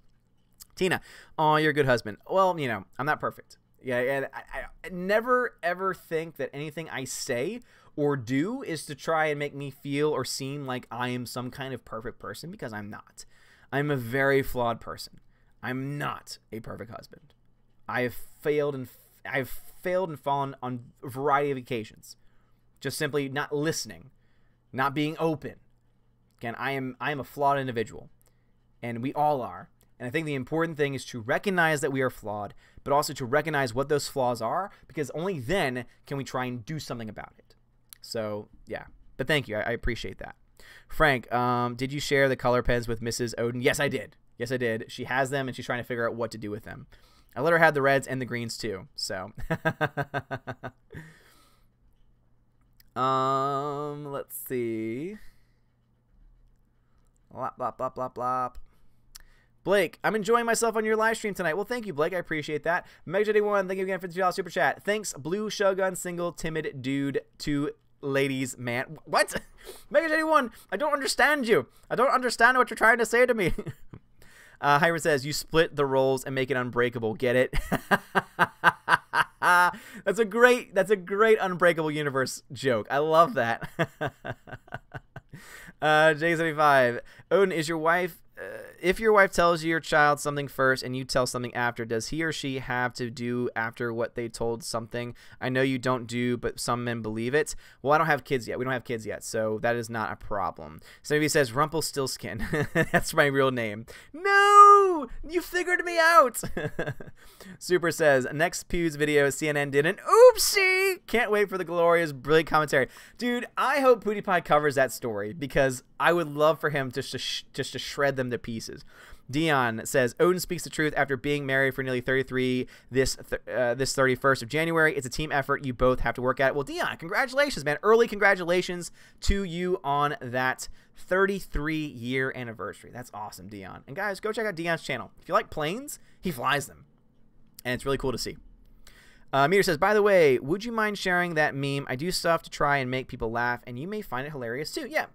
Tina, oh, you're a good husband. Well, you know, I'm not perfect. Yeah, and I never ever think that anything I say or do is to try and make me feel or seem like I am some kind of perfect person, because I'm not. I'm a very flawed person. I'm not a perfect husband. I have failed and fallen on a variety of occasions. Just simply not listening, not being open. Again, I am a flawed individual, and we all are. And I think the important thing is to recognize that we are flawed, but also to recognize what those flaws are, because only then can we try and do something about it. So, yeah. But thank you. I appreciate that. Frank, did you share the color pens with Mrs. Odin? Yes, I did. Yes, I did. She has them, and she's trying to figure out what to do with them. I let her have the reds and the greens, too. So, let's see. Blop, blop, blop, blop, blop. Blake, I'm enjoying myself on your live stream tonight. Well, thank you, Blake. I appreciate that. Meg81, thank you again for the $2 super chat. Thanks, Blue Shogun, single, timid dude, 2 ladies, man. What? Meg81, I don't understand you. I don't understand what you're trying to say to me. Hyra says, you split the roles and make it unbreakable. Get it? That's a great Unbreakable Universe joke. I love that. J75, Odin, is your wife, if your wife tells your child something first and you tell something after, does he or she have to do after what they told something? I know you don't do, but some men believe it. Well, I don't have kids yet. We don't have kids yet, so that is not a problem. Somebody says, Rumpelstiltskin. That's my real name. No! You figured me out! Super says, next Pew's video, CNN did an oopsie! Can't wait for the glorious, brilliant commentary. Dude, I hope PewDiePie covers that story, because I would love for him just to shred them to pieces. Dion says, Odin speaks the truth after being married for nearly 33 this 31st of January. It's a team effort. You both have to work at it. Well, Dion, congratulations, man. Early congratulations to you on that 33-year anniversary. That's awesome, Dion. And guys, go check out Dion's channel. If you like planes, he flies them. And it's really cool to see. Meter says, by the way, would you mind sharing that meme? I do stuff to try and make people laugh, and you may find it hilarious too. Yeah.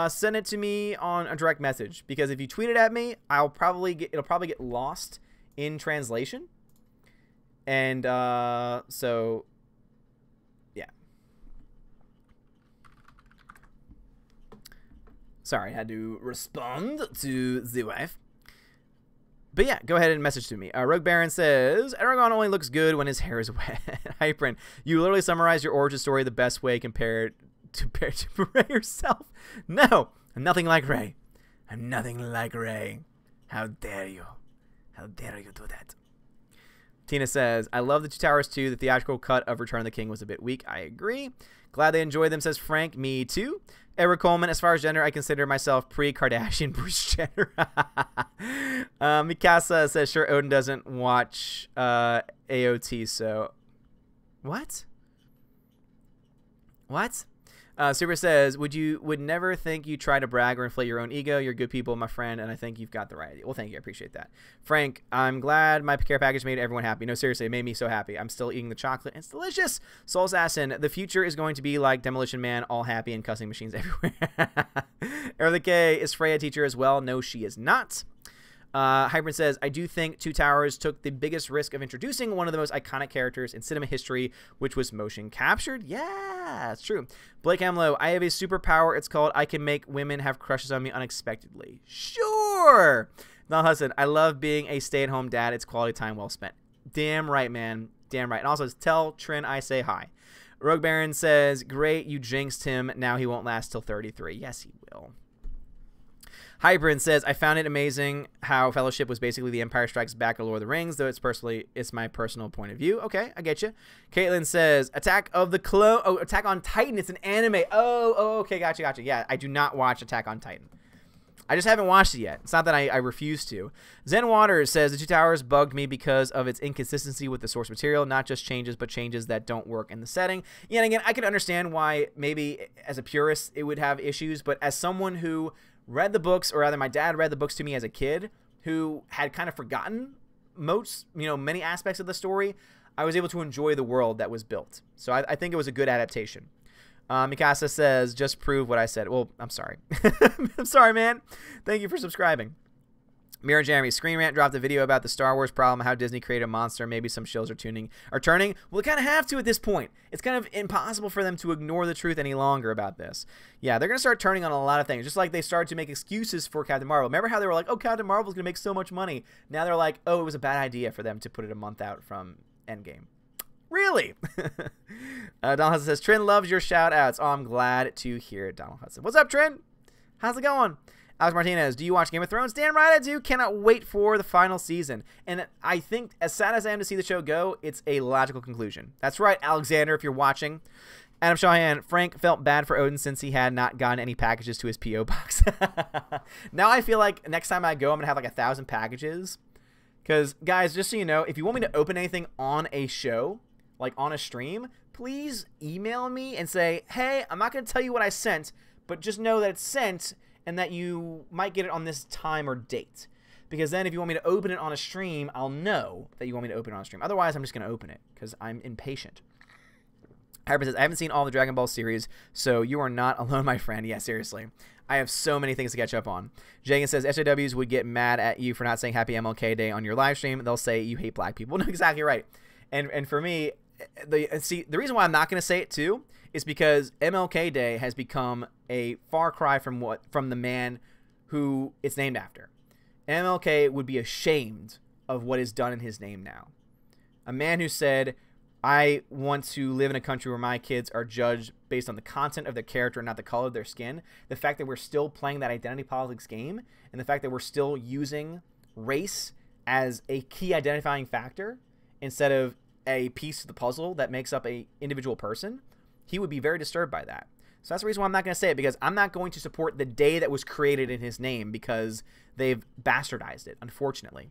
Send it to me on a direct message, because if you tweet it at me, it'll probably get lost in translation. And so yeah. Sorry, I had to respond to the wife. But yeah, go ahead and message to me. Rogue Baron says, Aragorn only looks good when his hair is wet. Hyprin, you literally summarized your origin story the best way compared to Rey yourself. No, I'm nothing like Rey. I'm nothing like Rey. How dare you? How dare you do that? Tina says, I love the Two Towers too. The theatrical cut of Return of the King was a bit weak. I agree. Glad they enjoyed them, says Frank. Me too. Eric Coleman, as far as gender, I consider myself pre-Kardashian Bruce Jenner. Mikasa says, sure, Odin doesn't watch AOT, so... What? What? Super says, would never think you try to brag or inflate your own ego. You're good people, my friend, and I think you've got the right idea. Well, thank you. I appreciate that. Frank, I'm glad my care package made everyone happy. No, seriously, it made me so happy. I'm still eating the chocolate. It's delicious. Soul Assassin, the future is going to be like Demolition Man, all happy and cussing machines everywhere. Erla K, is Freya a teacher as well? No, she is not. Hybrid says, I do think Two Towers took the biggest risk of introducing one of the most iconic characters in cinema history, which was motion captured. Yeah, it's true. Blake Amlo, I have a superpower. It's called I can make women have crushes on me unexpectedly. Sure. Don Hudson, I love being a stay-at-home dad. It's quality time well spent. Damn right, man. Damn right. And also, tell Trin I say hi. Rogue Baron says, great, you jinxed him. Now he won't last till 33. Yes, he will. Hybrid says, I found it amazing how Fellowship was basically the Empire Strikes Back or Lord of the Rings, though it's my personal point of view. Okay, I get you. Caitlin says, Attack on Titan. It's an anime. Oh, okay, gotcha. Yeah, I do not watch Attack on Titan. I just haven't watched it yet. It's not that I refuse to. Zen Waters says, the Two Towers bugged me because of its inconsistency with the source material, not just changes, but changes that don't work in the setting. Yeah, and again, I can understand why maybe as a purist it would have issues, but as someone who read the books, or rather my dad read the books to me as a kid, who had kind of forgotten many aspects of the story, I was able to enjoy the world that was built. So I think it was a good adaptation. Mikasa says, just prove what I said. Well, I'm sorry. I'm sorry, man. Thank you for subscribing. Mira Jeremy, Screen Rant dropped a video about the Star Wars problem, how Disney created a monster. Maybe some shills are turning. Well, they kind of have to at this point. It's kind of impossible for them to ignore the truth any longer about this. Yeah, they're going to start turning on a lot of things, just like they started to make excuses for Captain Marvel. Remember how they were like, oh, Captain Marvel's going to make so much money. Now they're like, oh, it was a bad idea for them to put it a month out from Endgame. Really? Donald Hudson says, Trin loves your shout-outs. Oh, I'm glad to hear it, Donald Hudson. What's up, Trin? How's it going? Alex Martinez, do you watch Game of Thrones? Damn right I do. Cannot wait for the final season. And I think, as sad as I am to see the show go, it's a logical conclusion. That's right, Alexander, if you're watching. Adam Shahan, Frank felt bad for Odin since he had not gotten any packages to his P.O. box. Now I feel like next time I go, I'm going to have like 1,000 packages. Because, guys, just so you know, if you want me to open anything on a show, like on a stream, please email me and say, hey, I'm not going to tell you what I sent, but just know that it's sent and that you might get it on this time or date. Because then if you want me to open it on a stream, I'll know that you want me to open it on a stream. Otherwise, I'm just going to open it because I'm impatient. Harper says, I haven't seen all the Dragon Ball series, so you are not alone, my friend. Yeah, seriously. I have so many things to catch up on. Jagan says, SJWs would get mad at you for not saying Happy MLK Day on your live stream. They'll say you hate black people. No, exactly right. And for me, the reason why I'm not going to say it too is because MLK Day has become a far cry from the man who it's named after. MLK would be ashamed of what is done in his name now. A man who said, I want to live in a country where my kids are judged based on the content of their character and not the color of their skin. The fact that we're still playing that identity politics game, and the fact that we're still using race as a key identifying factor instead of a piece of the puzzle that makes up a individual person, he would be very disturbed by that. So that's the reason why I'm not going to say it, because I'm not going to support the day that was created in his name because they've bastardized it, unfortunately.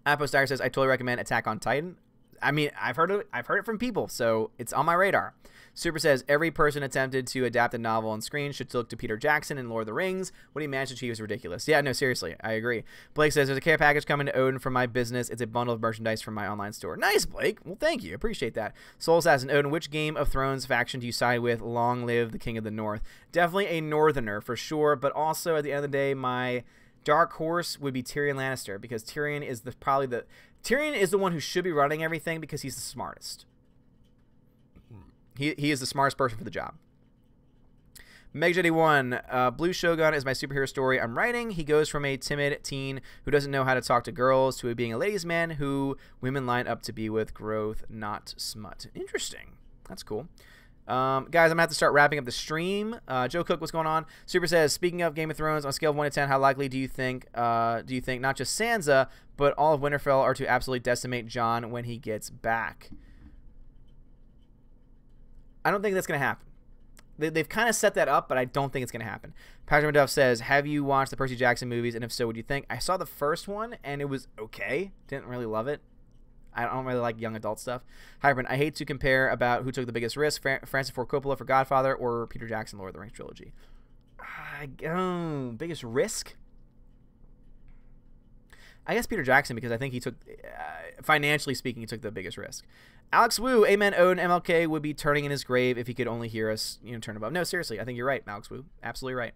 Apostar says, I totally recommend Attack on Titan. I mean, I've heard it from people, so it's on my radar. Super says, every person attempted to adapt a novel on screen should look to Peter Jackson in Lord of the Rings. What he managed to achieve is ridiculous. Yeah, no, seriously, I agree. Blake says, there's a care package coming to Odin from my business. It's a bundle of merchandise from my online store. Nice, Blake. Well, thank you. Appreciate that. Soul Assassin, Odin, which Game of Thrones faction do you side with? Long live the King of the North. Definitely a Northerner, for sure, but also, at the end of the day, my dark horse would be Tyrion Lannister, because Tyrion is Tyrion is the one who should be running everything because he's the smartest. He is the smartest person for the job. MegJetty1, Blue Shogun is my superhero story I'm writing. He goes from a timid teen who doesn't know how to talk to girls to being a ladies' man who women line up to be with. Growth, not smut. Interesting. That's cool. Guys, I'm going to have to start wrapping up the stream. Joe Cook, what's going on? Super says, speaking of Game of Thrones, on a scale of 1 to 10, how likely do you think not just Sansa, but all of Winterfell are to absolutely decimate Jon when he gets back? I don't think that's going to happen. They've kind of set that up, but I don't think it's going to happen. Patrick Maduff says, have you watched the Percy Jackson movies, and if so, what do you think? I saw the first one, and it was okay. Didn't really love it. I don't really like young adult stuff. Hybrid, I hate to compare about who took the biggest risk, Francis Ford Coppola for Godfather or Peter Jackson, Lord of the Rings trilogy. Biggest risk? I guess Peter Jackson, because I think he took, financially speaking, he took the biggest risk. Alex Wu, amen, Odin, MLK would be turning in his grave if he could only hear us, turn above. No, seriously, I think you're right, Alex Wu. Absolutely right.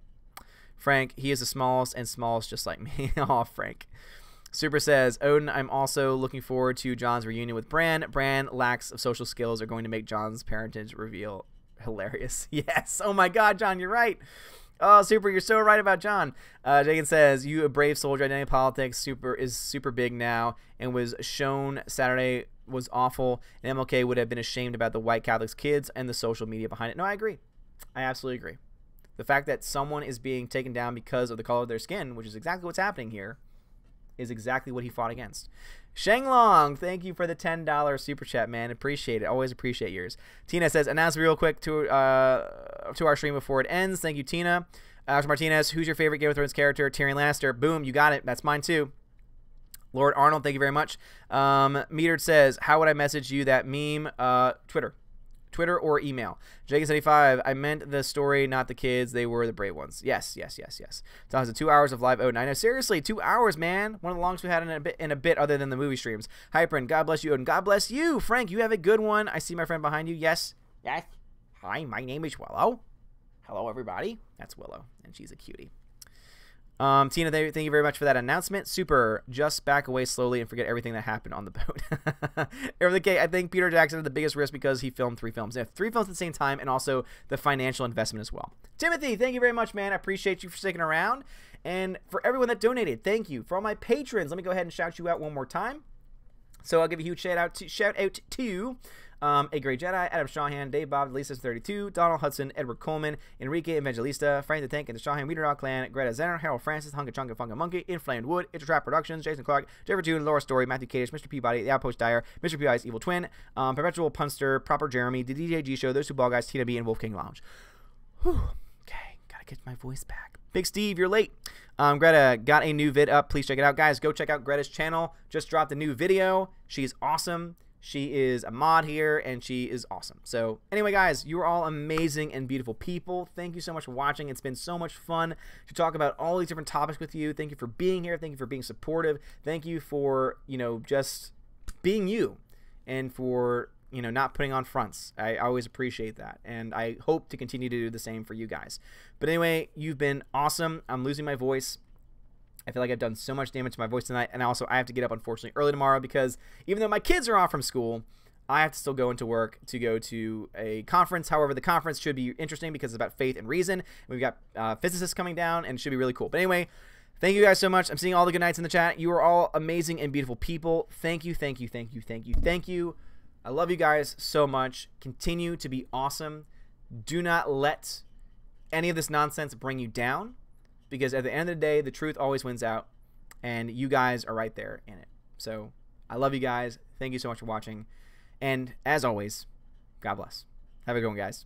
Frank, he is the smallest and smallest just like me. Oh, Frank. Super says, Odin, I'm also looking forward to John's reunion with Bran. Bran lacks of social skills are going to make John's parentage reveal hilarious. Yes. Oh my God, John, you're right. Oh, Super, you're so right about John. Jagan says, you a brave soldier. Identity politics is super big now and was shown Saturday was awful. And MLK would have been ashamed about the white Catholics kids and the social media behind it. No, I agree. I absolutely agree. The fact that someone is being taken down because of the color of their skin, which is exactly what's happening here, is exactly what he fought against. Shenglong, thank you for the $10 super chat, man. Appreciate it. Always appreciate yours. Tina says, announce real quick to our stream before it ends. Thank you, Tina. Alex Martinez, who's your favorite Game of Thrones character? Tyrion Lannister. Boom, you got it. That's mine too. Lord Arnold, thank you very much. Metered says, how would I message you that meme? Twitter or email. Jacob75, I meant the story, not the kids. They were the brave ones. Yes. So it's 2 hours of live Odin. I know, seriously, 2 hours, man. One of the longest we had in a bit other than the movie streams. Hyperin, God bless you, Odin. God bless you. Frank, you have a good one. I see my friend behind you. Yes. Hi, my name is Willow. Hello, everybody. That's Willow, and she's a cutie. Tina, thank you very much for that announcement. Super. Just back away slowly and forget everything that happened on the boat. I think Peter Jackson had the biggest risk because he filmed 3 films. 3 films at the same time, and also the financial investment as well. Timothy, thank you very much, man. I appreciate you for sticking around. And for everyone that donated, thank you. For all my patrons, let me go ahead and shout you out one more time. So I'll give a huge shout out to A Great Jedi, Adam Shawhan, Dave Bob, Lisa32, Donald Hudson, Edward Coleman, Enrique Evangelista, Frank the Tank and the Shawhan Weeder Dog Clan, Greta Zenner, Harold Francis, Hunka Chunka Funka Monkey, Inflamed Wood, It's a Trap Productions, Jason Clark, Jeffrey Toon, Laura Story, Matthew Cadish, Mr. Peabody, The Outpost Dyer, Mr. Peabody's Evil Twin, Perpetual Punster, Proper Jeremy, The DJG Show, Those Two Ball Guys, TW, and Wolfgang Lounge. Whew. Okay, gotta get my voice back. Big Steve, you're late. Greta got a new vid up. Please check it out. Guys, go check out Greta's channel. Just dropped a new video. She's awesome. She is a mod here, and she is awesome. So anyway, guys, you are all amazing and beautiful people. Thank you so much for watching. It's been so much fun to talk about all these different topics with you. Thank you for being here. Thank you for being supportive. Thank you for, just being you and for, not putting on fronts. I always appreciate that, and I hope to continue to do the same for you guys. But anyway, you've been awesome. I'm losing my voice. I feel like I've done so much damage to my voice tonight, and also I have to get up, unfortunately, early tomorrow because even though my kids are off from school, I have to still go into work to go to a conference. However, the conference should be interesting because it's about faith and reason. We've got physicists coming down, and it should be really cool. But anyway, thank you guys so much. I'm seeing all the good nights in the chat. You are all amazing and beautiful people. Thank you, thank you, thank you, thank you, thank you. I love you guys so much. Continue to be awesome. Do not let any of this nonsense bring you down, because at the end of the day, the truth always wins out, and you guys are right there in it. So I love you guys. Thank you so much for watching. And as always, God bless. Have a good one, guys.